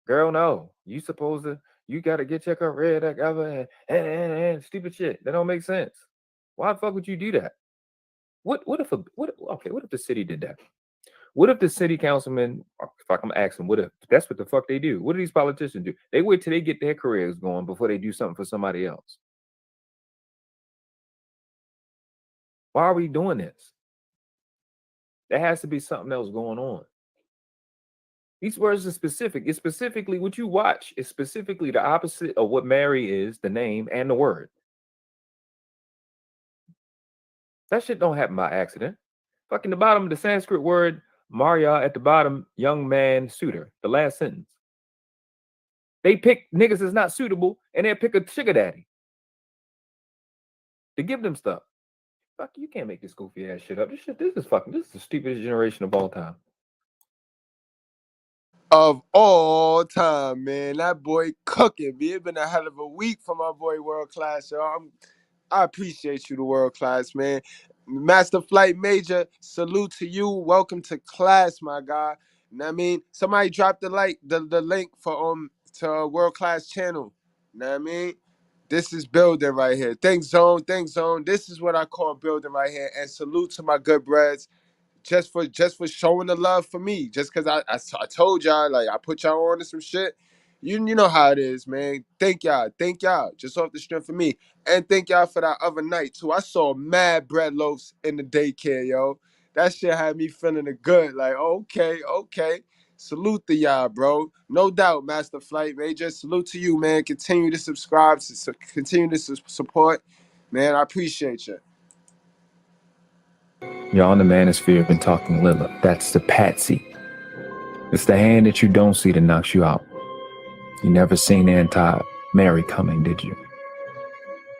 Girl, no, you supposed to, you gotta get your career together and stupid shit. That don't make sense. Why the fuck would you do that? What if the city did that? What if the city councilman, if I'm asking, what if that's what the fuck they do? What do these politicians do? They wait till they get their careers going before they do something for somebody else. Why are we doing this? There has to be something else going on. These words are specific. It's specifically what you watch. It's specifically the opposite of what Mary is, the name and the word. That shit don't happen by accident. Fucking the bottom, the Sanskrit word Maria at the bottom, young man suitor, the last sentence. They pick niggas that's not suitable and they'll pick a sugar daddy to give them stuff. Fuck, you can't make this goofy ass shit up. This is the stupidest generation of all time. Of all time, man. That boy cooking, man. It's been a hell of a week for my boy World Class, y'all. I appreciate you, the World Class, man. Master Flight Major, salute to you. Welcome to class, my guy. You know what I mean? Somebody drop the link for to World Class channel. You know what I mean? This is building right here. Thanks, Zone. This is what I call building right here. And salute to my good breads. Just for showing the love for me. Just because I told y'all, like, I put y'all on to some shit. You know how it is, man. Thank y'all. Just off the strength of me. And thank y'all for that other night, too. I saw mad bread loaves in the daycare, yo. That shit had me feeling good. Like, okay. Salute to y'all, bro. No doubt, Master Flight Major. Salute to you, man. Continue to subscribe, continue to support. Man, I appreciate you. Y'all in the manosphere have been talking Lilith. That's the patsy. It's the hand that you don't see that knocks you out. You never seen anti-Mary coming, did you?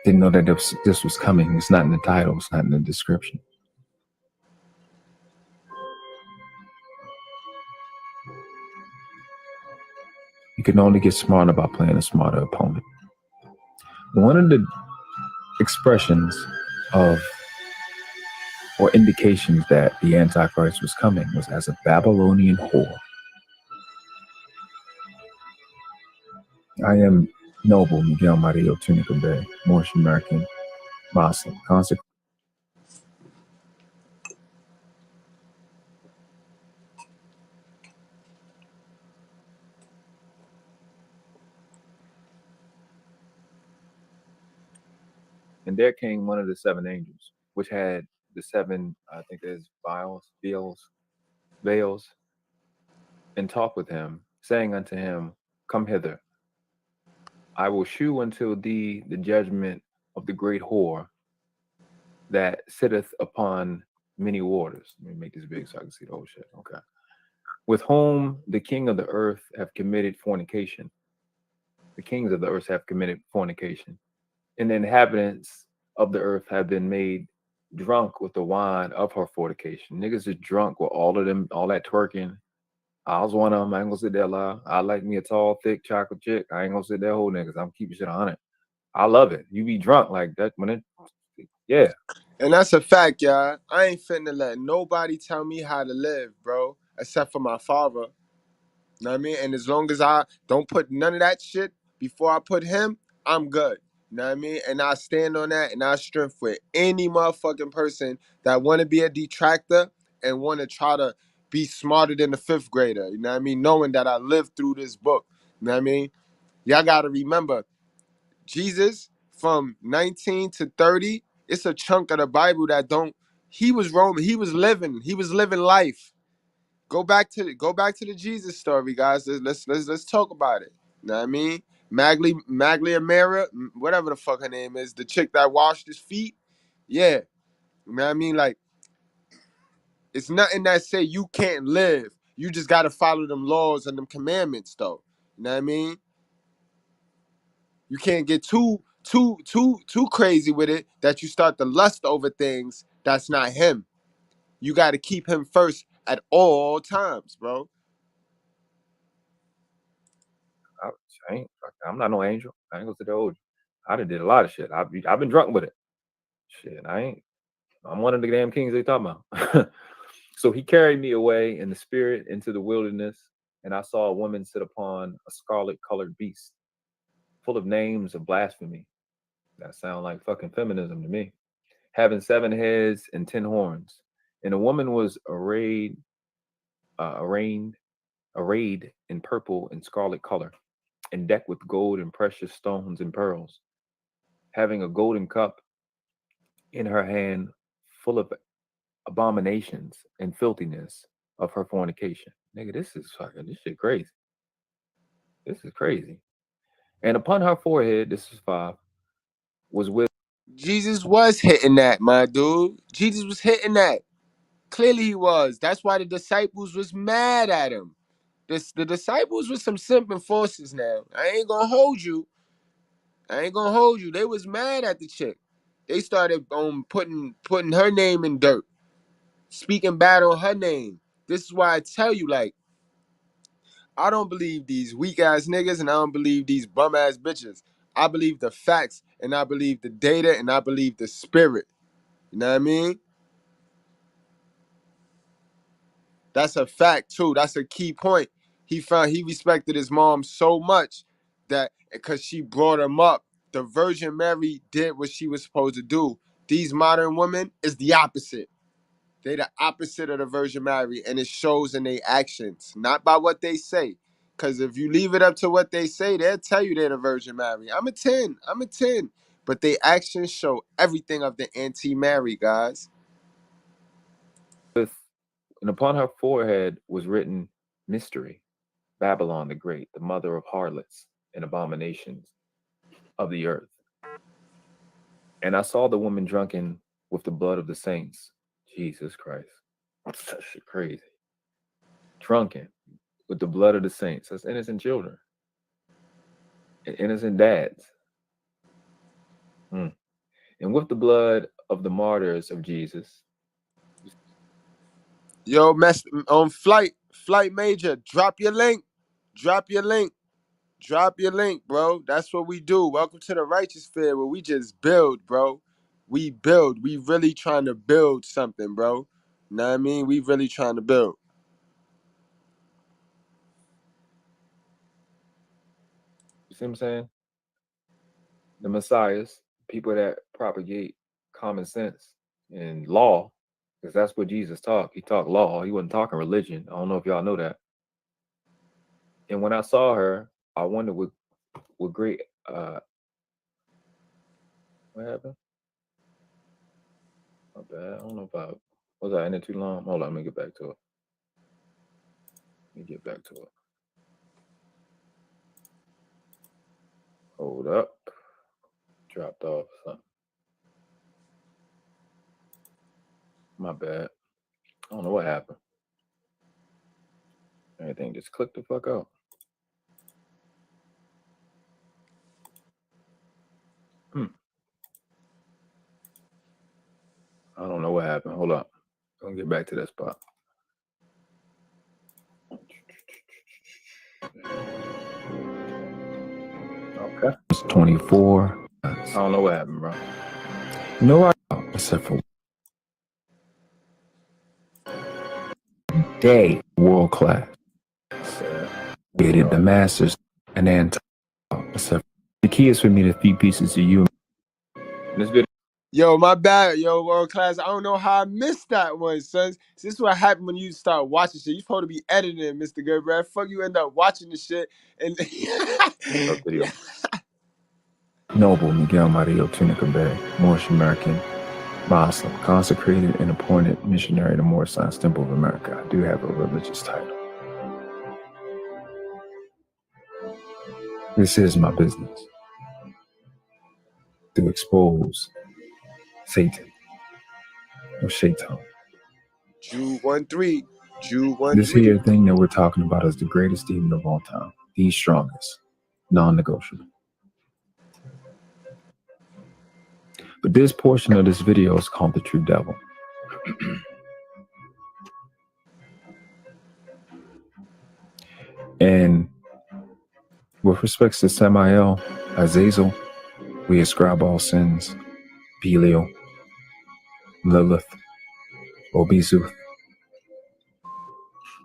Didn't know that this was coming. It's not in the title. It's not in the description. You can only get smarter by playing a smarter opponent. One of the expressions of or indications that the Antichrist was coming was as a Babylonian whore. I am Noble Miguel Mario Tunica Bay, Moorish American Muslim. And there came one of the seven angels, which had the seven, I think there's veils, and talked with him, saying unto him, come hither. I will shew unto thee the judgment of the great whore that sitteth upon many waters. Let me make this big so I can see the whole shit. Okay. With whom the king of the earth have committed fornication. The kings of the earth have committed fornication. And the inhabitants of the earth have been made drunk with the wine of her fornication. Niggas is drunk with all of them, all that twerking. I was one of them. I ain't gonna sit there lie. I like me a tall, thick chocolate chick. I ain't gonna sit there whole niggas. I'm keeping shit 100. I love it. You be drunk like that when it, yeah. And that's a fact, y'all. I ain't finna let nobody tell me how to live, bro, except for my father. Know what I mean? And as long as I don't put none of that shit before I put him, I'm good. Know what I mean? And I stand on that and I strength with any motherfucking person that want to be a detractor and want to try to be smarter than the fifth grader. You know what I mean? Knowing that I lived through this book. You know what I mean? Y'all gotta remember, Jesus from 19 to 30, it's a chunk of the Bible that don't. He was Roman. He was living life. Go back to the Jesus story, guys. Let's talk about it. You know what I mean? Maglia Mara, whatever the fuck her name is, the chick that washed his feet. Yeah. You know what I mean? Like, it's nothing that say you can't live. You just gotta follow them laws and them commandments, though. You know what I mean? You can't get too crazy with it that you start to lust over things that's not him. You got to keep him first at all times, bro. I'm not no angel. I ain't gonna sit there old. I done did a lot of shit. I've been drunk with it. Shit, I'm one of the damn kings they talking about. So he carried me away in the spirit into the wilderness, and I saw a woman sit upon a scarlet-colored beast, full of names of blasphemy. That sound like fucking feminism to me. Having 7 heads and 10 horns, and the woman was arrayed in purple and scarlet color, and decked with gold and precious stones and pearls, having a golden cup in her hand, full of abominations and filthiness of her fornication. Nigga, this shit crazy. This is crazy. And upon her forehead, this is 5, was with Jesus was hitting that, my dude. Jesus was hitting that. Clearly he was. That's why the disciples was mad at him. The disciples was some simping forces now. I ain't gonna hold you. They was mad at the chick. They started putting her name in dirt, speaking bad on her name. This is why I tell you, like, I don't believe these weak ass niggas and I don't believe these bum ass bitches. I believe the facts and I believe the data and I believe the spirit. You know what I mean? That's a fact too. That's a key point. He respected his mom so much that because she brought him up, the Virgin Mary did what she was supposed to do. These modern women is the opposite. They the opposite of the Virgin Mary, and it shows in their actions, not by what they say. Because if you leave it up to what they say, they'll tell you they're the Virgin Mary. I'm a 10. But their actions show everything of the anti-Mary, guys. and upon her forehead was written mystery, Babylon the Great, the mother of harlots and abominations of the earth. And I saw the woman drunken with the blood of the saints. Jesus Christ. That's shit crazy. Drunken with the blood of the saints. That's innocent children. And innocent dads. And with the blood of the martyrs of Jesus. Yo, on flight major, drop your link, bro. That's what we do. Welcome to the righteous fair where we just build, bro. We build. We really trying to build something, bro. Know what I mean? We really trying to build. You see what I'm saying? The messiahs, people that propagate common sense and law, because that's what Jesus taught. He taught law. He wasn't talking religion. I don't know if y'all know that. And when I saw her, I wondered what great what happened? My bad. I don't know if was I in it too long? Hold on, let me get back to it. Hold up. Dropped off something. My bad. I don't know what happened. Everything just clicked the fuck out. I don't know what happened. Hold up. I'll get back to that spot. Okay. It's 24. I don't know what happened, bro. No, except for day world class. Created the masters and then except the key is for me to feed pieces to you. In this video, Yo, my bad, yo, world class. I don't know how I missed that one, son. This is what happened when you start watching shit. You supposed to be editing, Mr. Goodbread. Fuck, you end up watching the shit and Video. Noble Miguel Mario Tunica Bay, Moorish American, Muslim, consecrated and appointed missionary to Moorish Science Temple of America. I do have a religious title. This is my business. To expose Satan or Shaitan. Jew 1-3. Jew 1-3. This here thing that we're talking about is the greatest demon of all time. The strongest. Non-negotiable. But this portion of this video is called the true devil. And with respects to Samael, Azazel, we ascribe all sins. Belial, Lilith, Obizuth,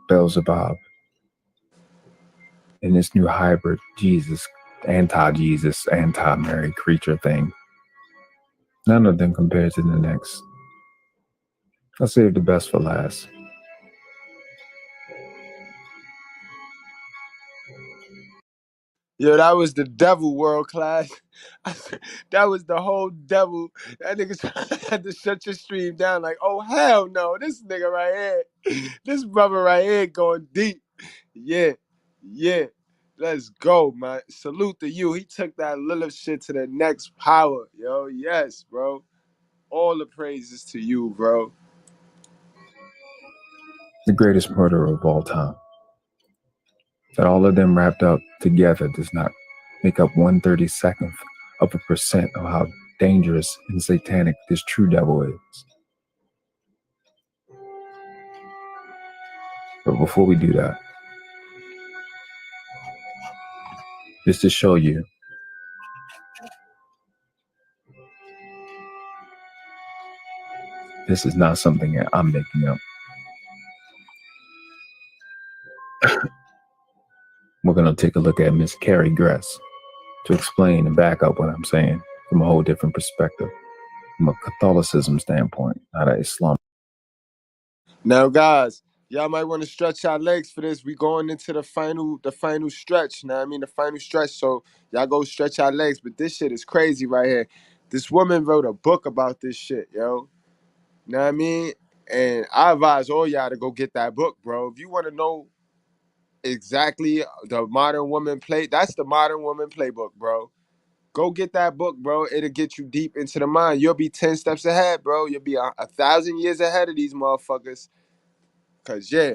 Beelzebub, and this new hybrid Jesus, anti-Jesus, anti-Mary creature thing. None of them compared to the next. I'll save the best for last. Yo, that was the devil, world class. That was the whole devil. That nigga had to shut your stream down like, oh, hell no. This nigga right here, this brother right here going deep. Yeah, yeah. Let's go, man. Salute to you. He took that Lilith shit to the next power, yo. Yes, bro. All the praises to you, bro. The greatest murderer of all time. That all of them wrapped up together does not make up 1/32 of a percent of how dangerous and satanic this true devil is. But before we do that, just to show you, this is not something that I'm making up. We're going to take a look at Miss Carrie Gress to explain and back up what I'm saying from a whole different perspective, from a Catholicism standpoint, not an Islam. Now, guys, y'all might want to stretch our legs for this. We going into the final stretch. Now, I mean the final stretch. So y'all go stretch our legs. But this shit is crazy right here. This woman wrote a book about this shit, yo. Know what I mean? And I advise all y'all to go get that book, bro. If you want to know exactly the modern woman play, that's the modern woman playbook, bro. Go get that book, bro. It'll get you deep into the mind. You'll be 10 steps ahead, bro. You'll be 1,000 years ahead of these motherfuckers. Cause yeah,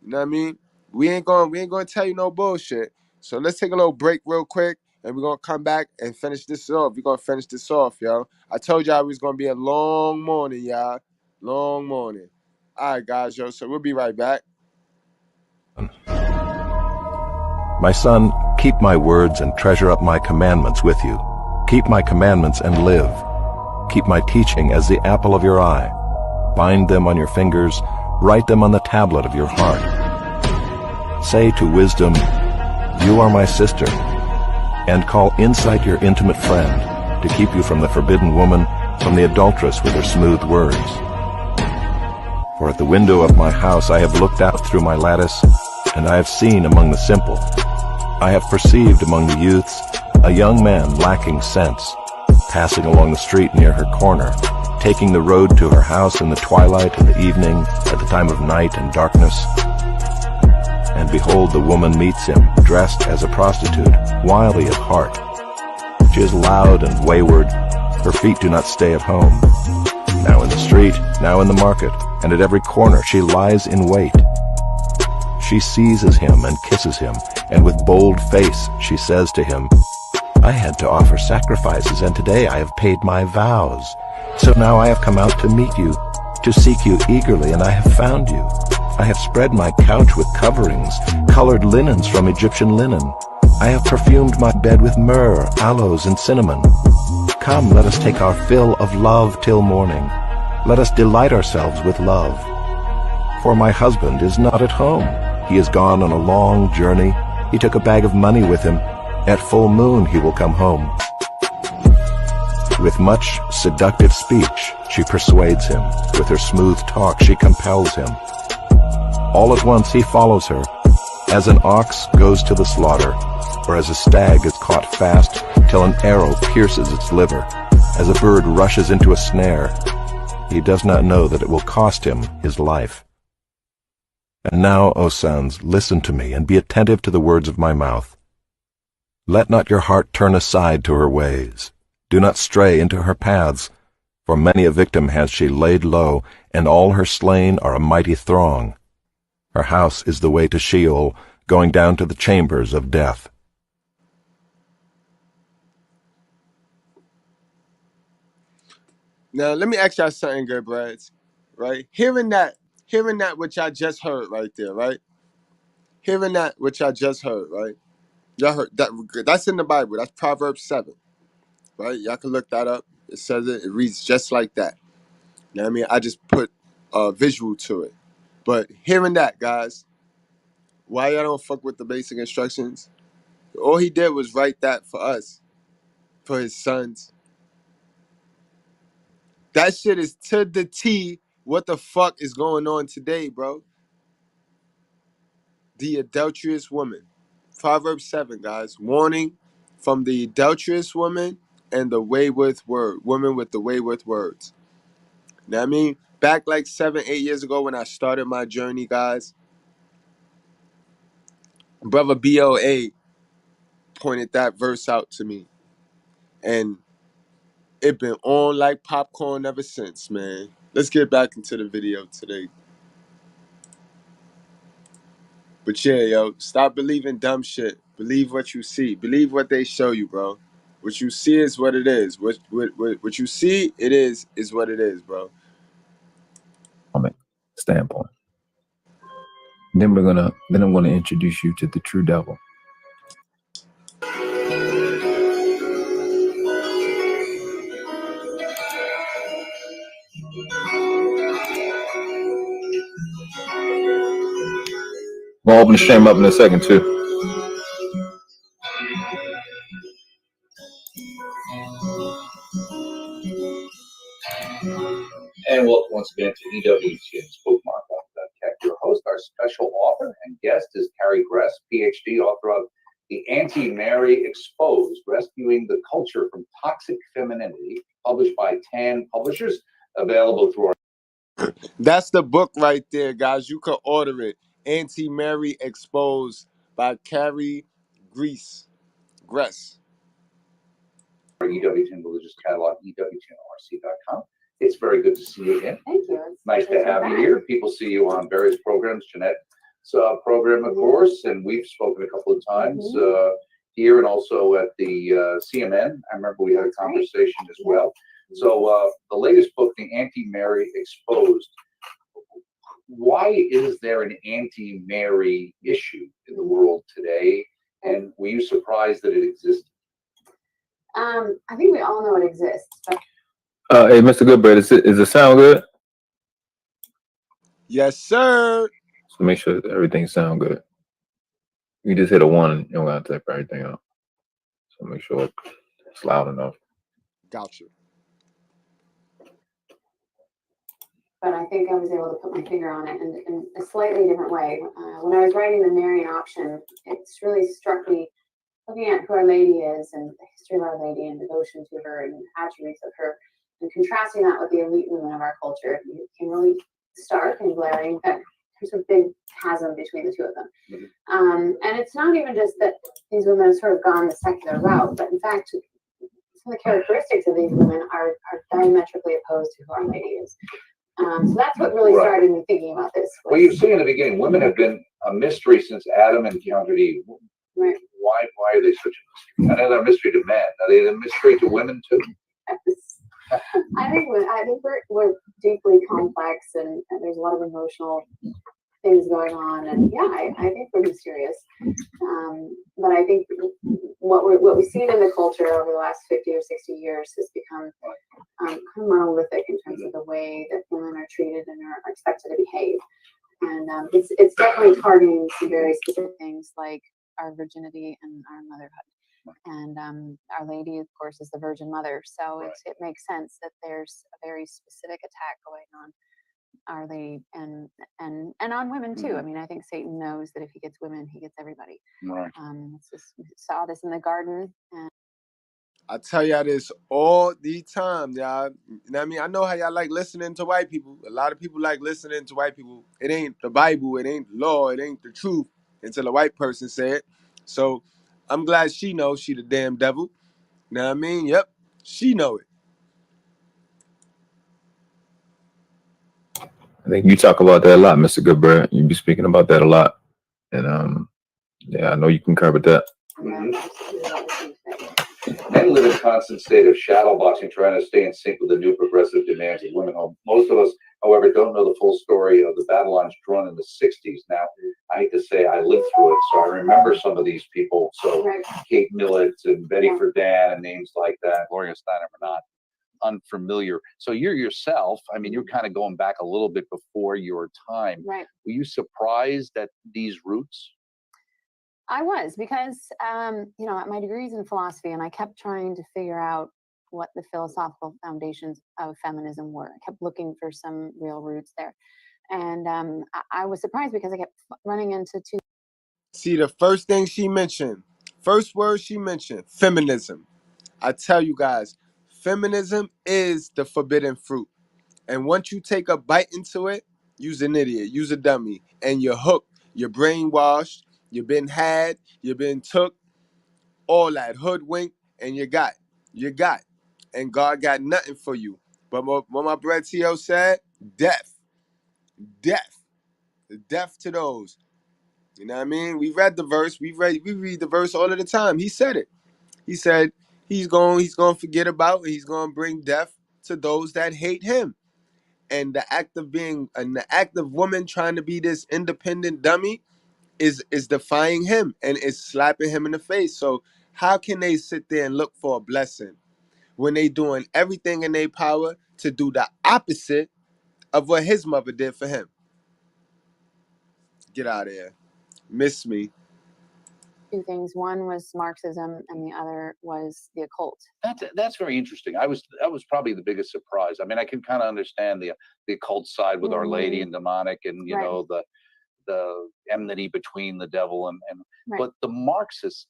you know what I mean? We ain't gonna tell you no bullshit. So let's take a little break real quick, and we're gonna come back and finish this off. We're gonna finish this off, yo. I told y'all it was gonna be a long morning, y'all. Long morning. All right, guys, yo. So we'll be right back. My son, keep my words and treasure up my commandments with you. Keep my commandments and live. Keep my teaching as the apple of your eye. Bind them on your fingers, write them on the tablet of your heart. Say to wisdom, you are my sister, and call insight your intimate friend, to keep you from the forbidden woman, from the adulteress with her smooth words. For at the window of my house I have looked out through my lattice, and I have seen among the simple, I have perceived among the youths, a young man lacking sense, passing along the street near her corner, taking the road to her house in the twilight and the evening, at the time of night and darkness. And behold, the woman meets him, dressed as a prostitute, wily of heart. She is loud and wayward, her feet do not stay at home. Now in the street, now in the market, and at every corner she lies in wait. She seizes him and kisses him, and with bold face she says to him, I had to offer sacrifices, and today I have paid my vows. So now I have come out to meet you, to seek you eagerly, and I have found you. I have spread my couch with coverings, colored linens from Egyptian linen. I have perfumed my bed with myrrh, aloes, and cinnamon. Come, let us take our fill of love till morning. Let us delight ourselves with love. For my husband is not at home. He is gone on a long journey. He took a bag of money with him. At full moon he will come home. With much seductive speech, she persuades him. With her smooth talk, she compels him. All at once he follows her, as an ox goes to the slaughter, or as a stag is caught fast till an arrow pierces its liver, as a bird rushes into a snare. He does not know that it will cost him his life. And now, O sons, listen to me, and be attentive to the words of my mouth. Let not your heart turn aside to her ways. Do not stray into her paths, for many a victim has she laid low, and all her slain are a mighty throng. Her house is the way to Sheol, going down to the chambers of death. Now let me ask y'all something, good brads. Right? Hearing that which I just heard right there, right? Hearing that which I just heard, right? Y'all heard that, that's in the Bible. That's Proverbs 7. Right? Y'all can look that up. It says it reads just like that. You know what I mean? I just put a visual to it. But hearing that, guys, why y'all don't fuck with the basic instructions? All he did was write that for us, for his sons. That shit is to the T what the fuck is going on today, bro. The adulterous woman. Proverbs 7, guys. Warning from the adulterous woman and the wayward woman with the wayward words. Now, I mean, back like 7, 8 years ago when I started my journey, guys, Brother BLA pointed that verse out to me. And it been on like popcorn ever since, man. Let's get back into the video today. But yeah, yo, stop believing dumb shit. Believe what you see. Believe what they show you, bro. What you see is what it is. What you see, it is what it is, bro. Standpoint. Then I'm gonna introduce you to the true devil. We'll open the stream up in a second too. And welcome once again to EWTN's Bookmark. Your host, our special author and guest is Carrie Gress, PhD, author of The Anti-Mary Exposed, Rescuing the Culture from Toxic Femininity, published by Tan Publishers, available through our... That's the book right there, guys. You can order it. Anti-Mary Exposed by Carrie Gress. Our EWTN Religious Catalog, EWTNRC.com. It's very good to see you again. Thank you. Nice to have you here. People see you on various programs. Jeanette's program, of course, and we've spoken a couple of times here and also at the CMN. I remember we had a conversation as well. So the latest book, The Anti-Mary Exposed. Why is there an anti-Mary issue in the world today? And were you surprised that it existed? I think we all know it exists. But Hey, Mr. Goodbread, is it sound good? Yes, sir. So make sure everything sound good. You just hit a 1 and you're gonna type everything out. So make sure it's loud enough. Gotcha. but I think I was able to put my finger on it in a slightly different way. When I was writing the Marian option, it's really struck me looking at who Our Lady is and the history of Our Lady and devotion to her and attributes of her, and contrasting that with the elite women of our culture. It became really stark and glaring that there's a big chasm between the two of them. And it's not even just that these women have sort of gone the secular route, but in fact, some of the characteristics of these women are diametrically opposed to who Our Lady is. So that's what really started me thinking about this. Well, you see in the beginning, women have been a mystery since Adam encountered Eve. Right. Why are they such a mystery? I know they're a mystery to men. Are they a mystery to women too? I think we're deeply complex, and there's a lot of emotional things going on, and yeah, I think we're mysterious. But I think what we've seen in the culture over the last 50 or 60 years has become kind of monolithic in terms of the way that women are treated and are expected to behave. And it's definitely targeting some very specific things like our virginity and our motherhood. And Our Lady, of course, is the Virgin Mother. So it makes sense that there's a very specific attack going on Our Lady and on women too. I mean, I think Satan knows that if he gets women, he gets everybody. Right. We saw this in the garden. And I tell y'all this all the time, y'all. You know what I mean? I know how y'all like listening to white people. A lot of people like listening to white people. It ain't the Bible, it ain't the law, it ain't the truth until a white person say it. So I'm glad she knows she the damn devil. You know what I mean? Yep, she know it. I think you talk about that a lot, Mr. Goodbread. You be speaking about that a lot. And yeah, I know you concur with that. Men live in a constant state of shadow boxing, trying to stay in sync with the new progressive demands of women. Most of us, however, don't know the full story of the battle lines drawn in the 60s. Now, I hate to say I lived through it, so I remember some of these people. So Kate Millett and Betty Friedan and names like that, Gloria Steinem are not unfamiliar. So you're yourself, I mean, you're kind of going back a little bit before your time. Right. Were you surprised at these roots? I was, because my degree's in philosophy, and I kept trying to figure out what the philosophical foundations of feminism were. I kept looking for some real roots there, and I was surprised because I kept running into two. See, the first thing she mentioned, first word she mentioned, feminism. I tell you guys, feminism is the forbidden fruit. And once you take a bite into it, you's an idiot, you's a dummy, and you're hooked, you're brainwashed, you've been had, you've been took, all that hoodwink, and you got. And God got nothing for you. But what my brother T.O. said, death, death to those. You know what I mean? We read the verse, we read the verse all of the time. He said it. He said he's going to forget about, and he's going to bring death to those that hate him. And the act of woman trying to be this independent dummy is defying him and is slapping him in the face. So how can they sit there and look for a blessing when they doing everything in their power to do the opposite of what his mother did for him? Get out of here. Miss me. Two things. One was Marxism, and the other was the occult. That's very interesting. That was probably the biggest surprise. I mean, I can kind of understand the occult side with Our Lady and demonic, and you know the enmity between the devil and but the Marxist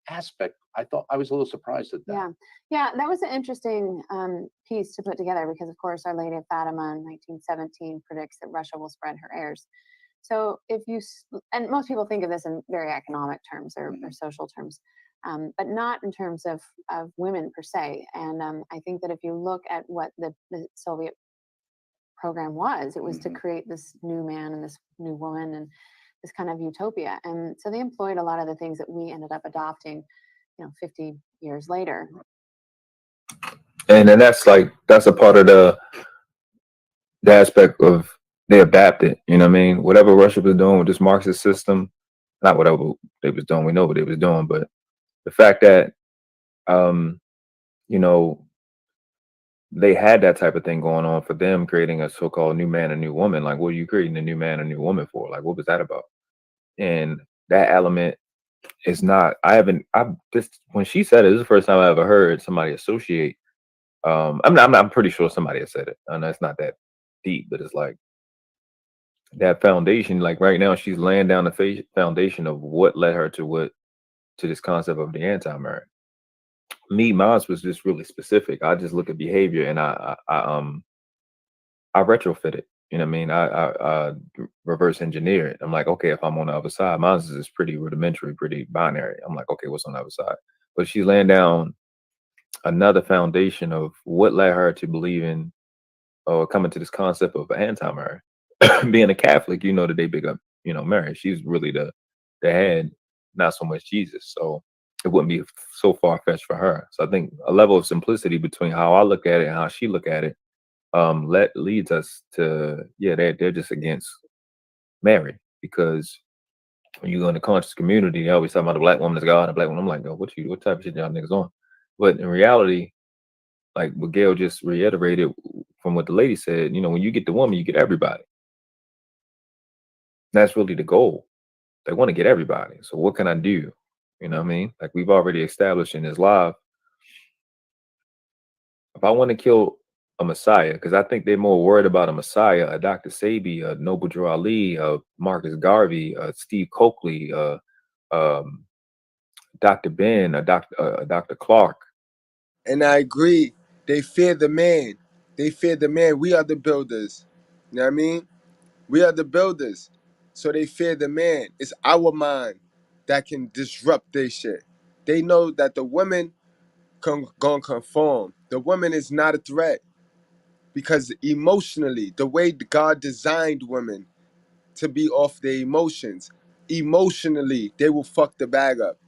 aspect, I thought I was a little surprised at that. Yeah, that was an interesting piece to put together, because of course Our Lady of Fatima in 1917 predicts that Russia will spread her heirs. So and most people think of this in very economic terms or social terms, but not in terms of women per se. And I think that if you look at what the Soviet program was, it was to create this new man and this new woman and this kind of utopia. And so they employed a lot of the things that we ended up adopting, 50 years later. And then that's a part of the aspect of they adapted, you know what I mean? Whatever Russia was doing with this Marxist system, not whatever they was doing, we know what they was doing, but the fact that, they had that type of thing going on for them, creating a so-called new man and new woman. Like, what are you creating a new man and new woman for? Like, what was that about? And that element is not, when she said it, this is the first time I ever heard somebody associate, I'm pretty sure somebody has said it. I know it's not that deep, but it's like that foundation, like right now she's laying down the foundation of what led her to this concept of the anti-marriage. Mine was just really specific. I just look at behavior and I retrofit it. You know what I mean? I reverse engineer it. I'm like, okay, if I'm on the other side, mine is pretty rudimentary, pretty binary. I'm like, okay, what's on the other side? But she's laying down another foundation of what led her to believe in or coming to this concept of anti-marriage. Being a Catholic, that they big up, marriage. She's really the head, not so much Jesus. So it wouldn't be so far-fetched for her. So I think a level of simplicity between how I look at it and how she look at it leads us to, they're just against marriage, because when you go in the conscious community, they always talk about the black woman is God, the black woman. I'm like, what type of shit y'all niggas on? But in reality, like what Gail just reiterated from what the lady said, when you get the woman, you get everybody. That's really the goal. They want to get everybody. So what can I do You know what I mean? Like we've already established in this live. If I want to kill a Messiah, because I think they're more worried about a Messiah, a Dr. Sabi, a Noble Drew Ali, a Marcus Garvey, a Steve Coakley, um, Dr. Ben, Dr. Clark. And I agree. They fear the man. They fear the man. We are the builders. You know what I mean? We are the builders. So they fear the man. It's our mind that can disrupt their shit. They know that the women gonna conform. The woman is not a threat because emotionally, the way God designed women to be off their emotions, emotionally, they will fuck the bag up.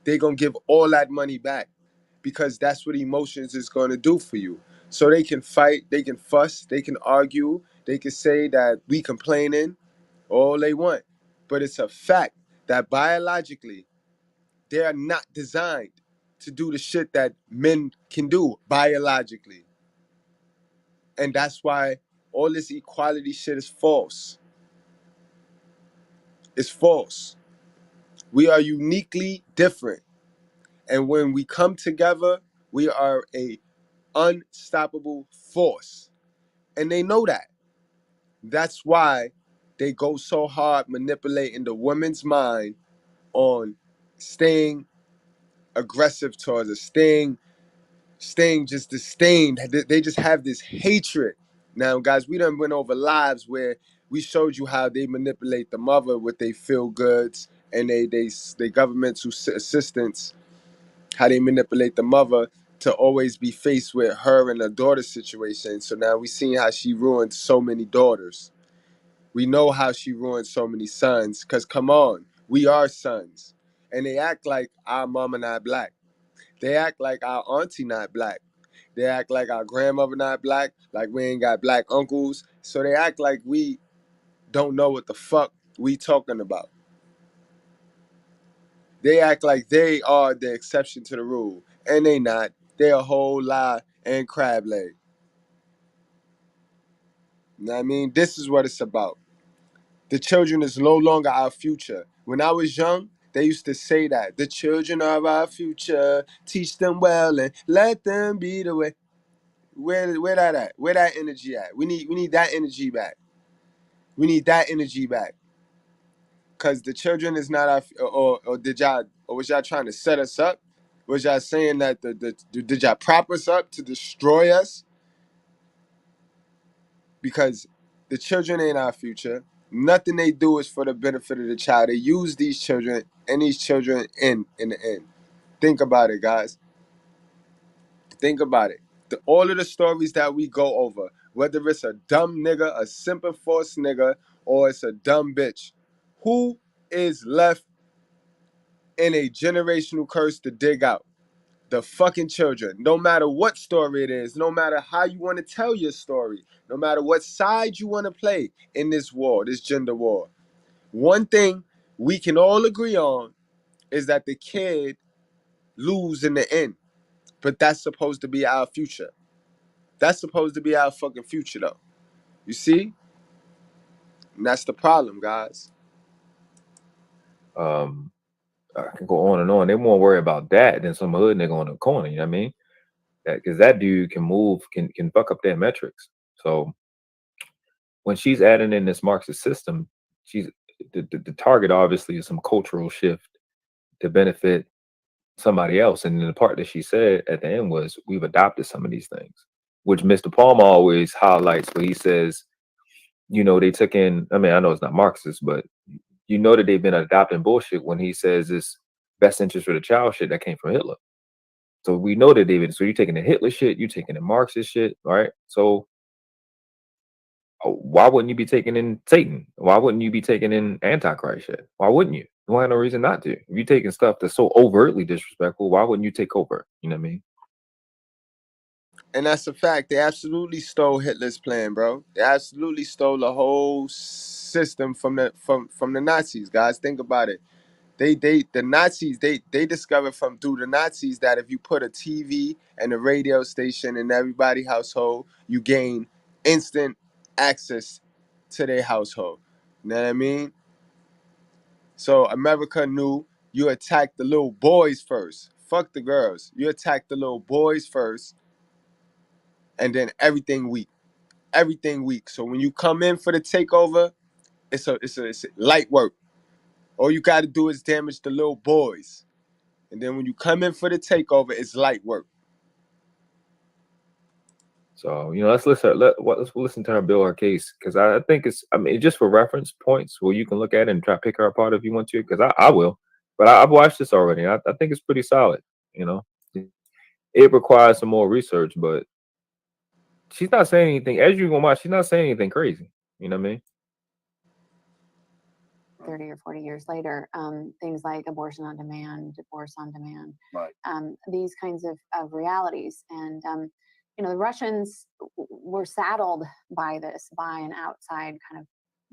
They gonna give all that money back because that's what emotions is gonna do for you. So they can fight, they can fuss, they can argue, they can say that we complaining, all they want. But it's a fact that biologically, they are not designed to do the shit that men can do biologically. And that's why all this equality shit is false. It's false. We are uniquely different. And when we come together, we are a unstoppable force. And they know that. That's why they go so hard manipulating the woman's mind on staying aggressive towards us, staying just disdained. They just have this hatred. Now, guys, we done went over lives where we showed you how they manipulate the mother with their feel goods and they governmental assistance, how they manipulate the mother to always be faced with her and her daughter's situation. So now we seen how she ruined so many daughters. We know how she ruined so many sons. Cause come on, we are sons. And they act like our mama not black. They act like our auntie not black. They act like our grandmother not black, like we ain't got black uncles. So they act like we don't know what the fuck we talking about. They act like they are the exception to the rule, and they not. They a whole lie and crab leg. You know what I mean? This is what it's about. The children is no longer our future. When I was young, they used to say that the children are our future. Teach them well and let them be the way. Where that at? Where that energy at? We need that energy back. We need that energy back. Cause the children is not our or did y'all or was y'all trying to set us up? Was y'all saying that did y'all prop us up to destroy us? Because the children ain't our future. Nothing they do is for the benefit of the child. They use these children and these children in the end. Think about it, guys. Think about it. All of the stories that we go over, whether it's a dumb nigga, a simple force nigga, or it's a dumb bitch, who is left in a generational curse to dig out? The fucking children. No matter what story it is, no matter how you want to tell your story, no matter what side you want to play in this war, this gender war. One thing we can all agree on is that the kid lose in the end. But that's supposed to be our future. That's supposed to be our fucking future, though. You see? And that's the problem, guys. I can go on and on. They're more worried about that than some hood nigga on the corner. You know what I mean? Because that dude can move, can fuck up their metrics. So when she's adding in this Marxist system, she's the target obviously is some cultural shift to benefit somebody else. And the part that she said at the end was, we've adopted some of these things, which Mr. Palmer always highlights, where he says, you know, they took in, I mean, I know it's not Marxist, but you know that they've been adopting bullshit when he says this best interest for the child shit that came from Hitler. So we know that David, so you're taking the Hitler shit, you're taking the Marxist shit, right? So why wouldn't you be taking in Satan? Why wouldn't you be taking in Antichrist shit? Why wouldn't you? You have no reason not to. If you're taking stuff that's so overtly disrespectful, why wouldn't you take over? You know what I mean? And that's a fact. They absolutely stole Hitler's plan, bro. They absolutely stole the whole system from the Nazis, guys. Think about it. The Nazis they discovered from through the Nazis that if you put a TV and a radio station in everybody's household, you gain instant access to their household. You know what I mean? So America knew You attack the little boys first. Fuck the girls. You attack the little boys first, and then everything weak. Everything weak. So when you come in for the takeover, it's light work. All you got to do is damage the little boys, and then when you come in for the takeover, it's light work. So let's listen to her build her case, because I think it's just for reference points where you can look at it and try to pick her apart if you want to, because I will, but I've watched this already. I think it's pretty solid. It requires some more research, but she's not saying anything. As you're gonna watch, she's not saying anything crazy. You know what I mean? 30 or 40 years later, things like abortion on demand, divorce on demand, right. These kinds of realities. And, the Russians were saddled by this, by an outside kind of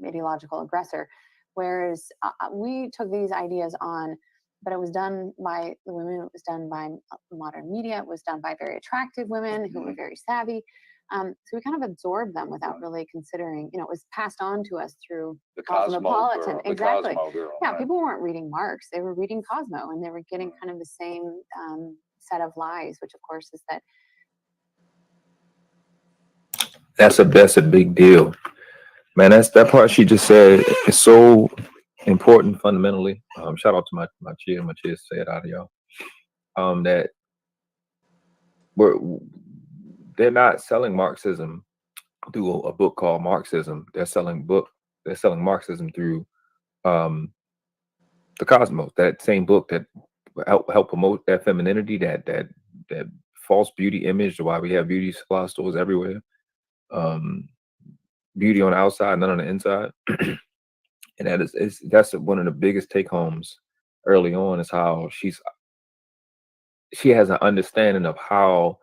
ideological aggressor, whereas we took these ideas on, but it was done by the women, it was done by modern media, it was done by very attractive women who were very savvy. So we kind of absorbed them without really considering, it was passed on to us through The Cosmo Cosmopolitan. girl, Exactly. the Cosmo girl, Yeah, right. people weren't reading Marx, they were reading Cosmo, and they were getting kind of the same set of lies, which of course is that That's a big deal, man. That part she just said is so important fundamentally. Shout out to my cheers say it out of y'all. That they're not selling Marxism through a book called Marxism. They're selling Marxism through the Cosmos, that same book that help promote that femininity, that false beauty image, why we have beauty supply stores everywhere. Beauty on the outside, none on the inside. And that's one of the biggest take homes early on, is how she has an understanding of how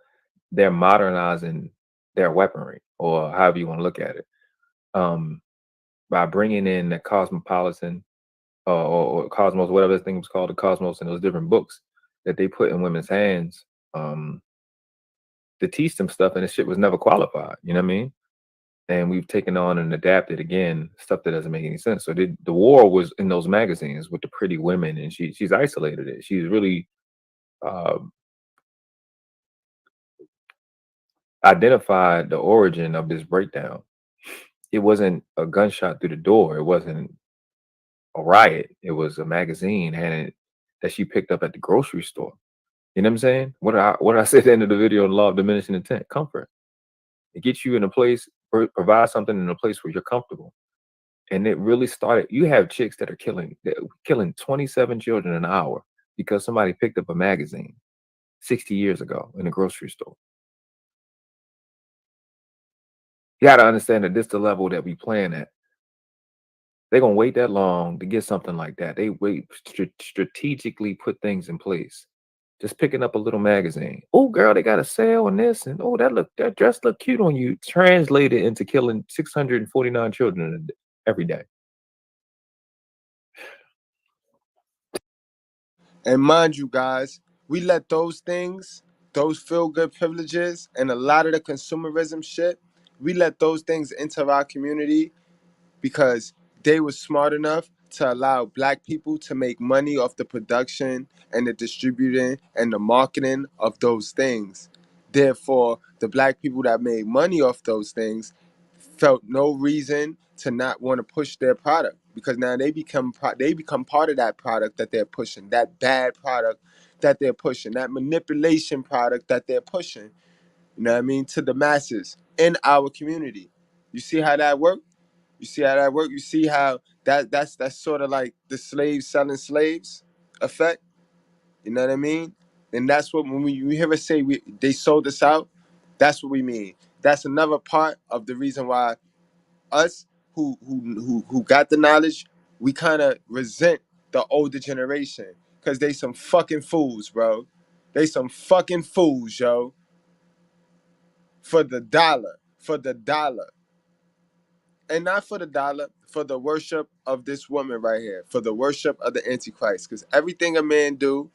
they're modernizing their weaponry, or however you want to look at it, by bringing in the cosmopolitan or Cosmos, whatever this thing was called, the Cosmos, and those different books that they put in women's hands to teach them stuff, and this shit was never qualified. You know what I mean? And we've taken on and adapted again stuff that doesn't make any sense. So the war was in those magazines with the pretty women, and she's isolated it. She's really identified the origin of this breakdown. It wasn't a gunshot through the door. It wasn't a riot. It was a magazine that she picked up at the grocery store. You know what I'm saying? What did I say at the end of the video? The law of diminishing intent. Comfort. It gets you in a place, provide something in a place where you're comfortable. And it really started. You have chicks that are killing 27 children an hour because somebody picked up a magazine 60 years ago in a grocery store. You got to understand that this is the level that we playing at. They're going to wait that long to get something like that. They wait, strategically put things in place. Just picking up a little magazine. Oh, girl, they got a sale on this, and oh, that dress look cute on you. Translated into killing 649 children every day. And mind you, guys, we let those things, those feel-good privileges, and a lot of the consumerism shit, we let those things into our community because they were smart enough to allow black people to make money off the production and the distributing and the marketing of those things. Therefore, the black people that made money off those things felt no reason to not want to push their product, because now they become part of that product that they're pushing, that bad product that they're pushing, that manipulation product that they're pushing. You know what I mean? To the masses in our community. You see how that works? You see how that works? You see how that's sort of like the slaves selling slaves effect? You know what I mean? And that's what, when you hear us say they sold us out, that's what we mean. That's another part of the reason why us who got the knowledge, we kind of resent the older generation, because they some fucking fools, bro. They some fucking fools, yo. For the dollar. For the dollar. And not for the dollar, for the worship of this woman right here, for the worship of the Antichrist. Because everything a man do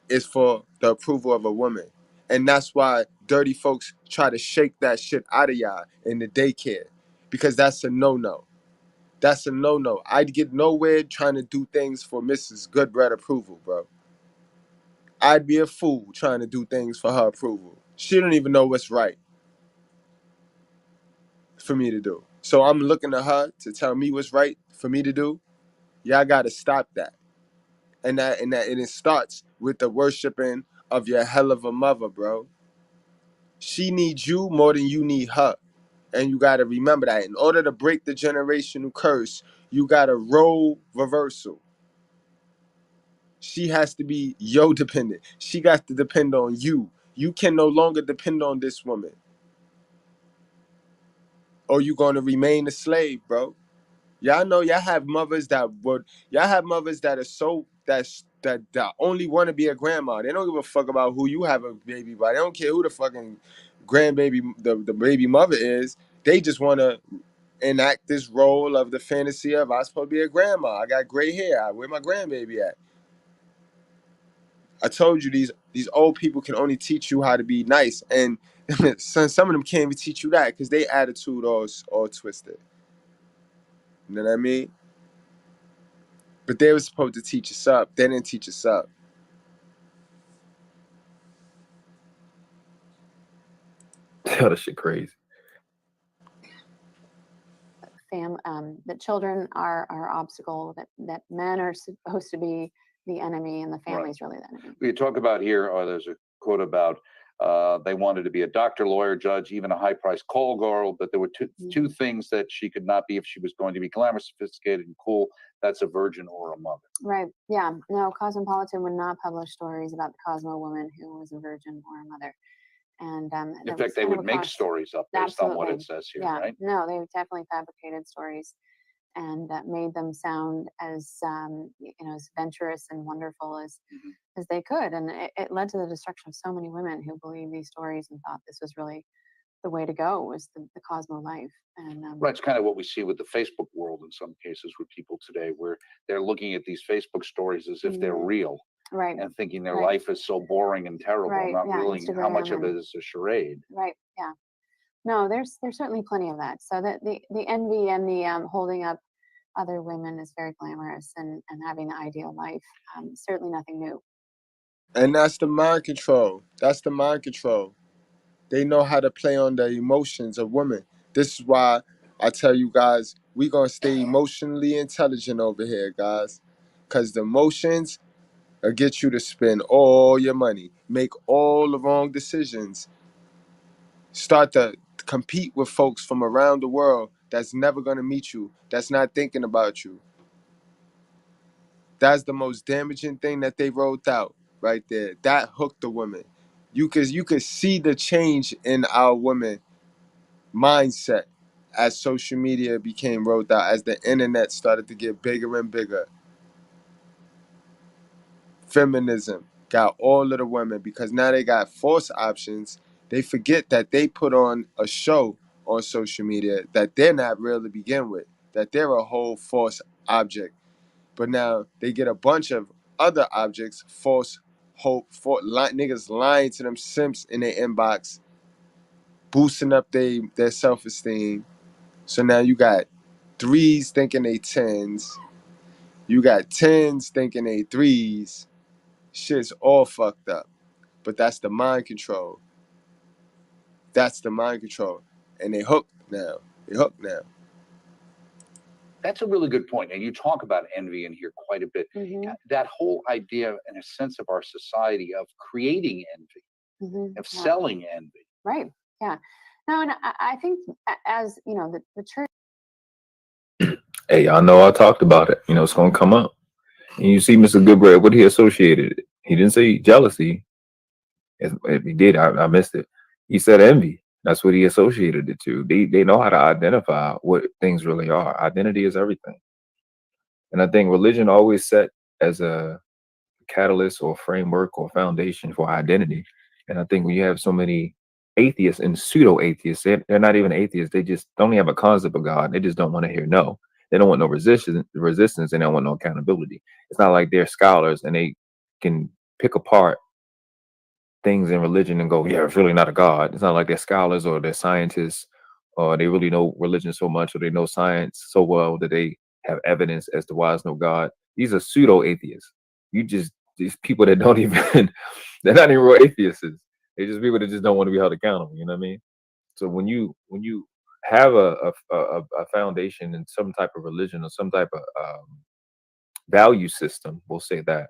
is for the approval of a woman. And that's why dirty folks try to shake that shit out of y'all in the daycare. Because that's a no-no. That's a no-no. I'd get nowhere trying to do things for Mrs. Goodbread approval, bro. I'd be a fool trying to do things for her approval. She don't even know what's right for me to do. So I'm looking to her to tell me what's right for me to do. Y'all gotta stop that. And it starts with the worshiping of your hell of a mother, bro. She needs you more than you need her. And you gotta remember that. In order to break the generational curse, you gotta role reversal. She has to be yo dependent. She got to depend on you. You can no longer depend on this woman. Or you gonna remain a slave, bro. Y'all know y'all have mothers that are so that only want to be a grandma. They don't give a fuck about who you have a baby by. They don't care who the fucking grandbaby the baby mother is. They just want to enact this role of the fantasy of I'm supposed to be a grandma. I got gray hair. Where my grandbaby at? I told you these old people can only teach you how to be nice, and some of them can't even teach you that because they attitude all twisted. You know what I mean? But they were supposed to teach us up. They didn't teach us up. Hell, that shit crazy. That children are obstacle, that men are supposed to be the enemy and the family's really the enemy. We talk about here, or there's a quote about they wanted to be a doctor, lawyer, judge, even a high-priced call girl, but there were two things that she could not be if she was going to be glamorous, sophisticated, and cool. That's a virgin or a mother. Right. Yeah. No, Cosmopolitan would not publish stories about the Cosmo woman who was a virgin or a mother. And in fact, they would make stories up based on what it says here, yeah. right? No, they definitely fabricated stories and made them sound as as adventurous and wonderful as they could, and it led to the destruction of so many women who believed these stories and thought this was really the way to go, was the Cosmo life. And right, it's kind of what we see with the Facebook world in some cases with people today, where they're looking at these Facebook stories as if they're real. Right. And thinking their life is so boring and terrible, not realizing how much of it is a charade. Right. Yeah. No, there's certainly plenty of that. So that the envy and the holding up other women is very glamorous, and having the ideal life, certainly nothing new. And that's the mind control. That's the mind control. They know how to play on the emotions of women. This is why I tell you guys, we gonna stay emotionally intelligent over here, guys. Cause the emotions get you to spend all your money, make all the wrong decisions, start to compete with folks from around the world that's never going to meet you, that's not thinking about you. That's the most damaging thing that they wrote out right there. That hooked the women. You could see the change in our women mindset as social media became rolled out, as the internet started to get bigger and bigger. Feminism got all of the women because now they got false options. They forget that they put on a show on social media that they're not real to begin with, that they're a whole false object. But now they get a bunch of other objects, false hope, niggas lying to them simps in their inbox, boosting up their self-esteem. So now you got threes thinking they tens. You got tens thinking they threes. Shit's all fucked up. But that's the mind control. That's the mind control. And they hooked now. They hooked now. That's a really good point. And you talk about envy in here quite a bit. That whole idea, in a sense, of our society of creating envy, of selling envy. Right. Yeah. No, and I think as, the church. Hey, y'all know I talked about it. It's going to come up. And you see Mr.Goodbread, what he associated it. He didn't say jealousy. If he did, I missed it. He said envy. That's what he associated it to. They know how to identify what things really are. Identity is everything. And I think religion always set as a catalyst or framework or foundation for identity. And I think when you have so many atheists and pseudo-atheists, they're not even atheists. They just don't even have a concept of God. They just don't want to hear no. They don't want no resistance, and they don't want no accountability. It's not like they're scholars and they can pick apart things in religion and go, yeah, it's really not a God. It's not like they're scholars or they're scientists or they really know religion so much, or they know science so well that they have evidence as to why there's no God. These are pseudo atheists. These people that don't even they're not even real atheists. They're just people that just don't want to be held accountable. You know what I mean? So when you have a foundation in some type of religion or some type of value system, we'll say that,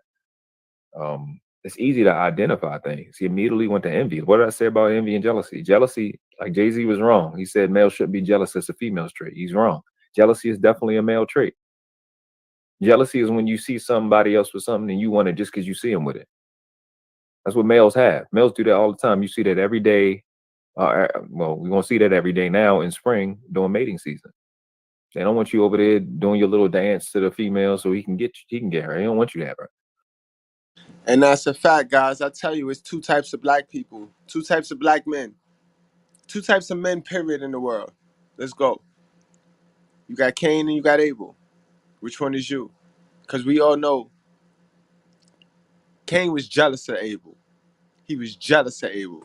it's easy to identify things. He immediately went to envy. What did I say about envy and jealousy? Jealousy, like Jay-Z was wrong. He said males shouldn't be jealous. It's a female's trait. He's wrong. Jealousy is definitely a male trait. Jealousy is when you see somebody else with something and you want it just because you see them with it. That's what males have. Males do that all the time. You see that every day. Well, we're gonna see that every day now in spring during mating season. They don't want you over there doing your little dance to the female so he can get her. They don't want you to have her. And that's a fact, guys. I tell you, it's two types of black people, two types of black men, two types of men, period, in the world. Let's go. You got Cain and you got Abel. Which one is you? Because we all know Cain was jealous of Abel. He was jealous of Abel.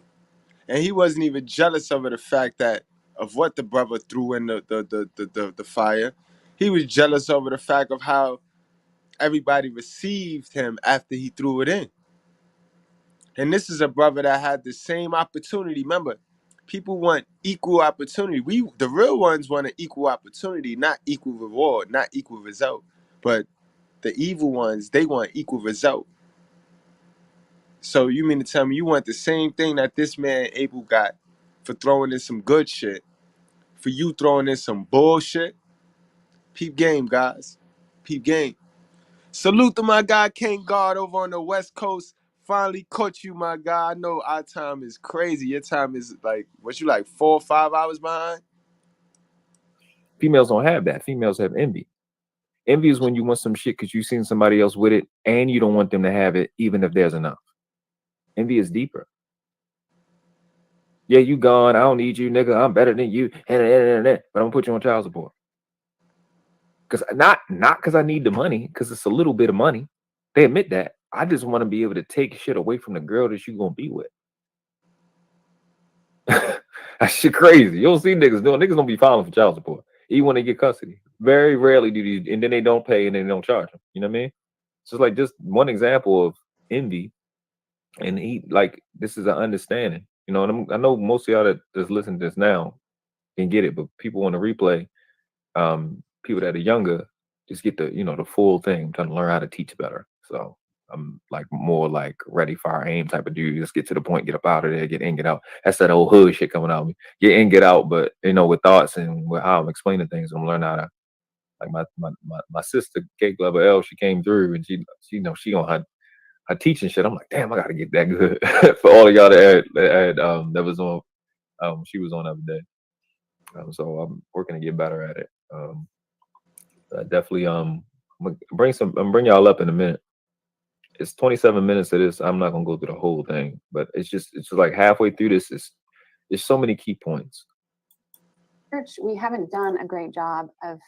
And he wasn't even jealous of the fact that of what the brother threw in the fire. He was jealous over the fact of how everybody received him after he threw it in. And this is a brother that had the same opportunity. Remember, people want equal opportunity. The real ones want an equal opportunity, not equal reward, not equal result. But the evil ones, they want equal result. So you mean to tell me you want the same thing that this man Abel got for throwing in some good shit, for you throwing in some bullshit? Peep game, guys. Peep game. Salute to my guy King Guard over on the West Coast. Finally caught you, my guy. I know our time is crazy. Your time is like, what you like, 4 or 5 hours behind? Females don't have that. Females have envy. Envy is when you want some shit because you've seen somebody else with it and you don't want them to have it, even if there's enough. Envy is deeper. Yeah, you gone. I don't need you, nigga. I'm better than you. But I'm gonna put you on child support. Because not because I need the money, because it's a little bit of money. They admit that. I just want to be able to take shit away from the girl that you gonna be with. That shit crazy. You don't see niggas doing. Niggas don't be filing for child support. Even when they get custody. Very rarely do these, and then they don't pay and then they don't charge them. You know what I mean? So it's like just one example of envy. And this is an understanding. You know, and I know most of y'all that just listen to this now can get it, but people on the replay, people that are younger, just get the full thing. I'm trying to learn how to teach better. So I'm like more like ready, fire, aim type of dude. Just get to the point, get up out of there, get in, get out. That's that old hood shit coming out of me. Get in, get out, but with thoughts and with how I'm explaining things, I'm learning how to, like my sister, Cake Lover L, she came through and she on her teaching shit. I'm like, damn, I gotta get that good. For all of y'all that was on, she was on the other day. So I'm working to get better at it. Definitely I'm gonna bring y'all up in a minute. It's 27 minutes of this. I'm not gonna go through the whole thing, but it's just like halfway through this there's so many key points. Church, we haven't done a great job of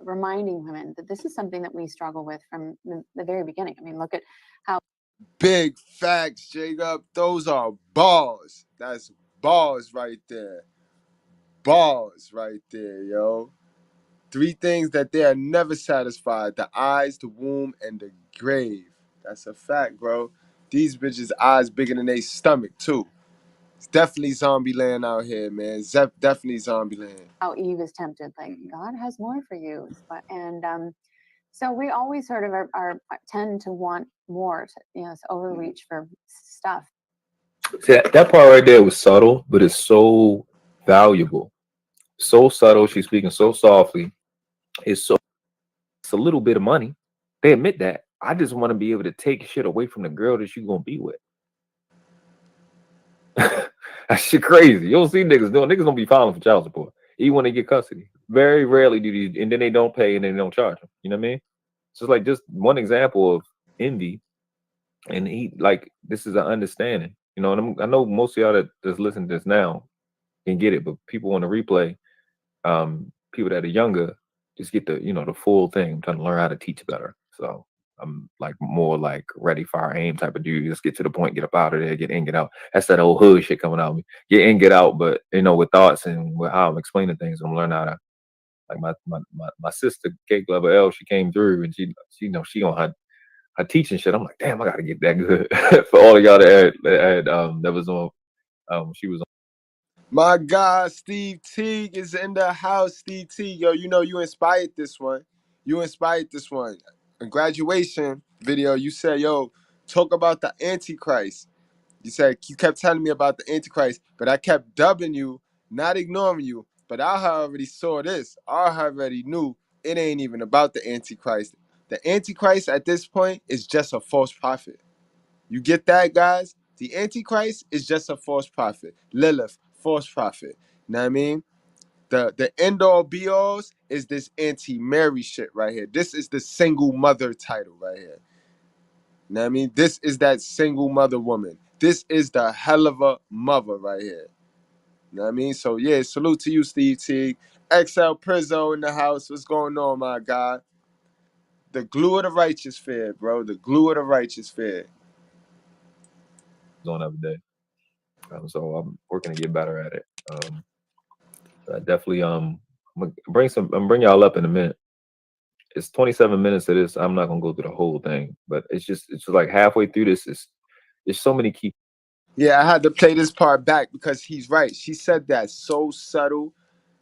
reminding women that this is something that we struggle with from the very beginning. I mean, look at how Big facts, Jacob. Those are balls. That's balls right there. Balls right there, yo. 3 things that they are never satisfied: the eyes, the womb, and the grave. That's a fact, bro. These bitches' eyes bigger than their stomach, too. It's definitely zombie land out here, man. Definitely zombie land. how Eve is tempted, like God has more for you. And so we always sort of are tend to want more, overreach for stuff. See, that part right there was subtle, but it's so valuable. So subtle. She's speaking so softly. It's a little bit of money. They admit that. I just want to be able to take shit away from the girl that you gonna be with. That shit crazy. You don't see niggas doing. Niggas don't be filing for child support, even when they get custody. Very rarely do these, and then they don't pay and then they don't charge them. You know what I mean? So it's like just one example of envy, and this is an understanding. And I know most of y'all that just listen to this now can get it, but people on the replay, people that are younger, just get the full thing. I'm trying to learn how to teach better. So I'm like more like ready, fire, aim type of dude. Just get to the point, get up out of there, get in, get out. That's that old hood shit coming out of me. Get in, get out, but with thoughts and with how I'm explaining things, I'm learning how to like my sister, Cake Lover L, she came through and she on her teaching shit. I'm like, damn, I gotta get that good. For all of y'all that was on she was on. My God, Steve Teague is in the house. Steve Teague, yo, you inspired this one. You inspired this one. In graduation video, you said, yo, talk about the Antichrist. You said you kept telling me about the Antichrist, but I kept dubbing you, not ignoring you. But I already saw this. I already knew it ain't even about the Antichrist. The Antichrist at this point is just a false prophet. You get that, guys? The Antichrist is just a false prophet. Lilith, false prophet. Know what I mean? The end all be alls is this anti-Mary shit right here. This is the single mother title right here. Know what I mean? This is that single mother woman. This is the hell of a mother right here. Know what I mean? So yeah, salute to you, Steve Teague. XL Prizzo in the house. What's going on, my guy? The glue of the righteous fair, bro. The glue of the righteous fair. On every day. So I'm working to get better at it. I definitely I'm gonna bring y'all up in a minute. It's 27 minutes of this. I'm not gonna go through the whole thing, but it's just like halfway through this there's so many key. Yeah, I had to play this part back because he's right. She said that so subtle.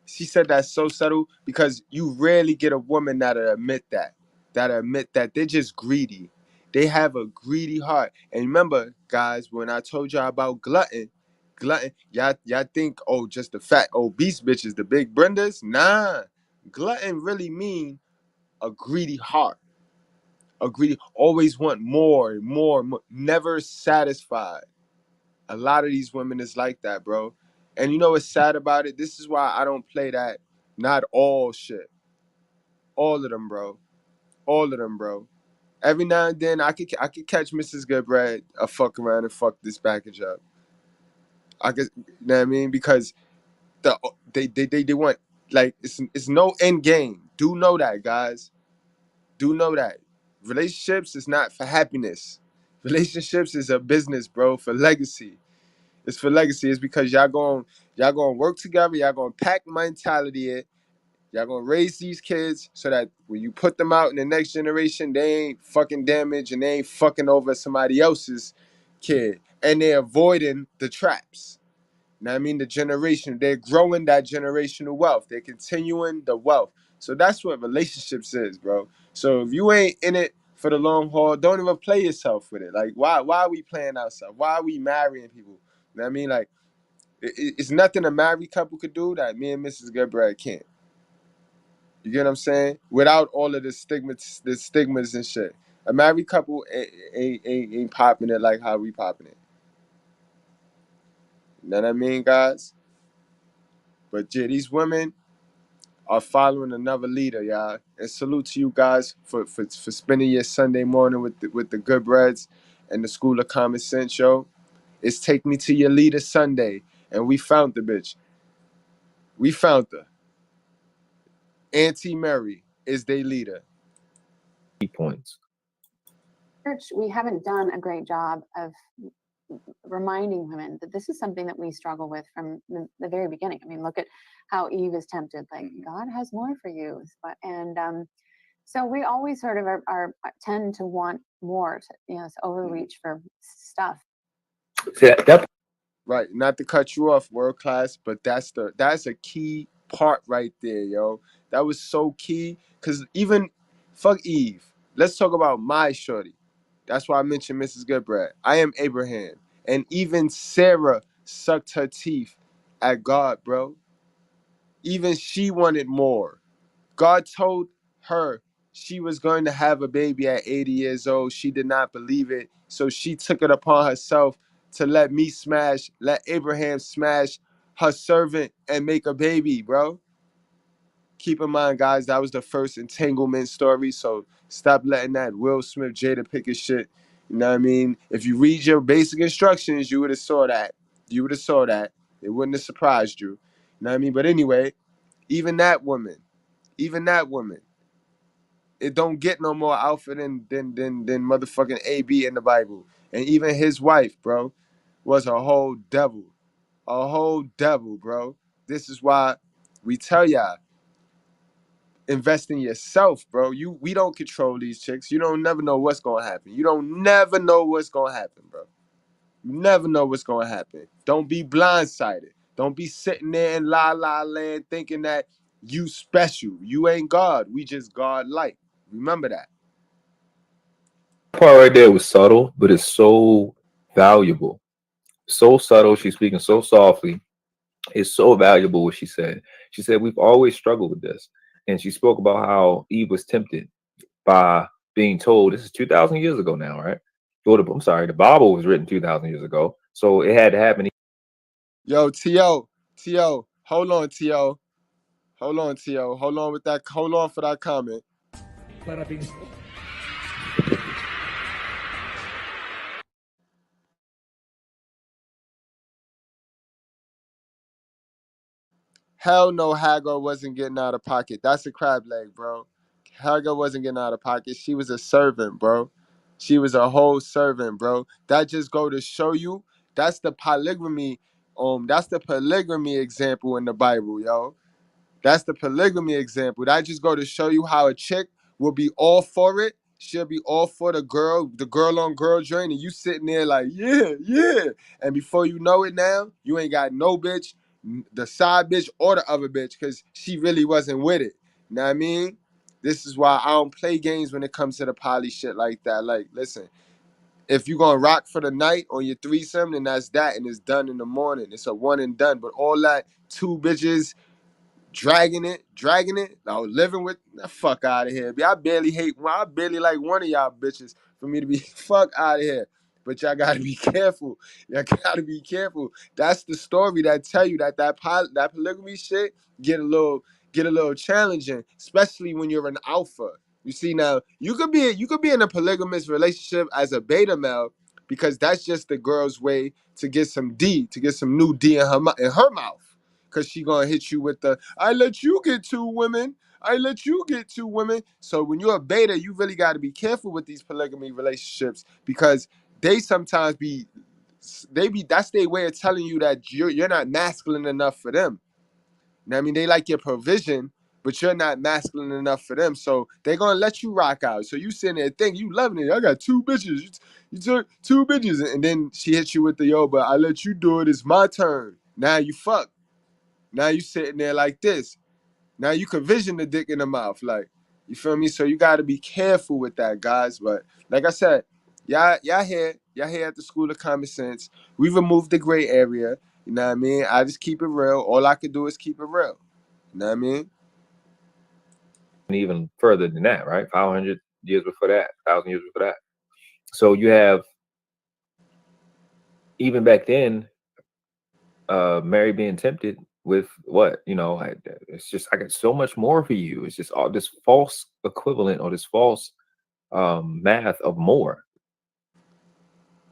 She said that so subtle because you rarely get a woman that'll admit that they're just greedy. They have a greedy heart. And remember, guys, when I told y'all about glutton, y'all think, oh, just the fat obese bitches, the big Brendas? Nah. Glutton really mean a greedy heart. A greedy, always want more, never satisfied. A lot of these women is like that, bro. And you know what's sad about it? This is why I don't play that not all shit. All of them, bro. All of them, bro. Every now and then I could catch Mrs.Goodbread a fuck around and fuck this package up. I could, you know what I mean? Because they want, like, it's no end game. Do know that, guys. Do know that. Relationships is not for happiness. Relationships is a business, bro, for legacy. It's for legacy. It's because y'all gonna work together. Y'all gonna pack mentality in. Y'all gonna raise these kids so that when you put them out in the next generation, they ain't fucking damaged and they ain't fucking over somebody else's kid. And they're avoiding the traps. Now I mean the generation. They're growing that generational wealth. They're continuing the wealth. So that's what relationships is, bro. So if you ain't in it for the long haul, don't even play yourself with it. Like why are we playing ourselves? Why are we marrying people? You know what I mean? Like it's nothing a married couple could do that me and Mrs. Goodbread can't. You get what I'm saying? Without all of the stigmas and shit. A married couple ain't popping it like how we popping it. You know what I mean, guys? But yeah, these women are following another leader, y'all. And salute to you guys for spending your Sunday morning with the Goodbreads and the School of Common Sense, yo. It's Take Me to Your Leader Sunday. And we found the bitch. We found her. Auntie Mary is their leader. Key points. Church, we haven't done a great job of reminding women that this is something that we struggle with from the very beginning. I mean, look at how Eve is tempted, like God has more for you. And so we always sort of are tend to want more, to overreach for stuff. Right, not to cut you off, world class, but that's a key part right there, yo. That was so key, cause even fuck Eve. Let's talk about my shorty. That's why I mentioned Mrs. Goodbread. I am Abraham, and even Sarah sucked her teeth at God, bro. Even she wanted more. God told her she was going to have a baby at 80 years old. She did not believe it. So she took it upon herself to let Abraham smash her servant and make a baby, bro. Keep in mind, guys, that was the first entanglement story. So stop letting that Will Smith, Jada Pinkett shit. You know what I mean? If you read your basic instructions, you would have saw that. You would have saw that. It wouldn't have surprised you. You know what I mean? But anyway, even that woman, It don't get no more alpha than motherfucking AB in the Bible. And even his wife, bro, was a whole devil. A whole devil, bro. This is why we tell y'all, invest in yourself, bro. We don't control these chicks. You don't never know what's gonna happen. You don't never know what's gonna happen, bro. You never know what's gonna happen. Don't be blindsided. Don't be sitting there in la la land thinking that you special. You ain't God. We just God like. Remember that. Part right there was subtle, but it's so valuable. So subtle. She's speaking so softly. It's so valuable what she said. She said, we've always struggled with this. And she spoke about how Eve was tempted by being told, this is 2,000 years ago now, right? I'm sorry, the Bible was written 2,000 years ago. So it had to happen. Yo, T.O., hold on, T.O. Hold on, T.O. Hold on with that. Hold on for that comment. Hell no, Hagar wasn't getting out of pocket. That's a crab leg, bro. Hagar wasn't getting out of pocket. She was a servant, bro. She was a whole servant, bro. That just go to show you that's the polygamy. That's the polygamy example in the Bible, yo. That's the polygamy example. That just go to show you how a chick will be all for it. She'll be all for the girl on girl joint, and you sitting there like, yeah, yeah. And before you know it now, you ain't got no bitch, the side bitch or the other bitch, because she really wasn't with it. You know what I mean? This is why I don't play games when it comes to the poly shit like that. Like, listen, if you gonna rock for the night on your threesome, then that's that, and it's done in the morning. It's a one and done. But all that two bitches dragging it. No, living with the fuck out of here. I barely like one of y'all bitches for me to be fuck out of here. But y'all gotta be careful. Y'all gotta be careful. That's the story that tell you that polygamy shit get a little challenging, especially when you're an alpha. You see now, you could be in a polygamous relationship as a beta male because that's just the girl's way to get some D, to get some new D in her mouth. Cause she gonna hit you with the I let you get two women. I let you get two women. So when you're a beta, you really gotta be careful with these polygamy relationships because they sometimes that's their way of telling you that you're not masculine enough for them. You know what I mean? They like your provision, but you're not masculine enough for them. So they're gonna let you rock out. So you sitting there thinking you loving it. I got two bitches. You took two bitches, and then she hits you with the yo, but I let you do it. It's my turn. Now you fuck. Now you sitting there like this. Now you can vision the dick in the mouth. Like, you feel me? So you gotta be careful with that, guys. But like I said, y'all here at the School of Common Sense. We removed the gray area. You know what I mean? I just keep it real. All I could do is keep it real. You know what I mean? And even further than that, right? 500 years before that, 1,000 years before that. So you have, even back then, Mary being tempted with what, it's just, I got so much more for you. It's just all this false equivalent or this false math of more.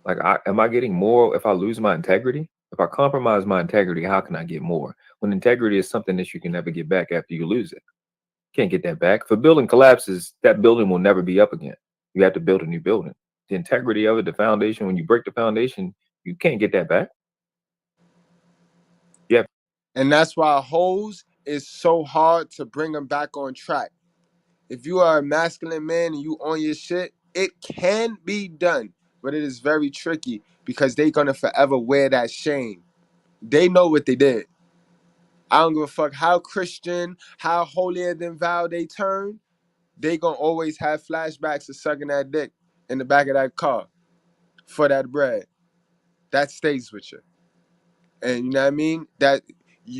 Like, am I getting more if I lose my integrity? If I compromise my integrity, how can I get more? When integrity is something that you can never get back after you lose it. Can't get that back. If a building collapses, that building will never be up again. You have to build a new building. The integrity of it, the foundation, when you break the foundation, you can't get that back. Yeah. And that's why hoes is so hard to bring them back on track. If you are a masculine man and you on your shit, it can be done, but it is very tricky because they gonna forever wear that shame. They know what they did. I don't give a fuck how Christian, how holier than thou they turn. They gonna always have flashbacks of sucking that dick in the back of that car for that bread. That stays with you. And you know what I mean?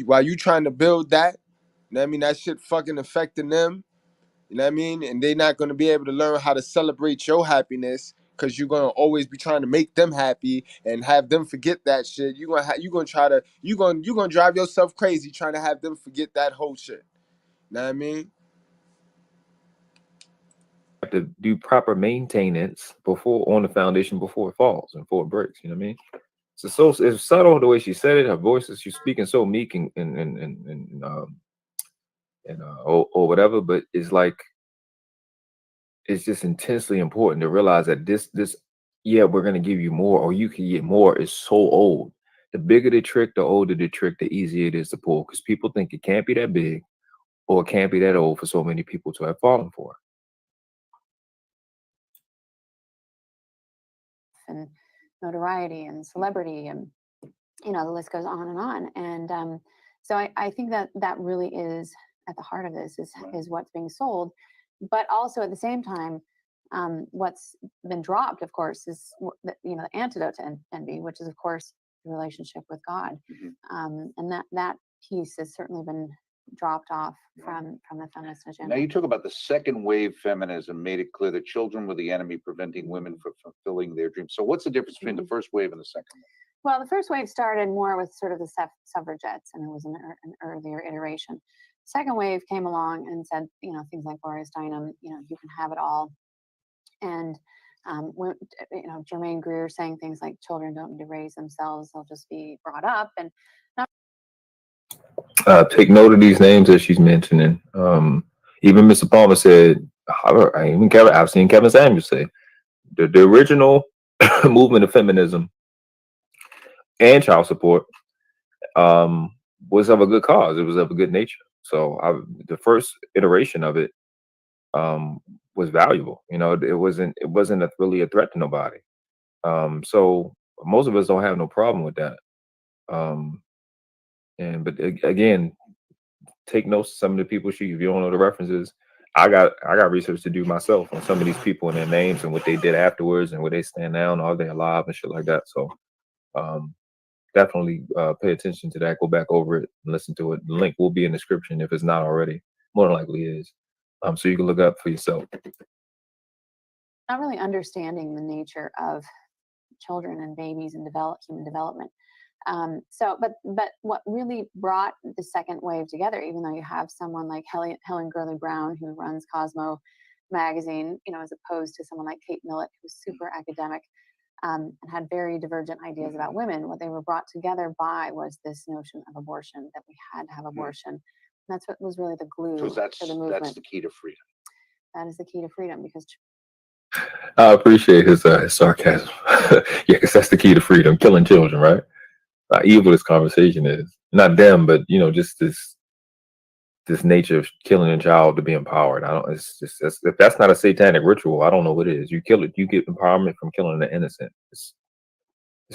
While you trying to build that, you know what I mean? That shit fucking affecting them. You know what I mean? And they not gonna be able to learn how to celebrate your happiness because you're gonna always be trying to make them happy and have them forget that shit. You're gonna drive yourself crazy trying to have them forget that whole shit. You know what I mean? Have to do proper maintenance on the foundation before it falls and before it breaks. You know what I mean? It's subtle the way she said it. Her voice is, she's speaking so meek or whatever, but it's like it's just intensely important to realize that yeah, we're gonna give you more, or you can get more, is so old. The bigger the trick, the older the trick, the easier it is to pull. Because people think it can't be that big or it can't be that old for so many people to have fallen for. And notoriety and celebrity, and the list goes on and on. And so I think that that really is at the heart of this, is what's being sold. But also at the same time, what's been dropped, of course, is the antidote to envy, which is, of course, the relationship with God. And that piece has certainly been dropped off from the feminist agenda. Now, you talk about the second wave feminism made it clear that children were the enemy, preventing women from fulfilling their dreams. So what's the difference between the first wave and the second wave? Well, the first wave started more with sort of the suffragettes, and it was an earlier iteration. Second wave came along and said, things like Gloria Steinem, you can have it all. And, Germaine Greer saying things like children don't need to raise themselves, they'll just be brought up. And take note of these names that she's mentioning. Even Mr. Palmer said, I've seen Kevin Samuels say, the original movement of feminism and child support was of a good cause. It was of a good nature. So the first iteration of it was valuable. It wasn't really a threat to nobody. So most of us don't have no problem with that. But again, take notes of some of the people if you don't know the references. I got research to do myself on some of these people and their names and what they did afterwards and where they stand now and are they alive and shit like that. So definitely pay attention to that. Go back over it and listen to it. The link will be in the description if it's not already. More than likely is. So you can look up for yourself. Not really understanding the nature of children and babies and human development. But what really brought the second wave together, even though you have someone like Helen Gurley Brown, who runs Cosmo magazine, as opposed to someone like Kate Millett, who's super academic, and had very divergent ideas about women, what they were brought together by was this notion of abortion, that we had to have abortion. And that's what was really the glue to the movement. That's the key to freedom. That is the key to freedom, because I appreciate his sarcasm. Yeah, because that's the key to freedom, killing children, right? Evil this conversation is. Not them, but just this nature of killing a child to be empowered. If that's not a satanic ritual, I don't know what it is. You kill it, you get empowerment from killing the innocent. It's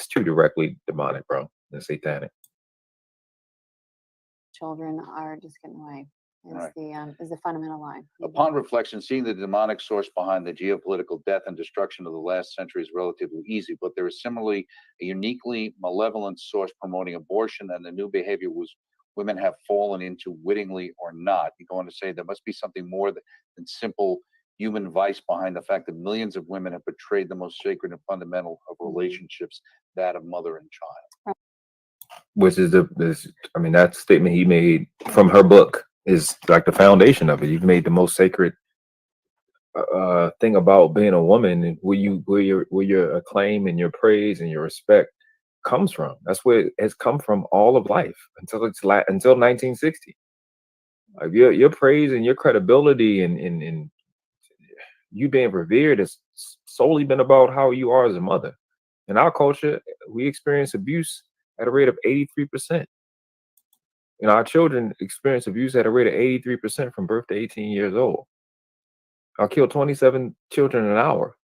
too directly demonic, bro, and satanic. children are just getting away. Is the fundamental lie. Upon reflection, seeing the demonic source behind the geopolitical death and destruction of the last century is relatively easy, but there is similarly a uniquely malevolent source promoting abortion and the new behavior women have fallen into, wittingly or not. You go on to say there must be something more than simple human vice behind the fact that millions of women have betrayed the most sacred and fundamental of relationships, that of mother and child. Which is that statement he made from her book is like the foundation of it. You've made the most sacred thing about being a woman, and where your acclaim and your praise and your respect comes from. That's where it has come from all of life until 1960. Like your praise and your credibility and you being revered has solely been about how you are as a mother. In our culture, we experience abuse at a rate of 83%. Our children experience abuse at a rate of 83% from birth to 18 years old. I'll kill 27 children an hour.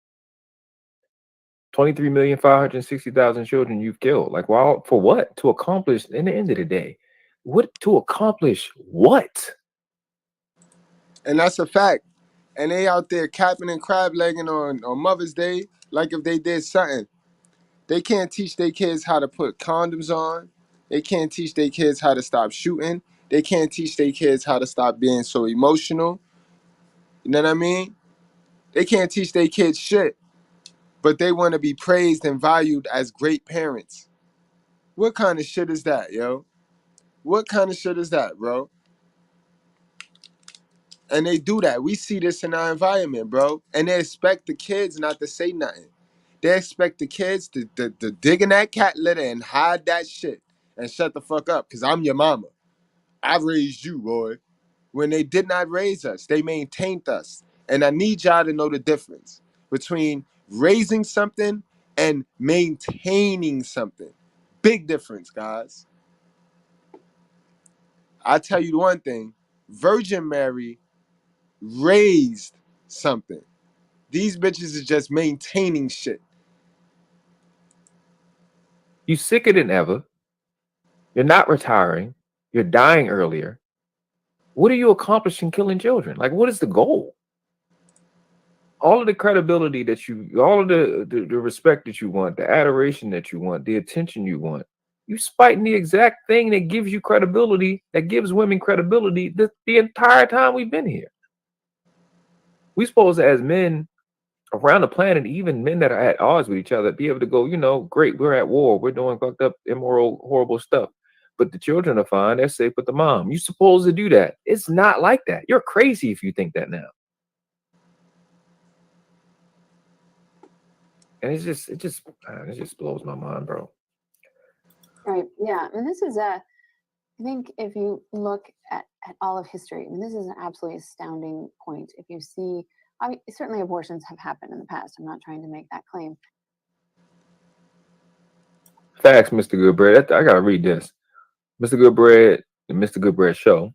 23,560,000 children you've killed. Like, wow, for what? To accomplish, in the end of the day, what to accomplish what? And that's a fact. And they out there capping and crab legging on Mother's Day like if they did something. They can't teach their kids how to put condoms on. They can't teach their kids how to stop shooting. They can't teach their kids how to stop being so emotional. You know what I mean? They can't teach their kids shit. But they want to be praised and valued as great parents. What kind of shit is that, yo? What kind of shit is that, bro? And they do that. We see this in our environment, bro. And they expect the kids not to say nothing. They expect the kids to dig in that cat litter and hide that shit and shut the fuck up, because I'm your mama. I raised you, boy. When they did not raise us, they maintained us. And I need y'all to know the difference between raising something and maintaining something. Big difference, guys. I tell you one thing, Virgin Mary raised something. These bitches is just maintaining shit. You sicker than ever. You're not retiring. You're dying earlier. What are you accomplishing killing children? Like, what is the goal? All of the credibility that all of the respect that you want, the adoration that you want, the attention you want, you spiting the exact thing that gives you credibility, that gives women credibility the entire time we've been here. We supposed to, as men around the planet, even men that are at odds with each other, be able to go, you know, great, we're at war, we're doing fucked up, immoral, horrible stuff. But the children are fine, they're safe with the mom. You're supposed to do that. It's not like that. You're crazy if you think that now. And it just blows my mind, bro. Right. Yeah. And this is I think if you look at all of history, I mean, this is an absolutely astounding point. If you see, I mean, certainly abortions have happened in the past. I'm not trying to make that claim. Facts, Mr. Goodbread. I gotta read this. Mr. Goodbread, the Mr. Goodbread show.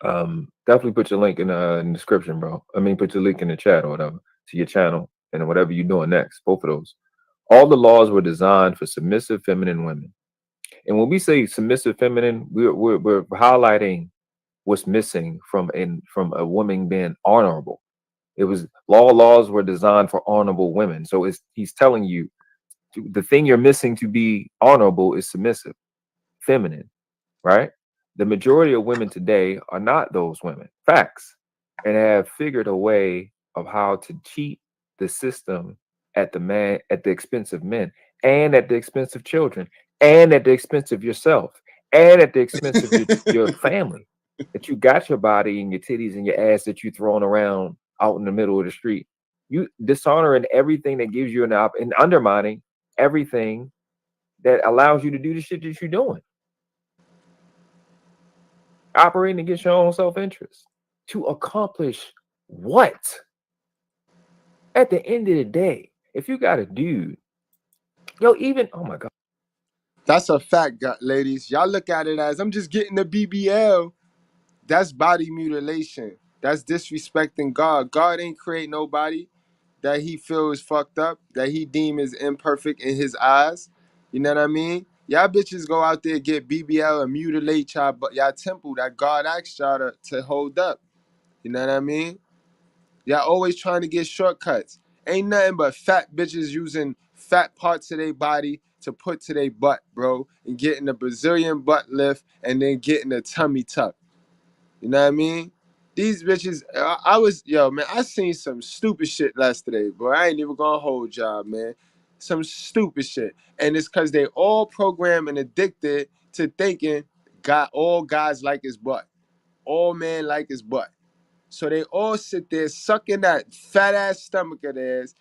Definitely put your link in the description, bro. I mean, put your link in the chat or whatever to your channel and whatever you're doing next. Both of those. All the laws were designed for submissive feminine women. And when we say submissive feminine, we're highlighting what's missing from a woman being honorable. It was laws were designed for honorable women. So he's telling you the thing you're missing to be honorable is submissive, feminine, right? The majority of women today are not those women. Facts. And have figured a way of how to cheat the system at the expense of men, and at the expense of children, and at the expense of yourself, and at the expense of your family. That you got your body and your titties and your ass that you throwing around out in the middle of the street. You dishonoring everything that gives you and undermining everything that allows you to do the shit that you're doing. Operating against your own self-interest. To accomplish what? At the end of the day, if you got a dude, oh my God. That's a fact, ladies. Y'all look at it as I'm just getting the BBL. That's body mutilation. That's disrespecting God. God ain't create nobody that he feels fucked up, that he deem is imperfect in his eyes. You know what I mean? Y'all bitches go out there, get BBL and mutilate y'all temple that God asked y'all to hold up. You know what I mean? Y'all always trying to get shortcuts. Ain't nothing but fat bitches using fat parts of their body to put to their butt, bro, and getting a Brazilian butt lift and then getting a tummy tuck. You know what I mean? These bitches, I seen some stupid shit yesterday, bro. I ain't even gonna hold y'all, man. Some stupid shit. And it's because they all programmed and addicted to thinking all guys like his butt. All men like his butt. So they all sit there sucking that fat ass stomach of theirs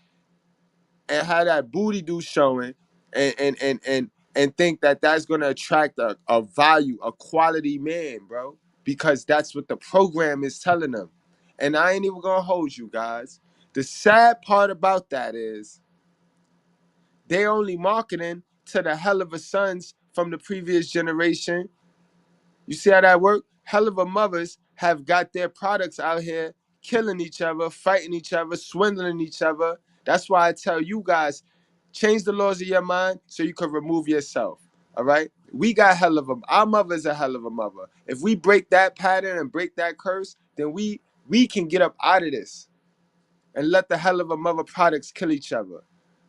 and have that booty do showing and think that that's gonna attract a value, a quality man, bro. Because that's what the program is telling them. And I ain't even gonna hold you guys. The sad part about that is they only marketing to the hell of a sons from the previous generation. You see how that work? Hell of a mothers have got their products out here killing each other, fighting each other, swindling each other. That's why I tell you guys, change the laws of your mind so you can remove yourself. All right? We got our mother's a hell of a mother. If we break that pattern and break that curse, then we can get up out of this and let the hell of a mother products kill each other.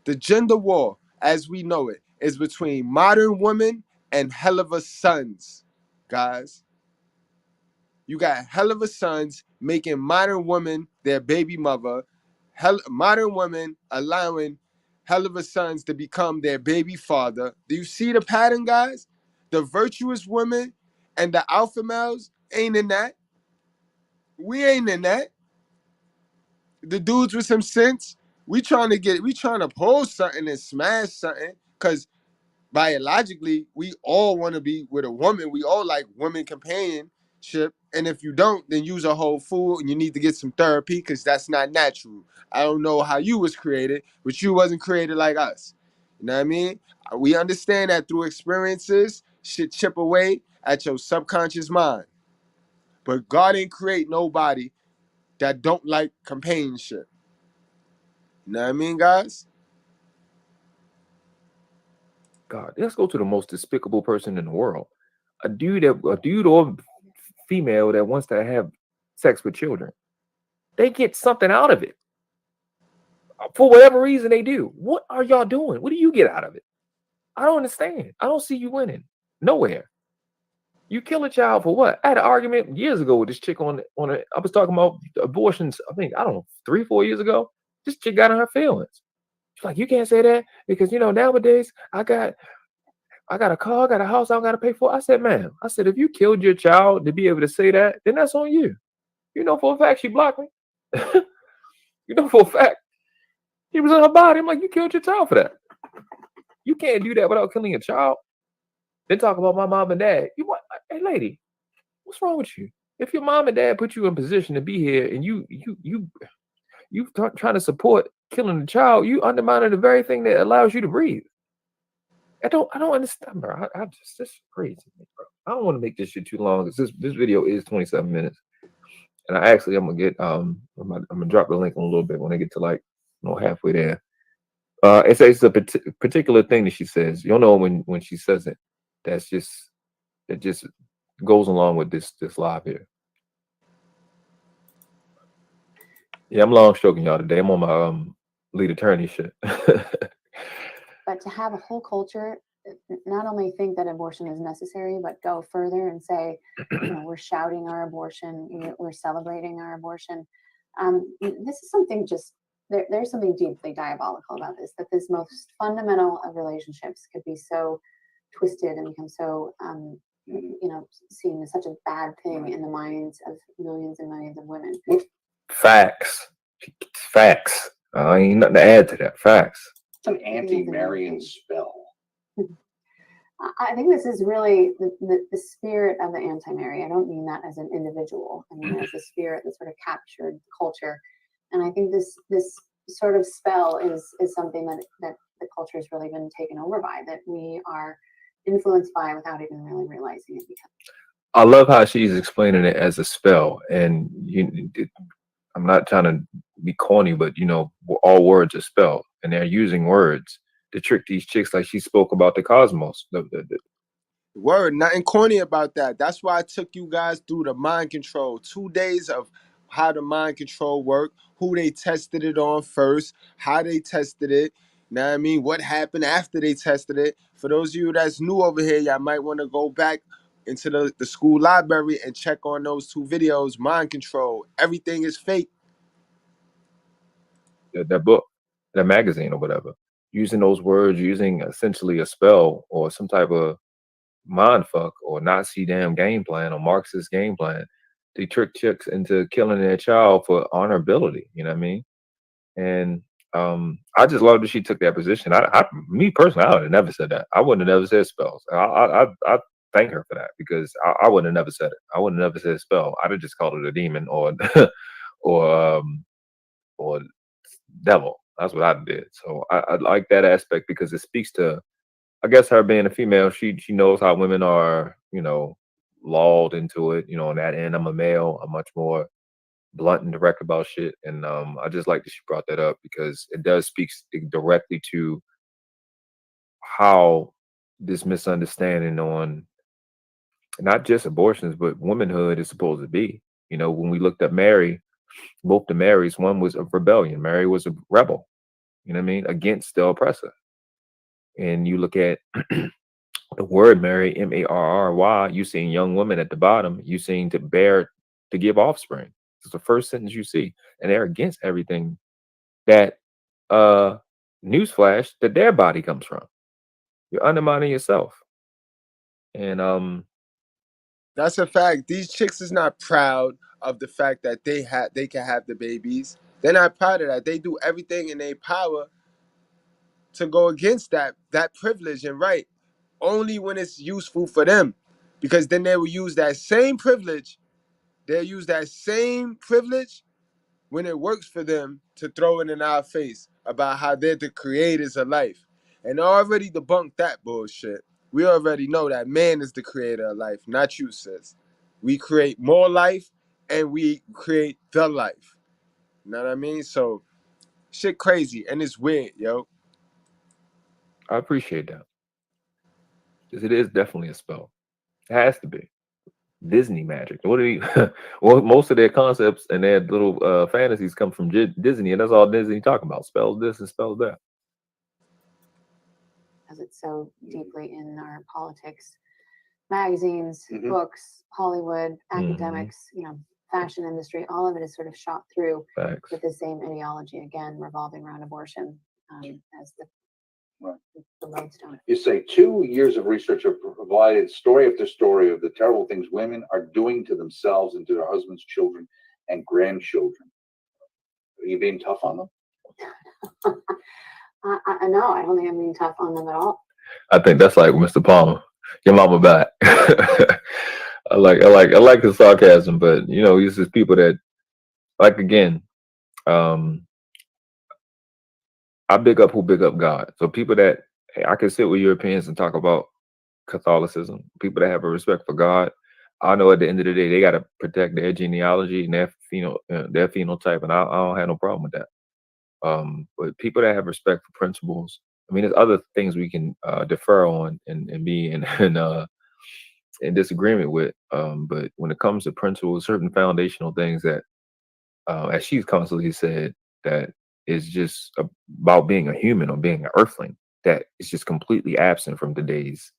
The gender war, as we know it, is between modern women and hell of a sons, guys. You got hell of a sons making modern women their baby mother, modern women allowing hell of a sons to become their baby father. Do you see the pattern, guys? The virtuous women and the alpha males ain't in that. We ain't in that. The dudes with some sense, we trying to pull something and smash something, because biologically we all want to be with a woman. We all like women companionship And if you don't, then use a whole food and you need to get some therapy because that's not natural. I don't know how you was created, but you wasn't created like us. You know what I mean? We understand that through experiences, shit chip away at your subconscious mind. But God didn't create nobody that don't like companionship. You know what I mean, guys? God, let's go to the most despicable person in the world. A dude or female that wants to have sex with children. They get something out of it. For whatever reason they do. What are y'all doing? What do you get out of it? I don't understand. I don't see you winning. Nowhere. You kill a child for what? I had an argument years ago with this chick I was talking about abortions, I think, I don't know, 3-4 years ago. This chick got in her feelings. She's like, you can't say that because nowadays I got a car, I got a house I don't gotta pay for. I said, ma'am, if you killed your child to be able to say that, then that's on you. You know for a fact she blocked me. You know for a fact. He was in her body. I'm like, you killed your child for that. You can't do that without killing a child. Then talk about my mom and dad. Hey lady, what's wrong with you? If your mom and dad put you in position to be here and you trying to support killing the child, you undermining the very thing that allows you to breathe. I don't understand, bro. This is crazy, bro. I don't want to make this shit too long because this video is 27 minutes. And I'm gonna get I'm gonna drop the link in a little bit when I get to halfway there. It's a particular thing that she says. You'll know when she says it. It just goes along with this live here. Yeah, I'm long stroking y'all today. I'm on my lead attorney shit. But to have a whole culture not only think that abortion is necessary, but go further and say, we're shouting our abortion, we're celebrating our abortion. This is something there's something deeply diabolical about this, that this most fundamental of relationships could be so twisted and become so, seen as such a bad thing in the minds of millions and millions of women. Facts. Ain't nothing to add to that. Facts. It's an anti-Marian spell. I think this is really the spirit of the anti-Mary. I don't mean that as an individual. I mean as a spirit that sort of captured culture. And I think this sort of spell is something that the culture has really been taken over by, that we are influenced by without even really realizing it. I love how she's explaining it as a spell. And I'm not trying to be corny, but all words are spelled, and they're using words to trick these chicks, like she spoke about the cosmos. Word, nothing corny about that. That's why I took you guys through the mind control. 2 days of how the mind control worked, who they tested it on first, how they tested it. Know what I mean? What happened after they tested it? For those of you that's new over here, y'all might want to go back into the school library and check on those 2 videos. Mind control. Everything is fake. That book, that magazine or whatever, using those words, using essentially a spell or some type of mind fuck or Nazi damn game plan or Marxist game plan to trick chicks into killing their child for honorability. You know what I mean? And I just love that she took that position. Me personally, I would have never said that. I wouldn't have never said spells. I thank her for that, because I wouldn't have never said it. I wouldn't have never said spell. I'd have just called it a demon or or devil. That's what I did. So I like that aspect, because it speaks to, I guess, her being a female. She knows how women are, lulled into it. On that end, I'm a male. I'm much more blunt and direct about shit. And I just like that she brought that up, because it does speak directly to how this misunderstanding on not just abortions, but womanhood is supposed to be. When we looked at Mary, both the Marys, one was a rebellion. Mary was a rebel, you know what I mean, against the oppressor. And you look at the word Mary, M-A-R-R-Y, you seeing young women at the bottom, you seeing to give offspring. It's the first sentence you see. And they're against everything that, newsflash, that their body comes from. You're undermining yourself. And that's a fact. These chicks is not proud of the fact that they can have the babies. They're not proud of that. They do everything in their power to go against that privilege and right, only when it's useful for them, because then they will use that same privilege they'll use that same privilege when it works for them to throw it in our face about how they're the creators of life. And I already debunked that bullshit. We already know that man is the creator of life, not you, sis. We create more life and we create the life. You know what I mean? So shit crazy and it's weird, yo. I appreciate that. Because it is definitely a spell. It has to be. Disney magic. What do you well, most of their concepts and their little fantasies come from Disney, and that's all Disney talking about. Spells this and spells that. Because it's so deeply in our politics, magazines, Mhm. books, Hollywood, academics, you know, fashion industry, all of it is sort of shot through Facts. with the same ideology, again, revolving around abortion as the lodestone. You say 2 years of research have provided story after story of the terrible things women are doing to themselves and to their husbands, children, and grandchildren. Are you being tough on them? No, I don't think I'm being tough on them at all. I think that's like Mr. Palmer. Your mama back. I like the sarcasm, but you know, he's just people that like again, I big up who big up God. So people that hey, I can sit with Europeans and talk about Catholicism. People that have a respect for God. I know at the end of the day they gotta protect their genealogy and their phenotype, and I don't have no problem with that. But people that have respect for principles, I mean, there's other things we can defer on and be in disagreement with. But when it comes to principles, certain foundational things that, as she's constantly said, that is just about being a human or being an earthling, that is just completely absent from today's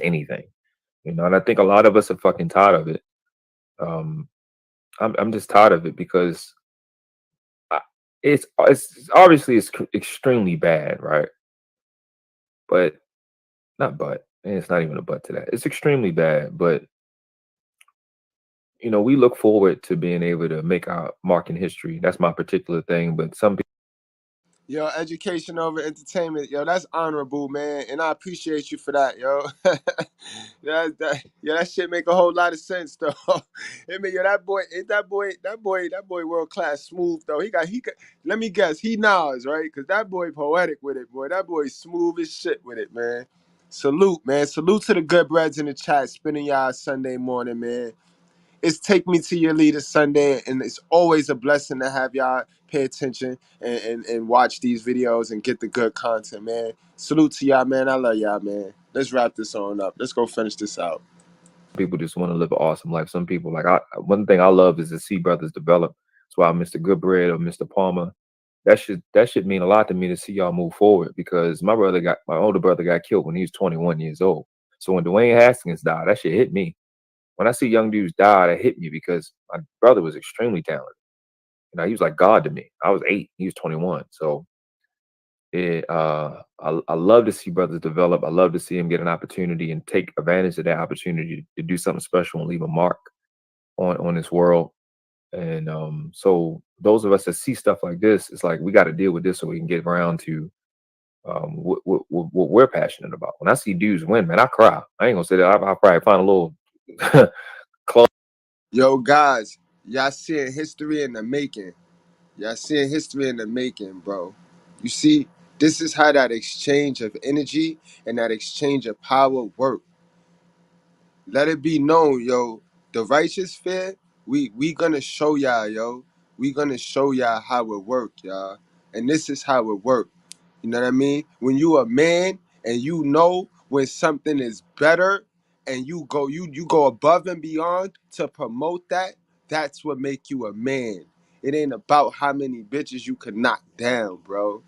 anything. You know, and I think a lot of us are fucking tired of it. I'm just tired of it because it's obviously extremely bad, right? But and it's not even a but to that. It's extremely bad, but you know, we look forward to being able to make our mark in history. That's my particular thing. But some people, Yo, education over entertainment, yo, that's honorable, man, and I appreciate you for that, yo. That shit make a whole lot of sense, though. I mean, yo, that boy, world class smooth, though. He got. Let me guess, he Nas, right? Cause that boy poetic with it, boy. That boy smooth as shit with it, man. Salute, man. Salute to the good breads in the chat, spending y'all Sunday morning, man. It's Take Me to Your Leader Sunday, and it's always a blessing to have y'all pay attention and watch these videos and get the good content, man. Salute to y'all, man. I love y'all, man. Let's wrap this on up. Let's go finish this out. people just want to live an awesome life. Some people like one thing I love is to see brothers develop. That's why Mr. Goodbread or Mr. Palmer, that should mean a lot to me to see y'all move forward because my older brother got killed when he was 21 years old. So when Dwayne Haskins died, that shit hit me. When I see young dudes die, that hit me because my brother was extremely talented. You know, he was like God to me. I was 8, he was 21. So I love to see brothers develop. I love to see him get an opportunity and take advantage of that opportunity to do something special and leave a mark on this world. And so those of us that see stuff like this, it's like we got to deal with this so we can get around to what we're passionate about. When I see dudes win, man, I cry. I ain't gonna say that. I'll probably find a little close. Yo, guys, y'all seeing history in the making. Y'all seeing history in the making, bro. You see, this is how that exchange of energy and that exchange of power work. Let it be known, yo. The righteous fear, we gonna show y'all, yo. We gonna show y'all how it work, y'all. And this is how it work. You know what I mean? When you a man and you know when something is better and you go above and beyond to promote that, that's what make you a man. It ain't about how many bitches you can knock down, bro.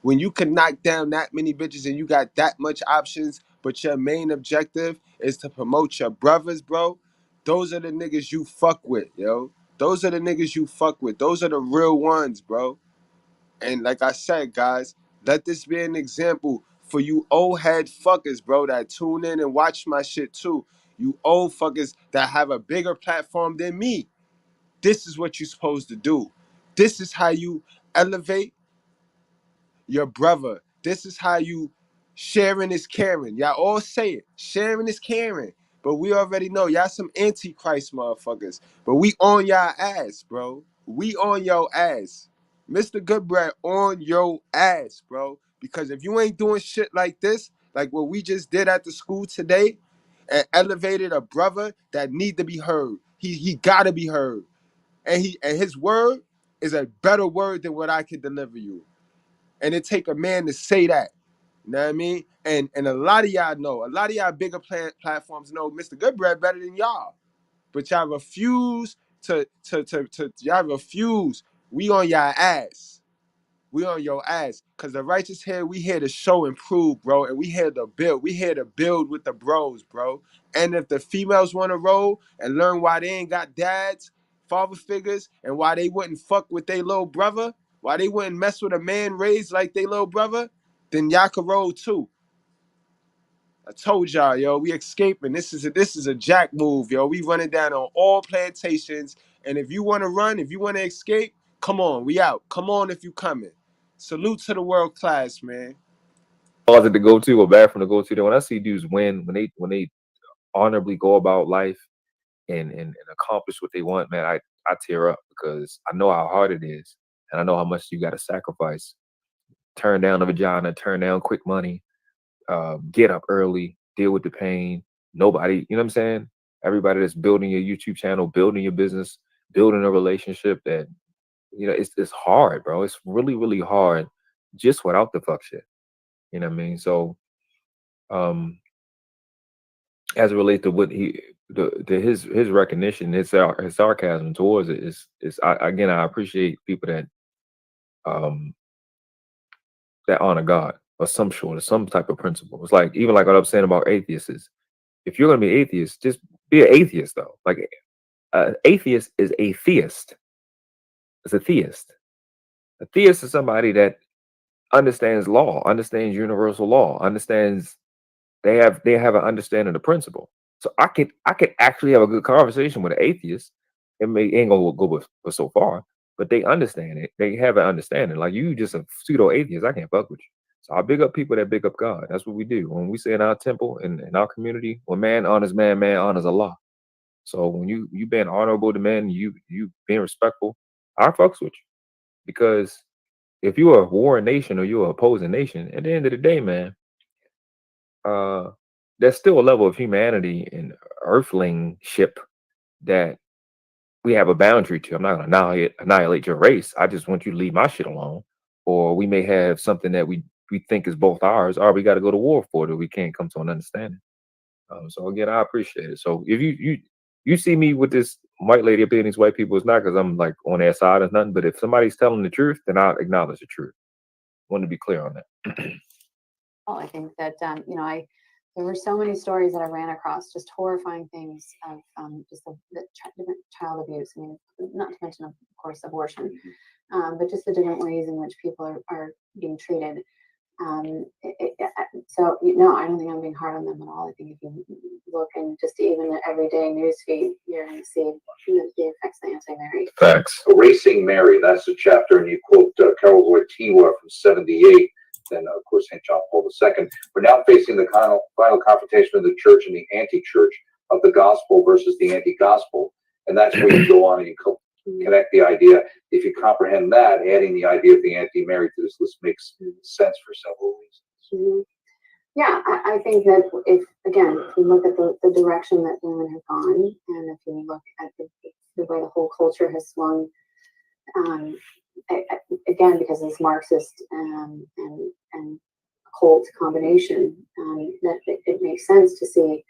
When you can knock down that many bitches and you got that much options, but your main objective is to promote your brothers, bro, those are the niggas you fuck with, yo. Those are the niggas you fuck with. Those are the real ones, bro. And like I said, guys, let this be an example for you old head fuckers, bro, that tune in and watch my shit too. You old fuckers that have a bigger platform than me. This is what you're supposed to do. This is how you elevate your brother. This is how you sharing is caring. Y'all all say it. Sharing is caring. But we already know y'all some antichrist motherfuckers. But we on y'all ass, bro. We on your ass. Mr. Goodbread on your ass, bro. Because if you ain't doing shit like this, like what we just did at the school today, and elevated a brother that need to be heard. He gotta be heard. And his word is a better word than what I can deliver you. And it take a man to say that. You know what I mean? And a lot of y'all know, a lot of y'all bigger platforms know Mr. Goodbread better than y'all. But y'all refuse to y'all refuse. We on y'all ass. We on your ass. Cause the righteous here, we here to show and prove, bro. And we here to build. We here to build with the bros, bro. And if the females want to roll and learn why they ain't got dads, father figures, and why they wouldn't fuck with their little brother, why they wouldn't mess with a man raised like their little brother, then y'all can roll too. I told y'all, yo, we escaping. This is a jack move, yo. We running down on all plantations. And if you want to run, if you want to escape, come on, we out. Come on if you coming. Salute to the world class, man. Closet to go to or bathroom to go to. When I see dudes win, when they honorably go about life and accomplish what they want, man, I tear up because I know how hard it is, and I know how much you got to sacrifice. Turn down the vagina, turn down quick money, get up early, deal with the pain. Nobody, you know what I'm saying? Everybody that's building your YouTube channel, building your business, building a relationship that, you know, it's hard, bro. It's really, really hard just without the fuck shit. You know what I mean? So, as it relates to what his recognition, his sarcasm towards it is again, I appreciate people that that honor God or some sort of some type of principle. It's like even like what I'm saying about atheists is, if you're gonna be atheist, just be an atheist though. Like atheist is a theist. It's a theist. A theist is somebody that understands law, understands universal law, understands they have an understanding of principle. So I could actually have a good conversation with an atheist. It ain't gonna go with so far, but they understand it. They have an understanding. Like you just a pseudo atheist, I can't fuck with you. So I big up people that big up God. That's what we do. When we say in our temple in our community, when man honors man, man honors Allah. So when you being honorable to men, you being respectful, I fucks with you. Because if you're a warring nation or you're an opposing nation, at the end of the day, man, there's still a level of humanity and earthlingship that we have a boundary to. I'm not gonna annihilate your race. I just want you to leave my shit alone. Or we may have something that we think is both ours, or we got to go to war for it, or we can't come to an understanding. So again, I appreciate it. So if you see me with this white lady up here and these white people, it's not because I'm like on their side or nothing. But if somebody's telling the truth, then I'll acknowledge the truth. Want to be clear on that. Well, I think that there were so many stories that I ran across, just horrifying things of just the different child abuse. I mean, not to mention, of course, abortion, but just the different ways in which people are being treated. So no, I don't think I'm being hard on them at all. I think if you look in just even the everyday newsfeed, you're going to see the effects of the anti-Mary. Facts. Erasing Mary, that's the chapter, and you quote Carol Wojtyla from '78. Then, of course, St. John Paul II. We're now facing the final confrontation of the church and the anti-church, of the gospel versus the anti-gospel. And that's where you go on and you connect the idea. If you comprehend that, adding the idea of the anti-Mary to this list makes sense for several reasons. Yeah, I think that if you look at the direction that women have gone, and if you look at the way the whole culture has swung, again, because of this Marxist and cult combination, that it makes sense to see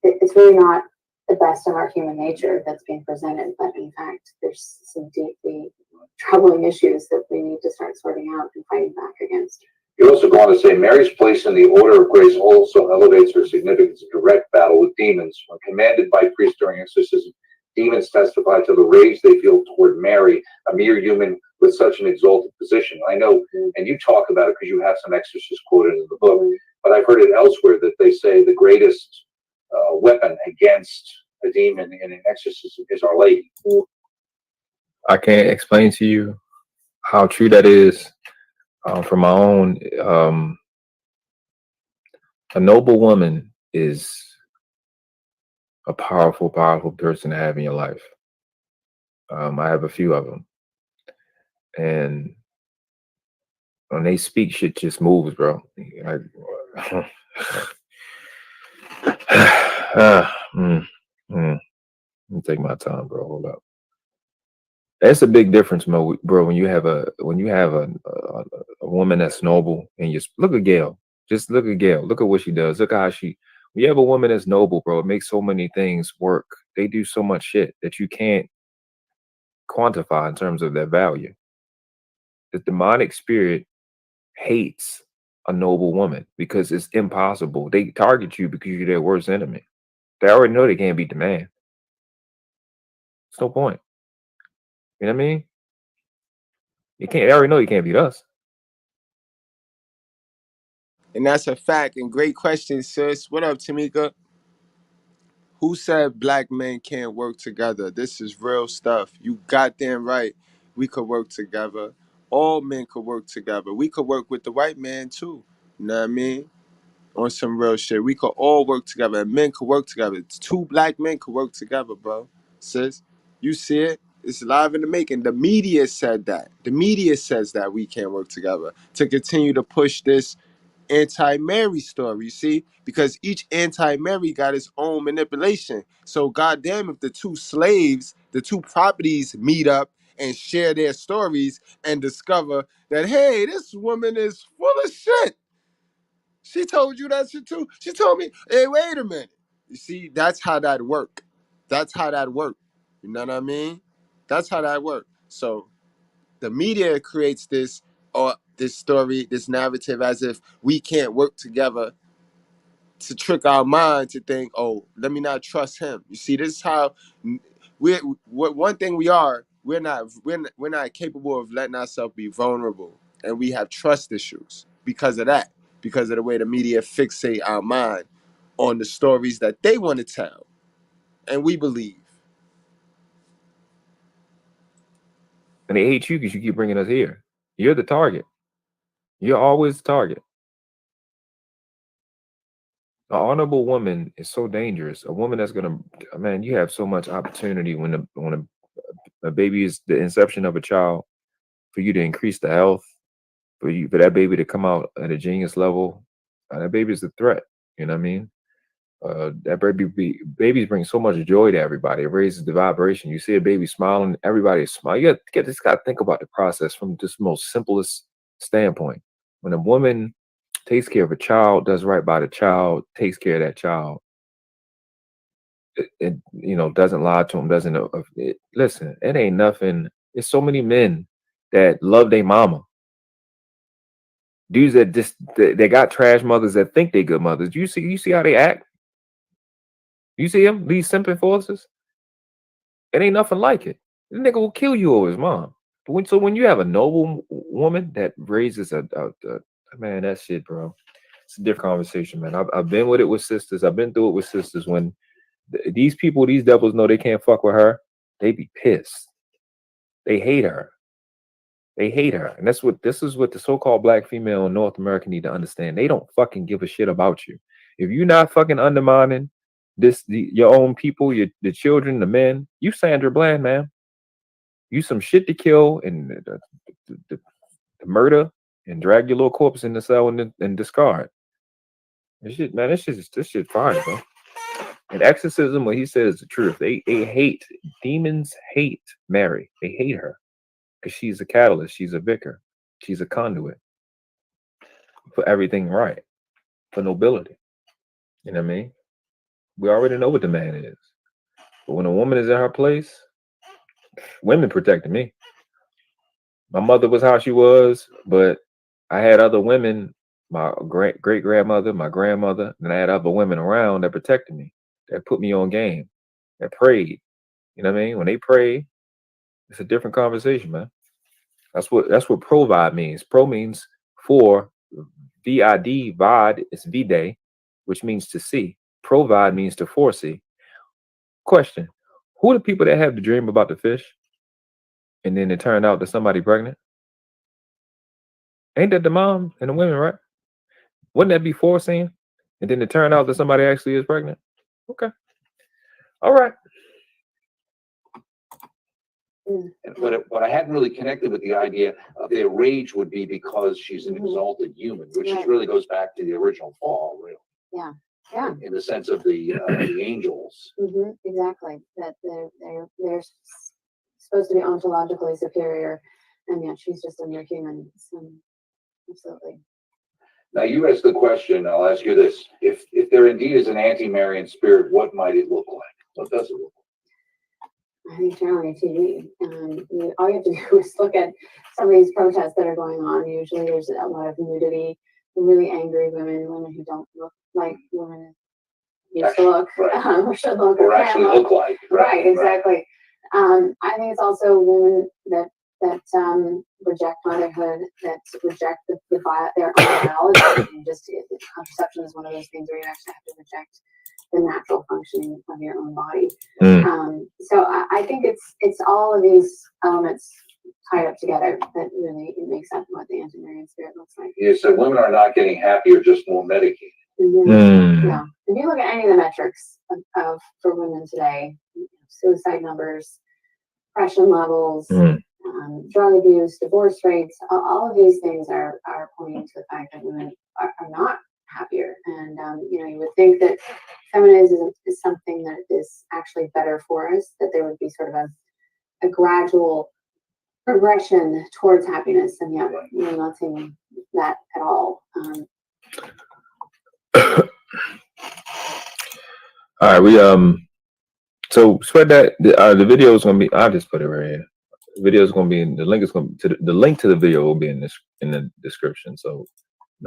it's really not the best of our human nature that's being presented, but in fact, there's some deeply troubling issues that we need to start sorting out and fighting back against. You also go on to say Mary's place in the order of grace also elevates her significance in direct battle with demons. When commanded by priests during exorcism, demons testify to the rage they feel toward Mary, a mere human with such an exalted position. I know, and you talk about it because you have some exorcists quoted in the book, but I've heard it elsewhere that they say the greatest weapon against a demon in an exorcism is Our Lady. I can't explain to you how true that is. From my own, a noble woman is a powerful, powerful person to have in your life. I have a few of them, and when they speak, shit just moves, bro. Like, Let me take my time, bro. Hold up. That's a big difference, bro. When you have a woman that's noble, and you look at Gail. Just look at Gail. Look at what she does. Look at how she. When you have a woman that's noble, bro, it makes so many things work. They do so much shit that you can't quantify in terms of their value. The demonic spirit hates a noble woman because it's impossible. They target you because you're their worst enemy. They already know they can't beat the man. It's no point. You know what I mean? You can't. They already know you can't beat us. And that's a fact. And great question, sis. What up, Tamika? Who said black men can't work together? This is real stuff. You goddamn right. We could work together. All men could work together. We could work with the white man too. You know what I mean? On some real shit. We could all work together. And men could work together. Two black men could work together, bro. Sis, you see it? It's live in the making. The media said that. The media says that we can't work together to continue to push this anti-Mary story, you see? Because each anti-Mary got its own manipulation. So goddamn, if the two slaves, the two properties meet up and share their stories and discover that, hey, this woman is full of shit. She told you that shit too. She told me, hey, wait a minute. You see, that's how that work. That's how that work. You know what I mean? That's how that work. So the media creates this or this story, this narrative as if we can't work together to trick our mind to think, oh, let me not trust him. You see, this is how we're what one thing we are, we're not capable of letting ourselves be vulnerable. And we have trust issues because of that, because of the way the media fixate our mind on the stories that they want to tell. And we believe. And they hate you because you keep bringing us here. You're the target. You're always the target. An honorable woman is so dangerous. A woman that's gonna, man, you have so much opportunity when a baby is the inception of a child, for you to increase the health, for that baby to come out at a genius level. That baby is a threat. You know what I mean? That babies bring so much joy to everybody. It raises the vibration. You see a baby smiling, everybody is smiling. You just got to think about the process from just the most simplest standpoint. When a woman takes care of a child, does right by the child, takes care of that child, it doesn't lie to him, doesn't listen, it ain't nothing. There's so many men that love their mama. Dudes that just they got trash mothers that think they good mothers. You see how they act? You see them, these simping forces? It ain't nothing like it. The nigga will kill you over his mom. But when you have a noble woman that raises a man, that shit, bro. It's a different conversation, man. I've been with it with sisters. I've been through it with sisters. When these people, these devils know they can't fuck with her, they be pissed. They hate her. They hate her. And this is what the so-called black female in North America need to understand. They don't fucking give a shit about you. If you're not fucking undermining your own people, the children, the men, you Sandra Bland, man. You some shit to kill and the murder and drag your little corpse in the cell and discard. This shit, man, this shit fire, bro. And exorcism, what he said is the truth. They hate, demons hate Mary. They hate her because she's a catalyst. She's a vicar. She's a conduit for everything right, for nobility. You know what I mean? We already know what the man is. But when a woman is in her place, women protected me. My mother was how she was, but I had other women, my great grandmother, my grandmother, and I had other women around that protected me, that put me on game, that prayed. You know what I mean? When they pray, it's a different conversation, man. That's what provide means. Pro means for, VID, VOD is vide, which means to see. Provide means to foresee. Question: who are the people that have the dream about the fish, and then it turned out that somebody pregnant? Ain't that the mom and the women, right? Wouldn't that be foreseeing? And then it turned out that somebody actually is pregnant. Okay. All right. But I hadn't really connected with the idea of their rage would be because she's an exalted human, which Right. really goes back to the original fall, really. Yeah. Yeah. In the sense of the angels. Exactly. That they're supposed to be ontologically superior, and yet she's just a mere human. So, absolutely. Now you asked the question, I'll ask you this. If there indeed is an anti-Marian spirit, what might it look like? What does it look like? I think turn on TV. All you have to do is look at some of these protests that are going on. Usually there's a lot of nudity, really angry women who don't look like women used to look, or should look, or actually look like. Right, exactly. I think it's also women that reject motherhood, that reject their own biology. And just contraception is one of those things where you actually have to reject the natural functioning of your own body. So I think it's all of these elements tied up together that really makes up what the anti-Marian spirit looks like. Yeah, so women are not getting happier, just more medicated. Yeah. If you look at any of the metrics for women today, suicide numbers, depression levels, drug abuse, divorce rates, all of these things are pointing to the fact that women are not happier. And you would think that feminism is something that is actually better for us, that there would be sort of a gradual progression towards happiness, and yet we're not seeing that at all. All right, we so spread that the video is gonna be. I'll just put it right here. The video is gonna be in the link. Is gonna to the link to the video will be in the description. So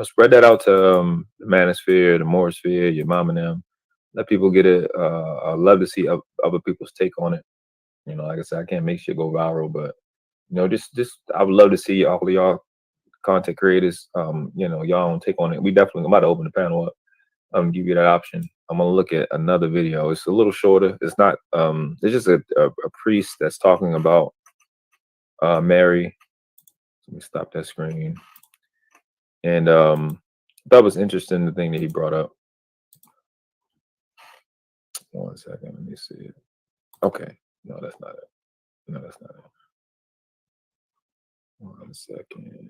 spread that out to the Manosphere, the Moosphere, your mom and them. Let people get it. I'd love to see other people's take on it. Like I said, I can't make shit go viral, but just I would love to see all of y'all content creators. Y'all own take on it. We definitely I'm about to open the panel up. Give you that option. I'm gonna look at another video. It's a little shorter. It's not. It's just a priest that's talking about Mary. Let me stop that screen. And that was interesting. The thing that he brought up. 1 second. Let me see it. Okay. No, that's not it. No, that's not it. 1 second.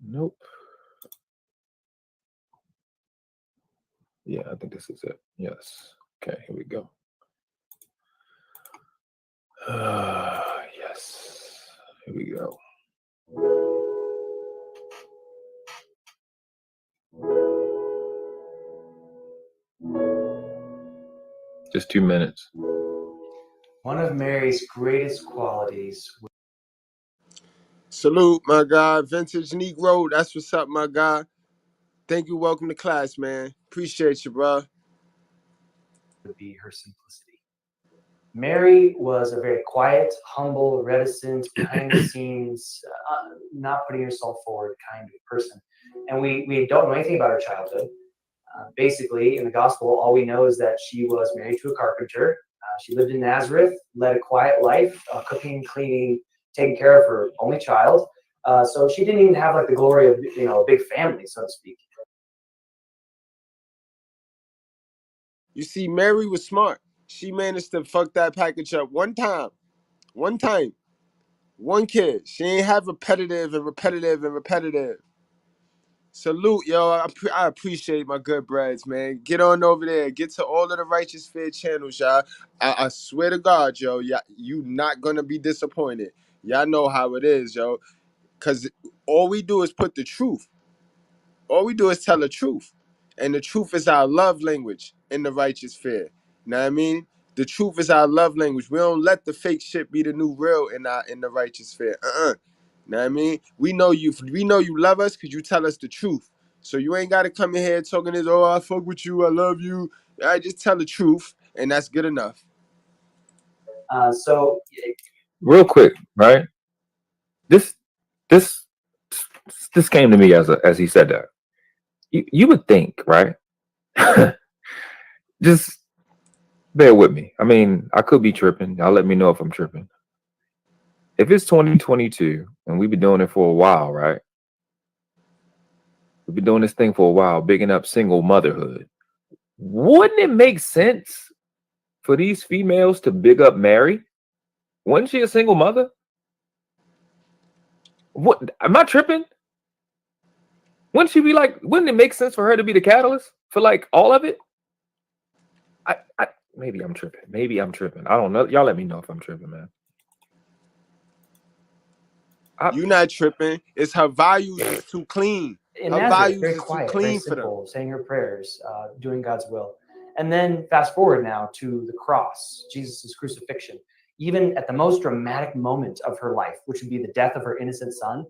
Nope. Yeah, I think this is it. Yes. Okay, here we go. Yes. Here we go. Just 2 minutes. One of Mary's greatest qualities. Salute, my guy. Vintage Negro. That's what's up, my guy. Thank you. Welcome to class, man. Appreciate you, bro. Would be her simplicity. Mary was a very quiet, humble, reticent, behind the scenes, not putting herself forward kind of person. And we don't know anything about her childhood. Basically, in the gospel, all we know is that she was married to a carpenter. She lived in Nazareth, led a quiet life, cooking, cleaning, taking care of her only child. So she didn't even have like the glory of a big family, so to speak. You see, Mary was smart. She managed to fuck that package up one time. One kid. She ain't have repetitive. Salute, yo. I appreciate my good breads, man. Get on over there. Get to all of the Righteous Fear channels, y'all. I swear to God, yo, you not gonna be disappointed. Y'all know how it is, yo. Because all we do is put the truth. All we do is tell the truth. And the truth is our love language in the Righteous Fear. You know what I mean? The truth is our love language. We don't let the fake shit be the new real in the Righteous Fear. You know what I mean? We know you love us because you tell us the truth. So you ain't gotta come in here talking this, oh, I fuck with you, I love you. I just tell the truth, and that's good enough. So real quick, right? This came to me as he said that. You would think, right? Just bear with me. I mean, I could be tripping. Y'all let me know if I'm tripping. If it's 2022 and we've been doing it for a while, right? We've been doing this thing for a while, bigging up single motherhood. Wouldn't it make sense for these females to big up Mary? Wasn't she a single mother? What, am I tripping? Wouldn't she be like, wouldn't it make sense for her to be the catalyst for like all of it? Maybe I'm tripping. Maybe I'm tripping. I don't know. Y'all let me know if I'm tripping, man. You not tripping. It's her values is too clean. In Her Nazareth, values very is too quiet, very clean for them. simple, saying her prayers, doing God's will. And then fast forward now to the cross, Jesus' crucifixion. Even at the most dramatic moment of her life, which would be the death of her innocent son,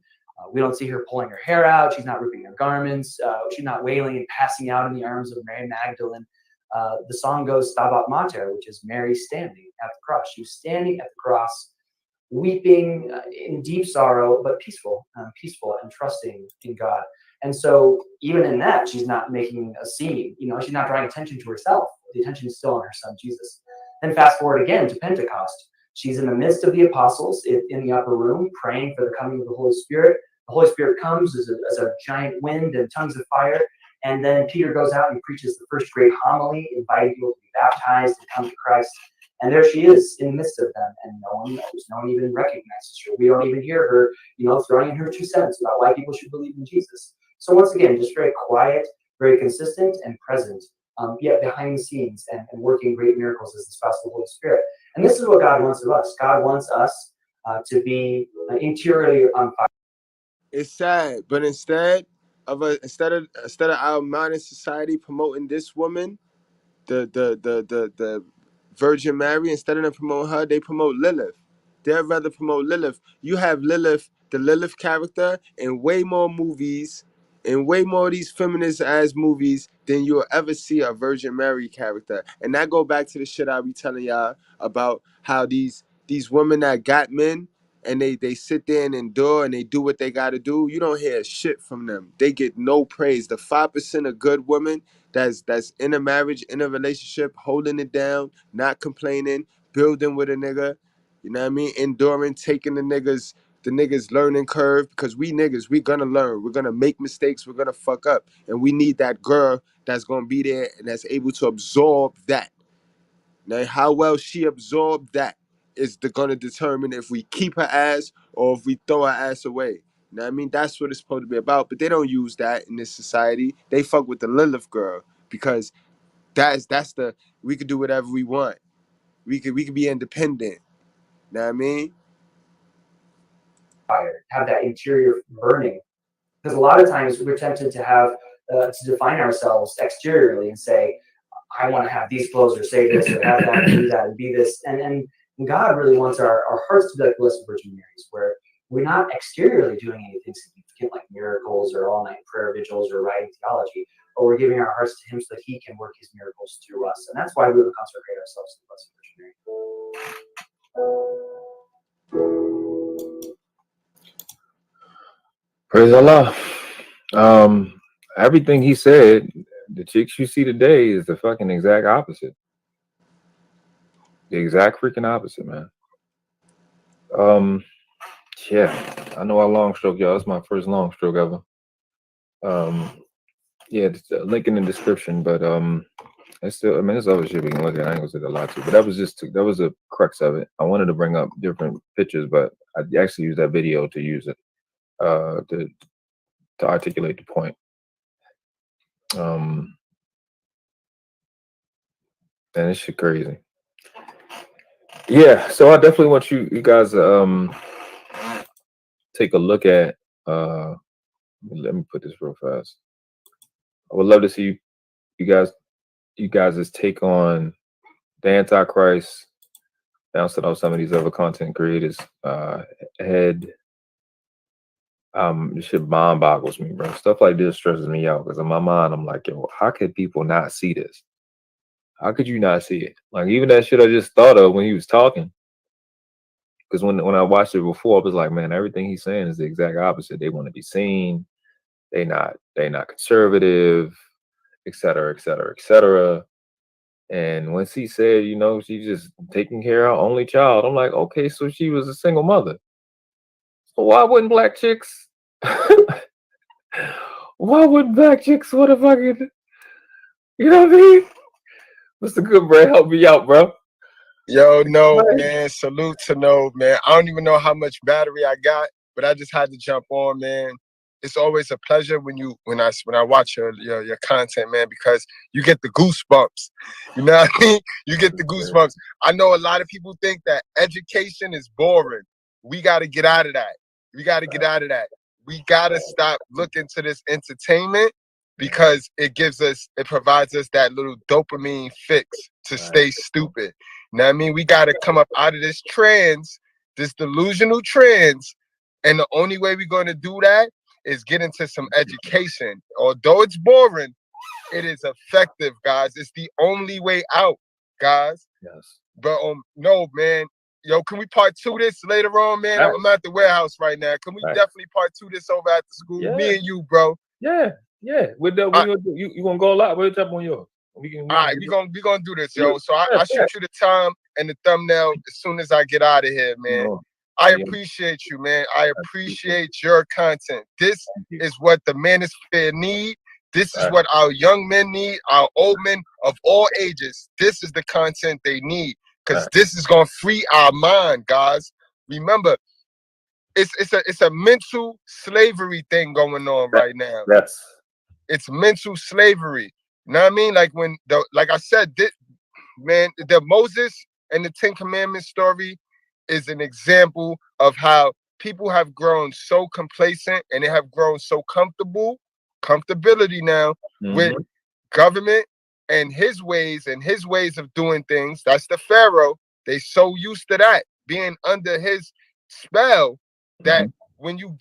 we don't see her pulling her hair out. She's not ripping her garments. She's not wailing and passing out in the arms of Mary Magdalene. The song goes Stabat Mater, which is Mary standing at the cross. She was standing at the cross, weeping in deep sorrow, but peaceful and trusting in God. And so even in that, she's not making a scene. You know, she's not drawing attention to herself. The attention is still on her son, Jesus. Then fast forward again to Pentecost. She's in the midst of the apostles in the upper room, praying for the coming of the Holy Spirit. The Holy Spirit comes as a giant wind and tongues of fire. And then Peter goes out and preaches the first great homily, inviting people to be baptized and come to Christ. And there she is in the midst of them, and no one even recognizes her. We don't even hear her, throwing in her 2 cents about why people should believe in Jesus. So once again, just very quiet, very consistent and present, yet behind the scenes and working great miracles as the spouse of the Holy Spirit. And this is what God wants of us. God wants us to be interiorly on fire. It's sad, but instead of our modern society promoting this woman, the Virgin Mary, instead of them promoting her, they promote Lilith. They'd rather promote Lilith. You have Lilith, the Lilith character, in way more movies, in way more of these feminist ass movies than you'll ever see a Virgin Mary character. And that go back to the shit I be telling y'all about how these women that got men and they sit there and endure and they do what they gotta do. You don't hear shit from them. They get no praise. The 5% of good women that's in a marriage, in a relationship, holding it down, not complaining, building with a nigga, you know what I mean? Enduring, taking the niggas learning curve, because we niggas, we gonna learn. We're gonna make mistakes, we're gonna fuck up. And we need that girl that's gonna be there and that's able to absorb that. Now, how well she absorbed that is gonna determine if we keep her ass or if we throw her ass away. You know what I mean? That's what it's supposed to be about. But they don't use that in this society. They fuck with the Lilith girl because that's the we could do whatever we want. We could be independent. You know what I mean? Fire, have that interior burning. Because a lot of times we're tempted to have to define ourselves exteriorly and say, I want to have these clothes or say this or have that and do that and be this. And God really wants our hearts to be like the Blessed Virgin Mary's, where we're not exteriorly doing anything significant like miracles or all-night prayer vigils or writing theology, but we're giving our hearts to Him so that He can work His miracles through us. And that's why we would consecrate ourselves to the Blessed Virgin Mary. Praise Allah. Everything he said, the chicks you see today is the fucking exact opposite. The exact freaking opposite, man. Yeah, I know I long stroke, y'all. It's my first long stroke ever. Yeah, it's a link in the description, but it's still, I mean, there's other shit we can look at. I ain't gonna say a lot to, but that was a crux of it. I wanted to bring up different pictures, but I actually used that video to use it to articulate the point. And this shit crazy. Yeah, so I definitely want you guys to take a look at let me put this real fast. I would love to see you guys' take on the Antichrist, bouncing off some of these other content creators. This shit mind boggles me, bro. Stuff like this stresses me out because in my mind I'm like, yo, how could people not see this? How could you not see it? Like even that shit I just thought of when he was talking. Because when I watched it before, I was like, man, everything he's saying is the exact opposite. They want to be seen. They not conservative, et cetera, et cetera, et cetera. And once he said, you know, she's just taking care of her only child, I'm like, okay, so she was a single mother. So why wouldn't black chicks Why would black chicks want to fucking, you know what I mean? Mr. Goodbread, help me out, bro. Yo, no, man. Salute to no, man. I don't even know how much battery I got, but I just had to jump on, man. It's always a pleasure when I watch your content, man, because you get the goosebumps. You know what I mean? You get the goosebumps. I know a lot of people think that education is boring. We got to get out of that. We got to get out of that. We got to stop looking to this entertainment because it provides us that little dopamine fix to stay stupid. You know what I mean? We got to come up out of this delusional trends. And the only way we're going to do that is get into some education. Although it's boring, it is effective, guys. It's the only way out, guys. Yes. But no, man. Yo, can we part two this later on, man? I'm at the warehouse right now. Can we definitely part two this over at the school? Yeah. Me and you, bro. Yeah. With the you gonna go a lot? We'll jump on yours. All right, we gonna do this, yo. So I'll shoot you the time and the thumbnail as soon as I get out of here, man. I appreciate you, man. I appreciate your content. This is what the manosphere need. This is what our young men need, our old men of all ages. This is the content they need because this is gonna free our mind, guys. Remember, it's a mental slavery thing going on right now. Yes. It's mental slavery. You know what I mean? Like I said, man, the Moses and the Ten Commandments story is an example of how people have grown so complacent and they have grown so comfortability now with government and his ways of doing things. That's the Pharaoh. They so used to that, being under his spell, that when you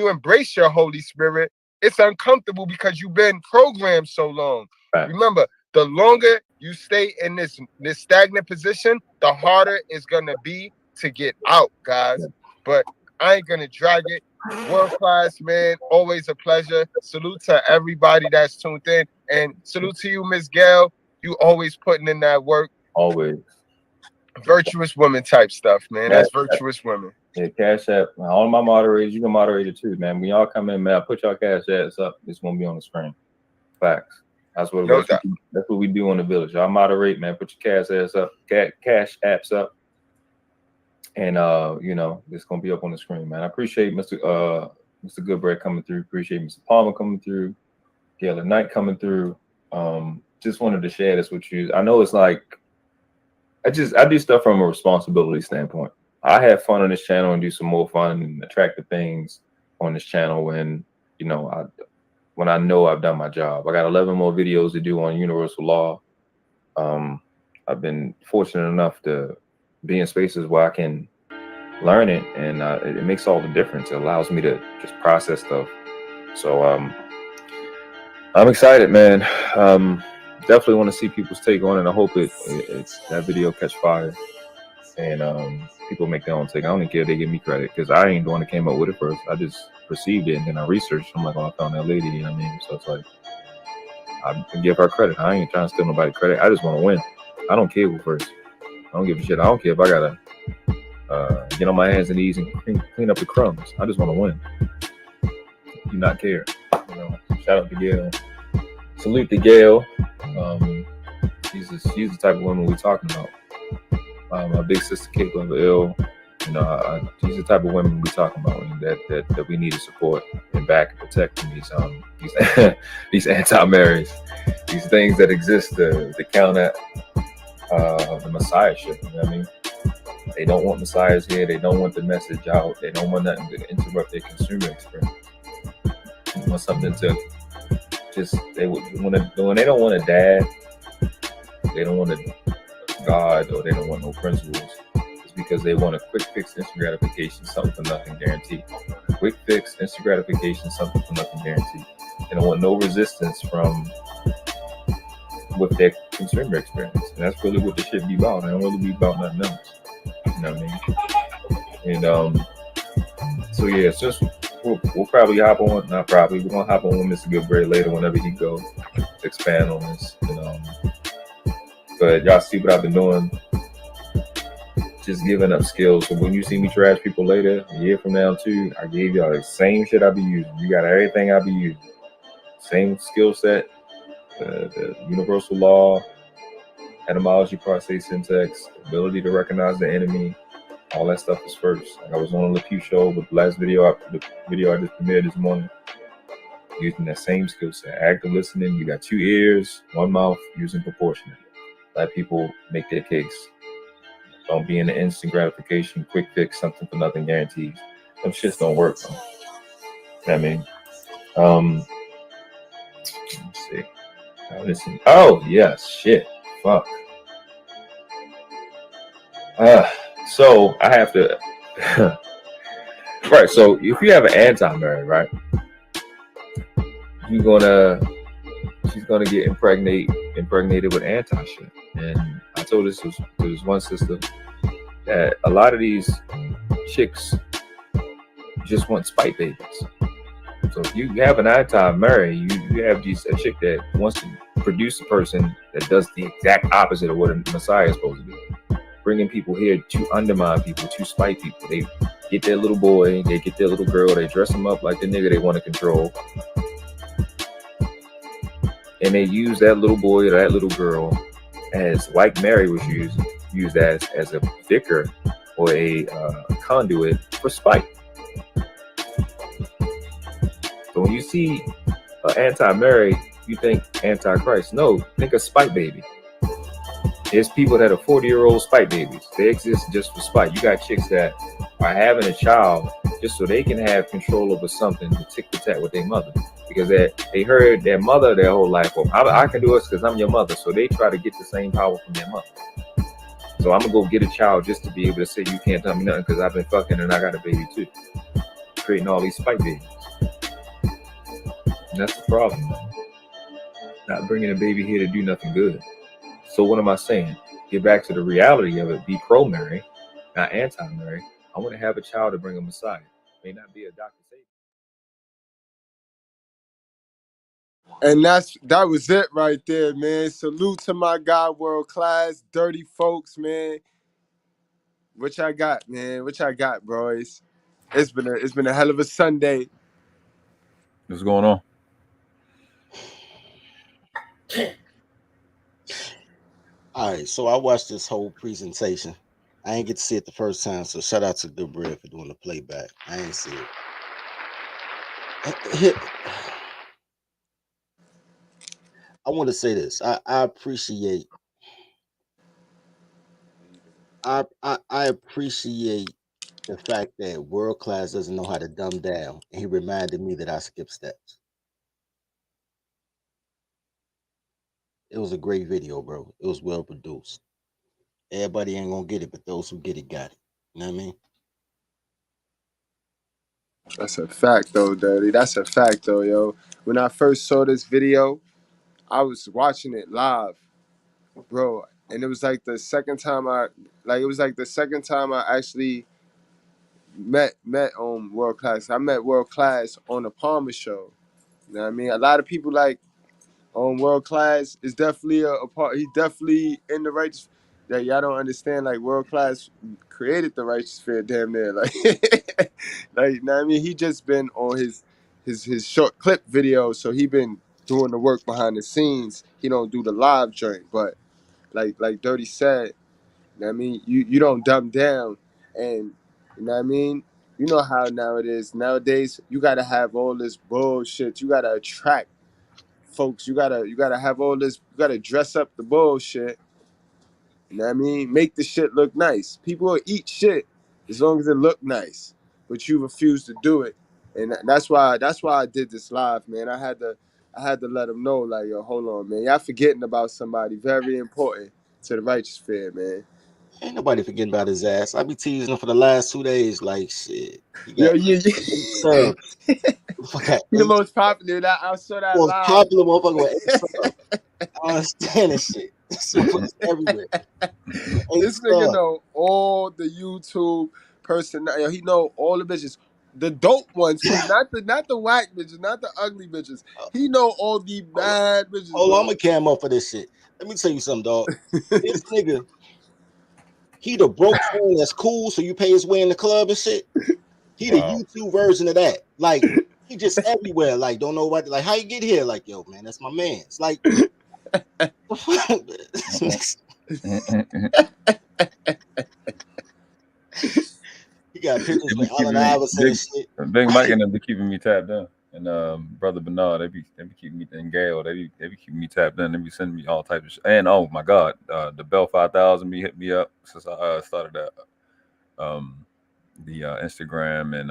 embrace your Holy Spirit, it's uncomfortable because you've been programmed so long. Remember, the longer you stay in this stagnant position, the harder it's gonna be to get out, guys. But I ain't gonna drag it. World class, man. Always a pleasure. Salute to everybody that's tuned in, and salute to you, Miss Gail. You always putting in that work. Always. Virtuous woman type stuff, man. That's virtuous women. Yeah, Cash App. All my moderators, you can moderate it too, man. When y'all come in, man, put y'all Cash Apps up. It's gonna be on the screen. Facts. That's what we do on the village. Y'all moderate, man. Put your Cash Apps up. Cash Apps up. And it's gonna be up on the screen, man. I appreciate Mr. Goodbread coming through. Appreciate Mr. Palmer coming through. Gail Knight coming through. Just wanted to share this with you. I know it's like I do stuff from a responsibility standpoint. I have fun on this channel and do some more fun and attractive things on this channel when I know I've done my job. I got 11 more videos to do on universal law. I've been fortunate enough to be in spaces where I can learn it, and it makes all the difference. It allows me to just process stuff. So I'm excited, man. Definitely want to see people's take on it. I hope it's that video catch fire and people make their own take. I don't even care if they give me credit because I ain't the one that came up with it first. I just perceived it and then I researched. I'm like, oh, I found that lady, you know what I mean? So it's like, I can give her credit. I ain't trying to steal nobody credit. I just want to win. I don't care who first. I don't give a shit. I don't care if I gotta get on my hands and knees and clean up the crumbs. I just want to win. Do not care. Shout out to Gail. Salute to Gail. She's the type of woman we're talking about. My big sister Caitlin Ill. She's the type of women we're talking about that we need to support and back and protect from these anti-marriage, these things that exist to counter the messiahship. You know what I mean? They don't want messiahs here. They don't want the message out. They don't want nothing to interrupt their consumer experience. They want something to when they don't want a dad, they don't want a God, or they don't want no principles. It's because they want a quick fix, instant gratification, something for nothing guaranteed. Quick fix, instant gratification, something for nothing guaranteed. They don't want no resistance with their consumer experience. And that's really what this shit be about. They don't really be about nothing else. You know what I mean? And so yeah, it's just we'll probably hop on, not probably, we're gonna hop on with Mr. Goodbread later whenever he goes to expand on this. But y'all see what I've been doing. just giving up skills. So when you see me trash people later, a year from now too, I gave y'all the same shit I be using. You got everything I be using. Same skill set, the universal law, etymology, parsing, syntax, ability to recognize the enemy. All that stuff is first. Like I was on the Pew show with the last video, the video I just premiered this morning, using that same skill set. Active listening, you got 2 ears, 1 mouth, using proportionate. Let people make their case. Don't be in the instant gratification, quick fix, something for nothing guarantees. Them shits don't work, though. I mean, let's see. Listen. Oh, yes, shit. Fuck. So I have to. Right. So if you have an anti-Mary, right, she's gonna get impregnated with anti shit. And I told this to this one sister that a lot of these chicks just want spite babies. So if you have an anti-Mary, you have a chick that wants to produce a person that does the exact opposite of what a Messiah is supposed to do. Bringing people here to undermine people, to spite people. They get their little boy, they get their little girl, they dress them up like the nigga they want to control. And they use that little boy or that little girl as, like Mary was used as a vicar or a conduit for spite. So when you see anti-Mary, you think anti-Christ. No, think of spite baby. There's people that are 40-year-old spite babies. They exist just for spite. You got chicks that are having a child just so they can have control over something to tick the tat with their mother. Because they heard their mother their whole life. Well, I can do this because I'm your mother. So they try to get the same power from their mother. So I'm going to go get a child just to be able to say you can't tell me nothing because I've been fucking and I got a baby too. Creating all these spite babies. And that's the problem. Not bringing a baby here to do nothing good. So what am I saying? Get back to the reality of it. Be pro-Mary, not anti-Mary. I want to have a child to bring a Messiah. May not be a Dr. And that was it right there, man. Salute to my guy, world class, dirty folks, man. What y'all got, man? What y'all got, boys? It's been a hell of a Sunday. What's going on? All right, so I watched this whole presentation. I ain't get to see it the first time, so shout out to Goodbread for doing the playback. I ain't see it. I want to say this. I appreciate. I appreciate the fact that world class doesn't know how to dumb down, and he reminded me that I skip steps. It was a great video, bro. It was well produced. Everybody ain't gonna get it, but those who get it got it. You know what I mean? That's a fact, though, Dirty. That's a fact, though, yo. When I first saw this video, I was watching it live, bro, and it was like the second time I actually met World Class. I met World Class on the Palmer show. You know what I mean? A lot of people like World Class is definitely a part. He's definitely in the righteous. That y'all don't understand. Like World Class created the righteous fear, damn near. Like, like you know what I mean? He just been on his short clip video, so he been doing the work behind the scenes. He don't do the live joint, but like Dirty said, you know what I mean? You don't dumb down, and you know what I mean? You know how nowadays you gotta have all this bullshit. You gotta attract folks. You gotta have all this. You gotta dress up the bullshit. You know what I mean? Make the shit look nice. People will eat shit as long as it look nice, but you refuse to do it, and that's why I did this live, man. I had to let them know, like, yo, hold on, man. Y'all forgetting about somebody very important to the righteous fear, man. Ain't nobody forgetting about his ass. I be teasing him for the last 2 days. Like shit, he Yo, got yeah. 8 subs. Fuck, He the most popular. I saw that most live. popular motherfucker with 8 subs. I don't understand this shit. This motherfucker's everywhere. 8 This nigga subs. know all the YouTube person. He know all the bitches, the dope ones too, not the whack bitches, not the ugly bitches. He know all the bad bitches. Hold on, I'm Bro. gonna cam up for this shit. Let me tell you something, dog. This nigga, He the broke friend that's cool, so you pay his way in the club and shit. He the YouTube version of that. Like he just everywhere. Like don't know what. Like how you get here? Like yo, man, that's my man. It's like. He got pictures with Allen Iverson and shit. Big Mike and them be keeping me tapped in, and Brother Bernard, they be keeping me, and Gail, they be keeping me tapped in. They be sending me all types of shit. And oh my God, the Bell 5000 be hit me up since I started that. The Instagram and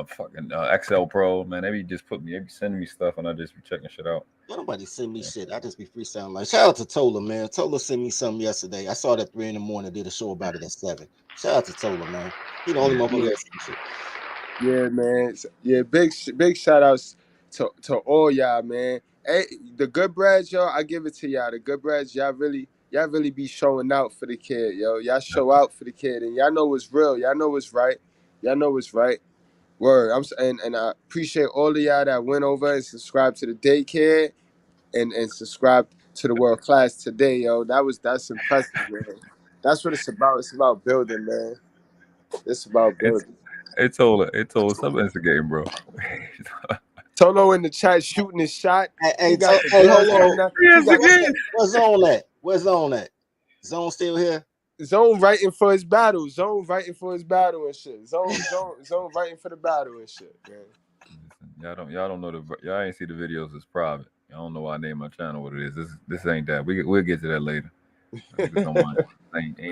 fucking XL Pro, man. They be just sending me stuff, and I just be checking shit out. Nobody send me shit. I just be freestyling. Like shout out to Tola, man. Tola sent me something yesterday. I saw it at 3 a.m. Did a show about it at 7. Shout out to Tola, man. He the only motherfucker that sent shit. Yeah, man. Yeah, big shout outs to all y'all, man. Hey, the Goodbreads, yo, I give it to y'all. The Goodbreads, y'all really be showing out for the kid, yo. Y'all show out for the kid, and y'all know what's real. Y'all know what's right. Y'all know what's right. Word. And I appreciate all of y'all that went over and subscribed to the daycare and subscribed to the world class today, yo. That's impressive, man. That's what it's about. It's about building, man. It's about building. It told some instigating, bro. Tolo in the chat shooting his shot. Hey, got the hold girls on. Where's Zone at? Where's Zone at? Zone still here? Zone writing for his battle. Zone writing for his battle and shit. Zone writing for the battle and shit, man. Y'all don't know y'all ain't see the videos. It's private. Y'all don't know why I named my channel what it is. This ain't that. We'll get to that later. Ain't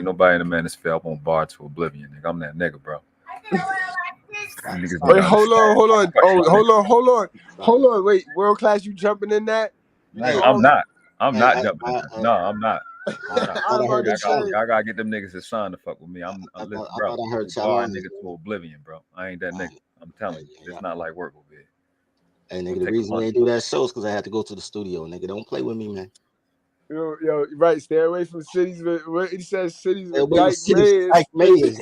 nobody in the manosphere up on bar to oblivion, nigga. I'm that nigga, bro. Wait, hold on. Oh, hold on. Wait, world class, you jumping in that? I'm not. I'm not jumping. No, I'm not. I gotta get them niggas to sign to fuck with me. I'm listen, bro. Bar nigga to oblivion, bro. I ain't that nigga. I'm telling you, it's not like work over here. Hey, nigga, the reason they do that show is because I had to go to the studio. Nigga, don't play with me, man. Yo, right. Stay away from cities with. What he says, cities with dyke mayors.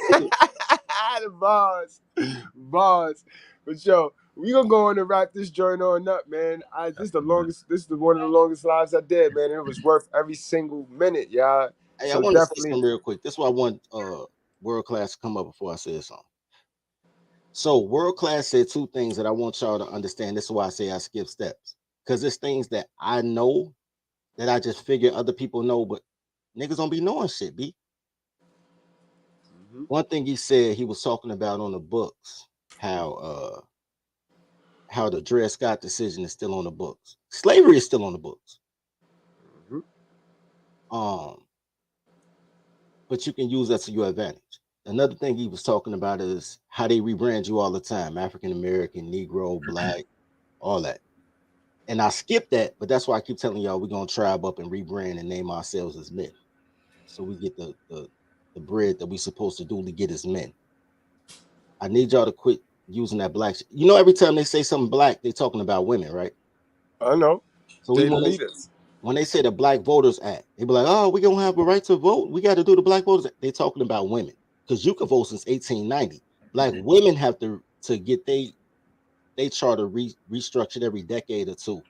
The bars. But yo, we gonna go on and wrap this joint on up, man. This is one of the longest lives I did, man. And it was worth every single minute, y'all. Hey, so I want to say something real quick. That's why I want World Class to come up before I say something. So World Class said two things that I want y'all to understand. This is why I say I skip steps. Because it's things that I know that I just figure other people know, but niggas don't be knowing shit, B. Mm-hmm. One thing he said, he was talking about on the books, how the Dred Scott decision is still on the books. Slavery is still on the books. Mm-hmm. But you can use that to your advantage. Another thing he was talking about is how they rebrand you all the time: African American, Negro, Black, all that. And I skipped that, but that's why I keep telling y'all we're gonna tribe up and rebrand and name ourselves as men, so we get the bread that we supposed to duly get as men. I need y'all to quit using that black. You know, every time they say something black, they talking about women, right? I know. So when they say the Black Voters Act, they be like, "Oh, we gonna have a right to vote. We got to do the Black Voters Act." They talking about women because you can vote since 1890. Black women have to get they charter restructured every decade or two,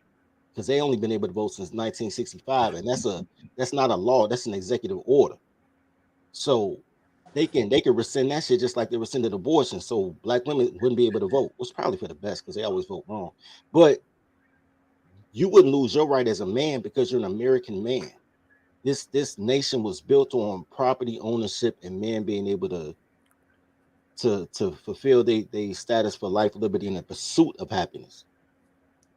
because they only been able to vote since 1965, and that's not a law, that's an executive order. So they can rescind that shit just like they rescinded abortion. So black women wouldn't be able to vote, which is probably for the best because they always vote wrong. But you wouldn't lose your right as a man because you're an American man. This nation was built on property ownership and men being able to fulfill their status for life, liberty, and the pursuit of happiness.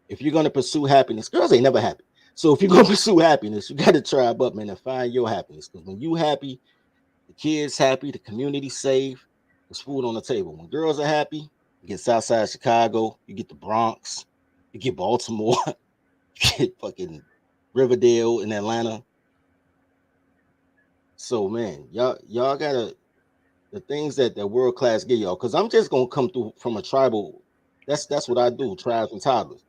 If you're gonna pursue happiness, girls ain't never happy. So if you're gonna pursue happiness, you gotta tribe up, man, and find your happiness. Because when you happy, the kids happy, the community safe, there's food on the table. When girls are happy, you get Southside Chicago, you get the Bronx, you get Baltimore, you get fucking Riverdale in Atlanta. So man, y'all gotta, the things that world class give y'all, because I'm just gonna come through from a tribal. That's what I do, tribes and toddlers.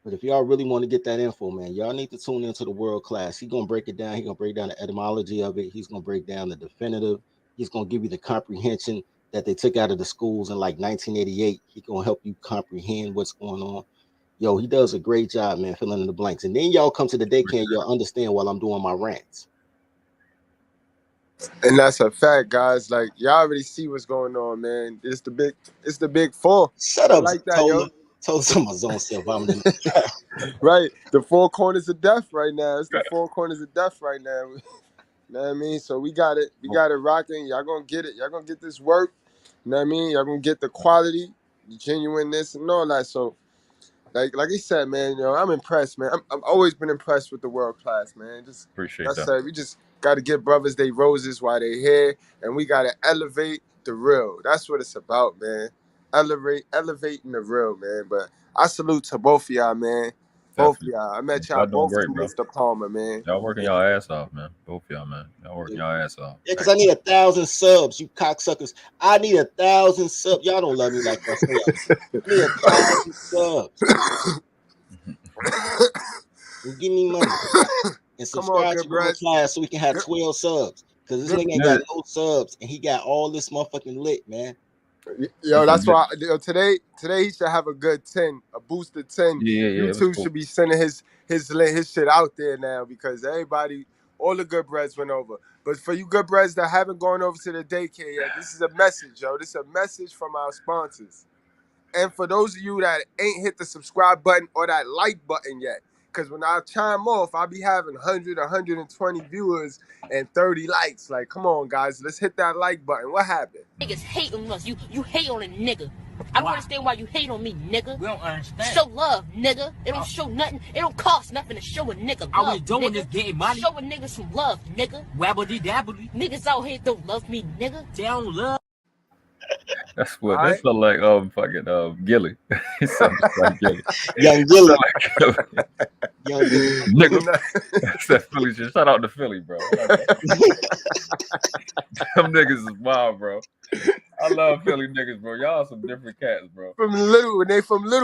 But if y'all really want to get that info, man, y'all need to tune into the world class. He's gonna break it down. He's gonna break down the etymology of it. He's gonna break down the definitive. He's gonna give you the comprehension that they took out of the schools in like 1988. He's gonna help you comprehend what's going on. Yo, he does a great job, man, filling in the blanks. And then y'all come to the daycare and y'all understand while I'm doing my rants. And that's a fact, guys. Like y'all already see what's going on, man. It's the big four. Shut I up, like that, Tola. yo. Tola's on my zone self. I'm in. Right, the four corners of death right now. It's the four corners of death right now. You know what I mean? So we got it. We got it rocking. Y'all gonna get it. Y'all gonna get this work. You know what I mean? Y'all gonna get the quality, the genuineness, and all that. So, like he said, man, I'm impressed, man. I've always been impressed with the world class, man. Just Appreciate that's that. it. We just got to give brothers they roses while they here, and we got to elevate the real. That's what it's about, man. Elevating the real, man. But I salute to both of y'all, man. Both of Definitely. y'all. I met y'all Y'all doing both great, through bro. Mr. Palmer, man. Y'all working y'all ass off, man. Both of y'all, man. Y'all working y'all ass off. Yeah, because I need 1,000 subs, you cocksuckers. I need 1,000 subs. Y'all don't love me like y'all say. I need 1,000 subs. And give me money. And Come on, subscribe to good World bread. Class so we can have 12 subs. Because this nigga ain't got no subs. And he got all this motherfucking lit, man. Yo, that's why today he should have a good 10, a boosted 10. Yeah, it was YouTube cool. should be sending his shit out there now because everybody, all the good breads went over. But for you good breads that haven't gone over to the daycare yet, this is a message, yo. This is a message from our sponsors. And for those of you that ain't hit the subscribe button or that like button yet, because when I chime off, I'll be having 100, 120 viewers and 30 likes. Like, come on, guys, let's hit that like button. What happened? Niggas hate on us. You hate on a nigga. I don't understand why you hate on me, nigga. We don't understand. Show love, nigga. It don't show nothing. It don't cost nothing to show a nigga love. All we doing is getting money. Show a nigga some love, nigga. Wabbly dabbly. Niggas out here don't love me, nigga. They don't love. That's what All that sound like. Fucking Gilly. It sounds like Gilly. Young Gilly. Like Gilly. Young Gilly. Nigga. That's that Philly shit. Shout out to Philly, bro. Them niggas is wild, bro. I love Philly niggas, bro. Y'all some different cats, bro. From young though.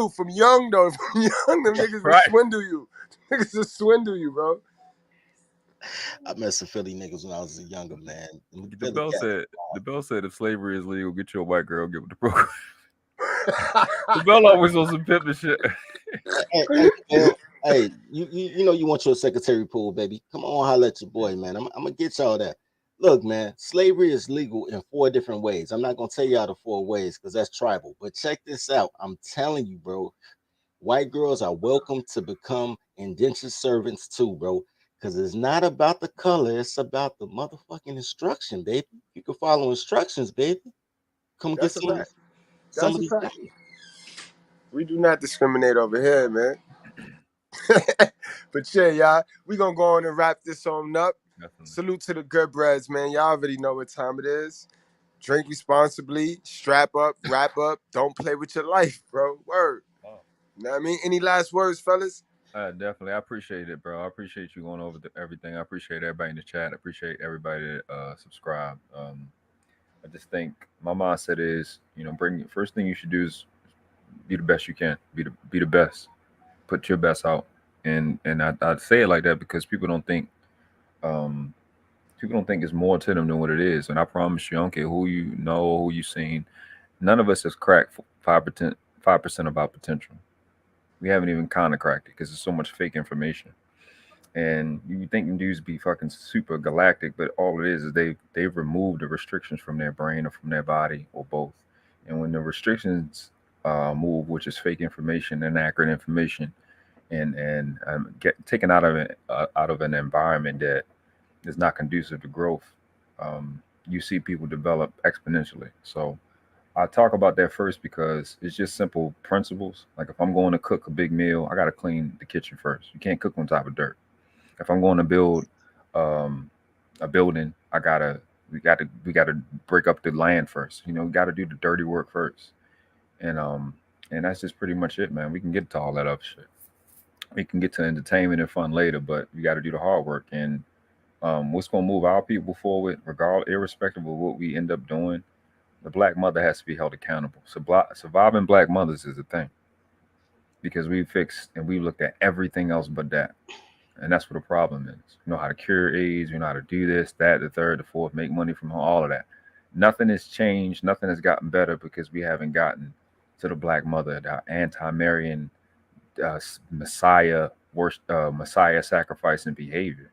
From young, them niggas will Right. swindle you. Niggas will swindle you, bro. I met some Philly niggas when I was a younger man. The Bell said if slavery is legal, get you a white girl, get with the program. The Bell always on some pimping shit. Hey, you know you want your secretary pool, baby. Come on, holla at your boy, man. I'm gonna get y'all that. Look, man, slavery is legal in 4 different ways. I'm not gonna tell y'all the 4 ways because that's tribal. But check this out. I'm telling you, bro. White girls are welcome to become indentured servants too, bro. Because it's not about the color, it's about the motherfucking instruction, baby. You can follow instructions, baby. Come That's get a fact. some That's of a these fact. We do not discriminate over here, man. But yeah, y'all, we gonna go on and wrap this on up. Definitely. Salute to the good breads, man. Y'all already know what time it is. Drink responsibly, strap up, wrap up. Don't play with your life, bro. Word. You know what I mean? Any last words, fellas? Definitely. I appreciate it, bro. I appreciate you going over everything. I appreciate everybody in the chat. I appreciate everybody that subscribed. I just think my mindset is, first thing you should do is be the best you can. Be the best. Put your best out. And I say it like that because people don't think it's more to them than what it is. And I promise you, I don't care who you know, who you seen, none of us has cracked 5% of our potential. We haven't even kind of cracked it because there's so much fake information. And you think dudes be fucking super galactic, but all it is they've removed the restrictions from their brain or from their body or both. And when the restrictions move, which is fake information, inaccurate information, and get taken out of an environment that is not conducive to growth, you see people develop exponentially. So I talk about that first because it's just simple principles. Like if I'm going to cook a big meal, I got to clean the kitchen first. You can't cook on top of dirt. If I'm going to build a building, we gotta break up the land first. We got to do the dirty work first. And that's just pretty much it, man. We can get to all that other shit. We can get to entertainment and fun later, but we got to do the hard work. And what's going to move our people forward, irrespective of what we end up doing, the black mother has to be held accountable. Surviving black mothers is a thing because we fixed and we looked at everything else but that. And that's what the problem is. We know how to cure AIDS. We know how to do this, that, the third, the fourth, make money from all of that. Nothing has changed. Nothing has gotten better because we haven't gotten to the black mother, the anti-Marian Messiah sacrificing behavior.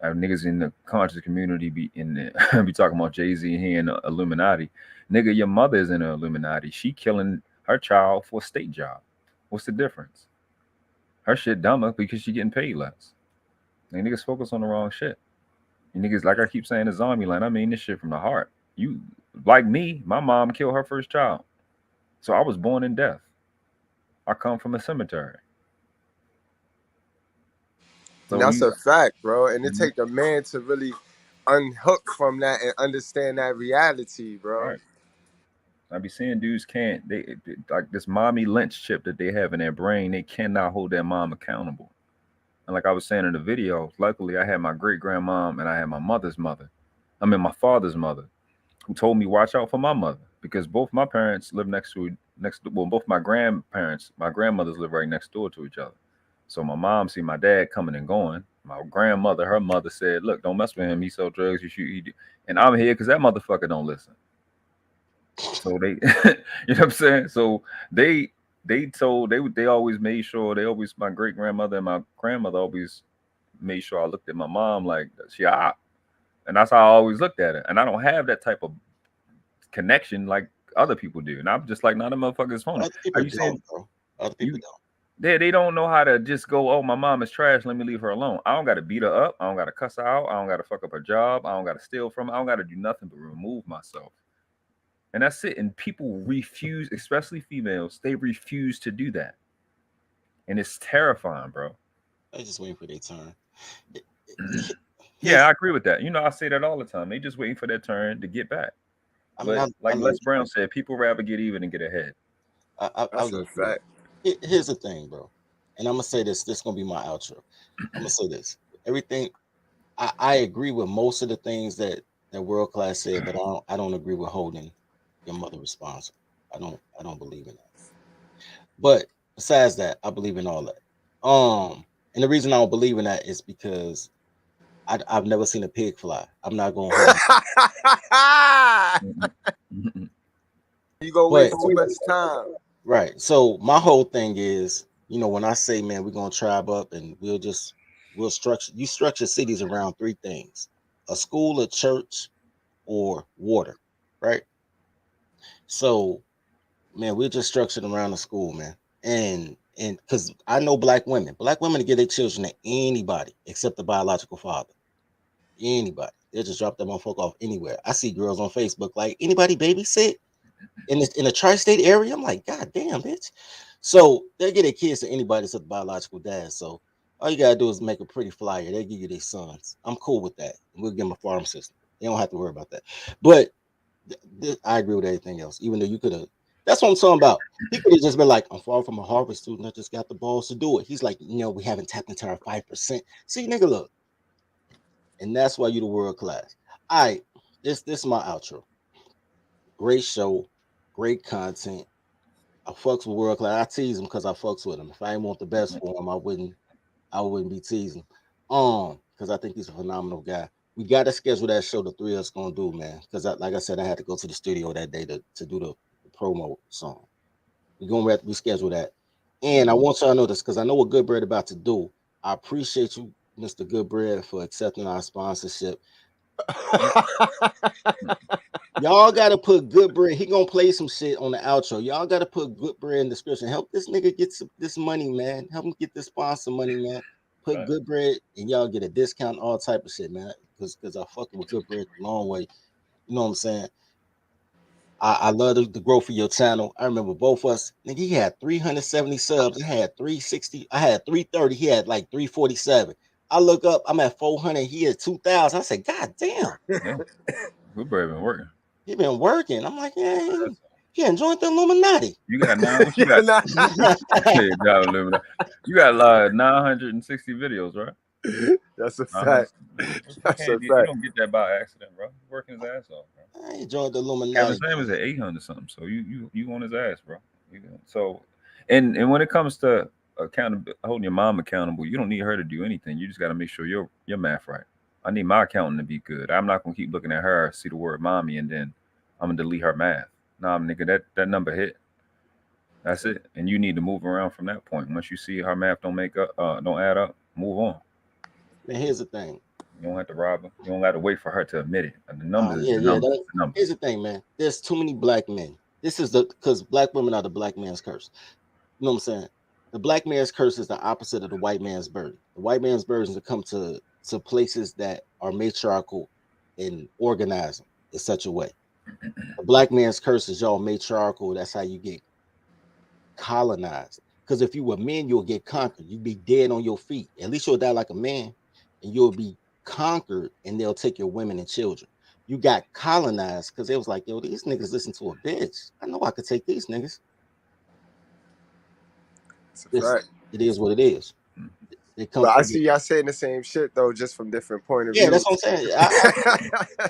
Niggas in the conscious community be be talking about Jay-Z, he in the Illuminati. Nigga, your mother is in the Illuminati. She killing her child for a state job. What's the difference? Her shit dumber because she getting paid less. And niggas focus on the wrong shit. And niggas, like I keep saying, the zombie line. I mean this shit from the heart. You like me, my mom killed her first child. So I was born in death. I come from a cemetery. And So that's you a fact, bro. And it take a man to really unhook from that and understand that reality, bro. right. I be seeing dudes can't like this mommy lynch chip that they have in their brain, they cannot hold their mom accountable. And like I was saying in the video, luckily I had my great grandmom and I had my mother's mother. I mean my father's mother, who told me watch out for my mother because both my parents live well, both my grandparents, my grandmothers live right next door to each other. So my mom see my dad coming and going. My grandmother, her mother said, "Look, don't mess with him. He sell drugs. You shoot." And I'm here because that motherfucker don't listen. So they, you know what I'm saying? So they always made sure my great grandmother and my grandmother always made sure I looked at my mom like and that's how I always looked at it. And I don't have that type of connection like other people do. And I'm just like, nah, the motherfucker's phony. Other Are people you saying don't, bro. Other people don't. they don't know how to just go, oh, my mom is trash, let me leave her alone. I don't gotta beat her up, I don't gotta cuss her out, I don't gotta fuck up her job, I don't gotta steal from her, I don't gotta do nothing but remove myself. And that's it. And people refuse, especially females, they refuse to do that. And it's terrifying, bro. They just waiting for their turn. Yeah, I agree with that. You know, I say that all the time. They just waiting for their turn to get back. I mean, But I like love Les Brown said, people rather get even and get ahead. I That's a love fact. Here's the thing, bro. And I'm gonna say this. This is gonna be my outro. I'm gonna say this. Everything. I agree with most of the things that World Class said, but I don't agree with holding your mother responsible. I don't believe in that. But besides that, I believe in all that. And the reason I don't believe in that is because I've never seen a pig fly. I'm not gonna hold. You gonna But waste too much time. right. So my whole thing is, you know, when I say, man, we're gonna tribe up and we'll structure cities around three things: a school, a church, or water. Right. So, man, we're just structured around the school, man. And because I know black women to give their children to anybody except the biological father. Anybody. They'll just drop that motherfucker off anywhere. I see girls on Facebook like, anybody babysit in the tri-state area. I'm like, God damn, bitch. So they get their kids to anybody except the biological dad. So all you gotta do is make a pretty flyer. They give you their sons. I'm cool with that. We'll give them a farm system. They don't have to worry about that. But I agree with everything else. Even though you could have, that's what I'm talking about. He could have just been like, I'm far from a Harvard student. I just got the balls to do it. He's like, you know, we haven't tapped into our 5%. See, nigga, look. And that's why you the world class. All right, this is my outro. Great show, great content. I fucks with world class. I tease him because I fucks with him. If I ain't want the best for him, I wouldn't be teasing. Because I think he's a phenomenal guy. We got to schedule that show the three of us gonna do, man. Because like I said, I had to go to the studio that day to do the promo song. We're gonna have to reschedule that. And I want y'all to know this because I know what Goodbread about to do. I appreciate you, Mr. Goodbread, for accepting our sponsorship. Y'all gotta put Goodbread. He gonna play some shit on the outro. Y'all gotta put Goodbread in the description. Help this nigga get this money, man. Help him get this sponsor money, man. Put Right. Goodbread and y'all get a discount, all type of shit, man. Because I fucking with Goodbread the long way. You know what I'm saying? I love the growth of your channel. I remember both of us. Nigga, he had 370 subs. I had 360. I had 330. He had like 347. I look up. I'm at 400. He had 2,000. I said, God damn. Yeah. Goodbread been working. He been working. I'm like, yeah, he enjoyed the Illuminati. You got what you got? You got 960 videos, right? That's a fact. That's a You fact. don't get that by accident, bro. He's working his ass off, bro. I enjoyed the Yeah, Illuminati. his name is at 800 something. So you on his ass, bro. So and when it comes to holding your mom accountable, you don't need her to do anything. You just got to make sure your math right. I need my accountant to be good. I'm not gonna keep looking at her, see the word mommy, and then I'm gonna delete her math. Nah, nigga, that number hit. That's it. And you need to move around from that point. Once you see her math don't add up, move on. Man, here's the thing. You don't have to rob her. You don't have to wait for her to admit it. And the numbers is Yeah, the yeah. numbers. The numbers. Here's the thing, man. There's too many black men. This is because black women are the black man's curse. You know what I'm saying? The black man's curse is the opposite of the white man's burden. The white man's burden is to come to places that are matriarchal and organize them in such a way. The black man's curse is y'all matriarchal. That's how you get colonized. Because if you were men, you'll get conquered. You'd be dead on your feet. At least you'll die like a man, and you'll be conquered, and they'll take your women and children. You got colonized because it was like, yo, these niggas listen to a bitch. I know I could take these niggas. It's a fact. It is what it is. They come But I from see y'all saying the same shit though, just from different point of yeah, views. that's what I'm saying.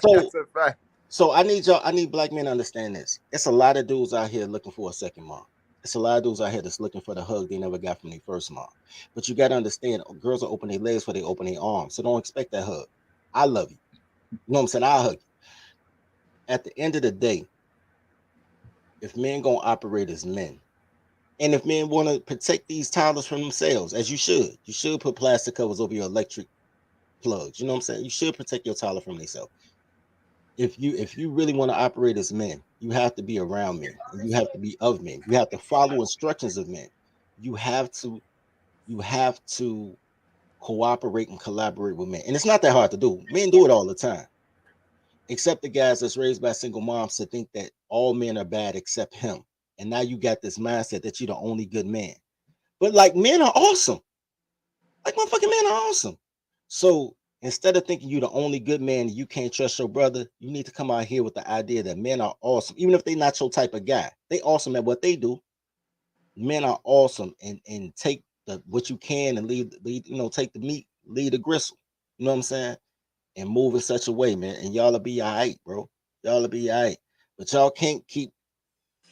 That's a fact. So I need black men to understand this. It's a lot of dudes out here looking for a second mom. It's a lot of dudes out here that's looking for the hug they never got from their first mom. But you got to understand, girls will open their legs before they open their arms. So don't expect that hug. I love you. You know what I'm saying? I'll hug you. At the end of the day, if men gonna operate as men, and if men want to protect these toddlers from themselves, as you should put plastic covers over your electric plugs. You know what I'm saying? You should protect your toddler from themselves. If you really want to operate as men, you have to be around men. You have to be of men. You have to follow instructions of men. You have to cooperate and collaborate with men. And it's not that hard to do. Men do it all the time. Except the guys that's raised by single moms to think that all men are bad except him. And now you got this mindset that you're the only good man. But like men are awesome. Like motherfucking men are awesome. So instead of thinking you're the only good man and you can't trust your brother, you need to come out here with the idea that men are awesome, even if they're not your type of guy. They awesome at what they do. Men are awesome and take what you can and lead, take the meat, lead the gristle. You know what I'm saying? And move in such a way, man. And y'all'll be all right, bro. Y'all'll be all right. But y'all can't keep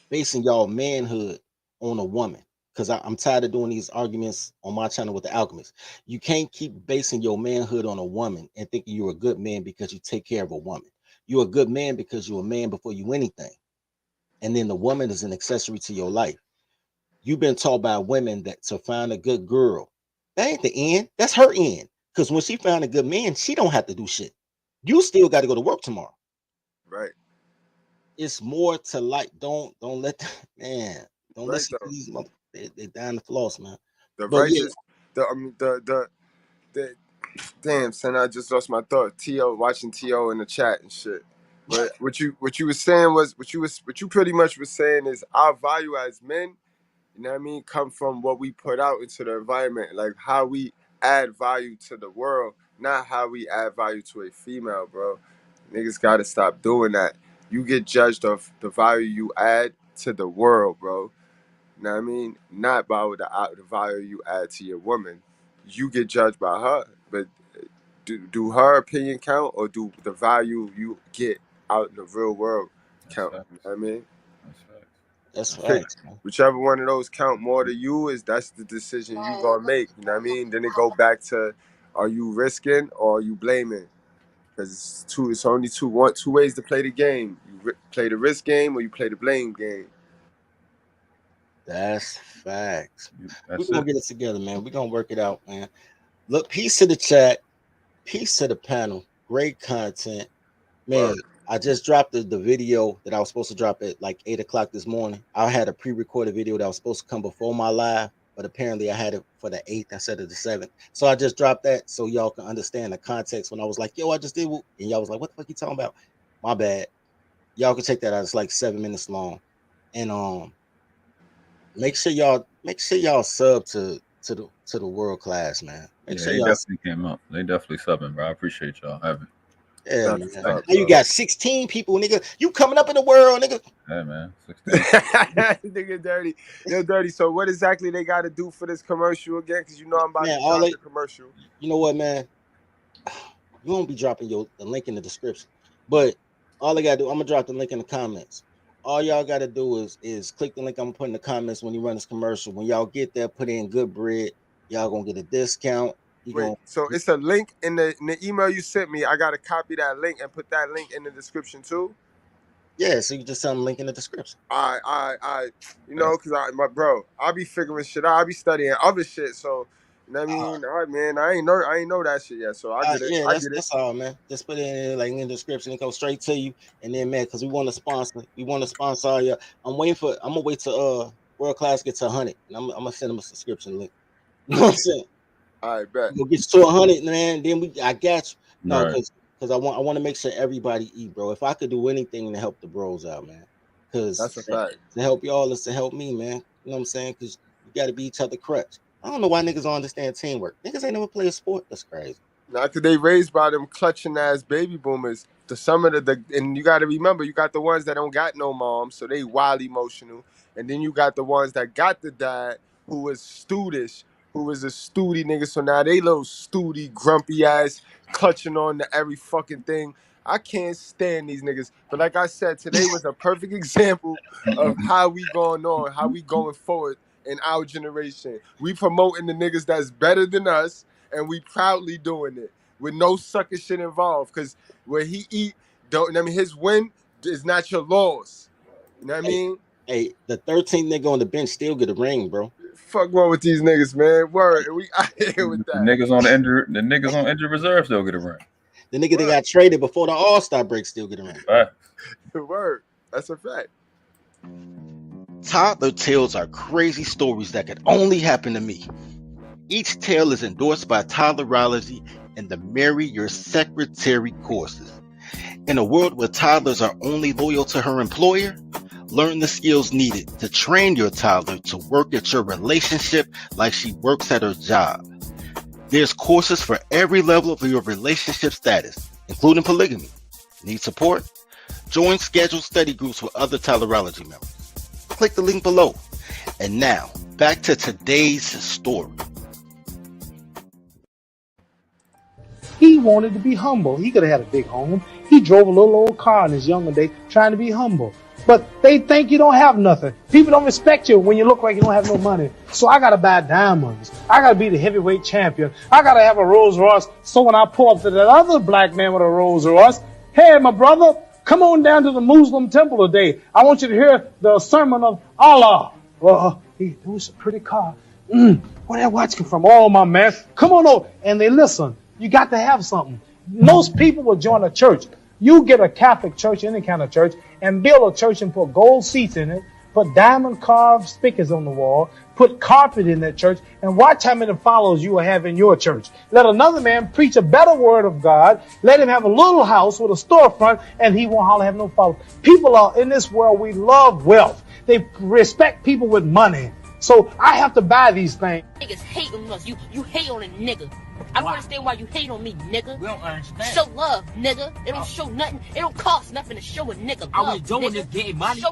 basing y'all manhood on a woman. Because I'm tired of doing these arguments on my channel with the alchemist. You can't keep basing your manhood on a woman and thinking you're a good man because you take care of a woman. You're a good man because you're a man before you anything. And then the woman is an accessory to your life. You've been taught by women that to find a good girl, that ain't the end. That's her end. Because when she found a good man, she don't have to do shit. You still got to go to work tomorrow. Right. It's more to like. Don't let man. Don't Right listen to though. these motherfuckers. They dying to floss, man. The But yeah, righteous, the damn son, I just lost my thought. T.O. watching T.O. in the chat and shit. But what you was saying was what you pretty much was saying is our value as men, you know what I mean, come from what we put out into the environment, like how we add value to the world, not how we add value to a female, bro. Niggas gotta stop doing that. You get judged of the value you add to the world, bro. You know what I mean? Not by the value you add to your woman. You get judged by her, but do her opinion count or do the value you get out in the real world count? You know what I mean? that's Okay. facts, man. Whichever one of those count more to you that's the decision you gonna make. You know what I mean? Then it go back to, are you risking or are you blaming? Because it's only two ways to play the game. You play the risk game or you play the blame game. That's facts. We're That's gonna it. get it together, man. We're gonna work it out, man. Look, peace to the chat, peace to the panel. Great content, man. Word. I just dropped the video that I was supposed to drop at like 8 o'clock this morning. I had a pre-recorded video that was supposed to come before my live, but apparently I had it for the 8th instead of the 7th. So I just dropped that so y'all can understand the context when I was like, yo, I just did, and y'all was like, what the fuck you talking about? My bad. Y'all can check that out. It's like 7 minutes long. And make sure y'all sub to the world class, man. Make Yeah, sure they y'all. definitely came up. They definitely subbing, bro. I appreciate y'all having. Yeah, man. That's Now up, you bro. got 16 people, nigga. You coming up in the world, nigga. Hey, man. 16. Nigga dirty. Yo, dirty. So what exactly they got to do for this commercial again? Because you know I'm about Man, to all drop they, the commercial. you know what, man? You won't be dropping the link in the description, but all I gotta do, I'm gonna drop the link in the comments. All y'all gotta do is click the link I'm gonna put in the comments when you run this commercial. When y'all get there, put in good bread. Y'all gonna get a discount. You Wait, gonna so it's a link in the email you sent me. I gotta copy that link and put that link in the description too. yeah. So you just send the link in the description. You know, cause my bro, I be figuring shit out. I be studying other shit, so You know what I mean? All right, man. I ain't know that shit yet, so I get it. Yeah, I get it. that's all, man. Just put it in like in the description and go straight to you. And then, man, because we want to sponsor. We want to sponsor all y'all. I'm gonna wait till World Class gets to 100, and I'm gonna send them a subscription link. You know what I'm saying? All right, bet. We'll get to 100, man. Then I got you. No, Right. because I want to make sure everybody eat, bro. If I could do anything to help the bros out, man, because That's a fact. to help y'all is to help me, man. You know what I'm saying? Because you got to be each other crutch. I don't know why niggas don't understand teamwork. Niggas ain't never play a sport. That's crazy. Not that they raised by them clutching ass baby boomers. Some of the and you got to remember, you got the ones that don't got no mom, so they wild emotional, and then you got the ones that got the dad who was studish, who was a studi nigga. So now they little studi grumpy ass clutching on to every fucking thing. I can't stand these niggas. But like I said, today was a perfect example of how we going on, how we going forward in our generation. We promoting the niggas that's better than us, and we proudly doing it with no sucker shit involved. Cause where he eat, don't I mean his win is not your loss. You know what I mean? Hey, the 13th nigga on the bench still get a ring, bro. Fuck wrong with these niggas, man. Word, we out here with The that. niggas on the niggas on injured reserve still get a ring. The nigga that got traded before the All-Star break still get a ring. Right. Word, that's a fact. Toddler tales are crazy stories that could only happen to me. Each tale is endorsed by Toddlerology and the Marry Your Secretary courses. In a world where toddlers are only loyal to her employer, learn the skills needed to train your toddler to work at your relationship like she works at her job. There's courses for every level of your relationship status, including polygamy. Need support? Join scheduled study groups with other Toddlerology members. Click the link below. And now, back to today's story. He wanted to be humble. He could have had a big home. He drove a little old car in his younger day trying to be humble. But they think you don't have nothing. People don't respect you when you look like you don't have no money. So I got to buy diamonds. I got to be the heavyweight champion. I got to have a Rolls Royce. So when I pull up to that other black man with a Rolls Royce, hey, my brother, come on down to the Muslim temple today. I want you to hear the sermon of Allah. Well, it was a pretty car. Where that watch come from? Oh, my man. Come on over. And they listen. You got to have something. Most people will join a church. You get a Catholic church, any kind of church, and build a church and put gold seats in it, put diamond carved speakers on the wall, put carpet in that church, and watch how many followers you will have in your church. Let another man preach a better word of God. Let him have a little house with a storefront, and he won't hardly have no followers. People are in this world, we love wealth. They respect people with money. So I have to buy these things. Niggas hate on us. You hate on a nigga. I don't understand why you hate on me, nigga. We don't understand. Show love, nigga. It don't show nothing. It don't cost nothing to show a nigga love. All we doing nigga. is getting money. Show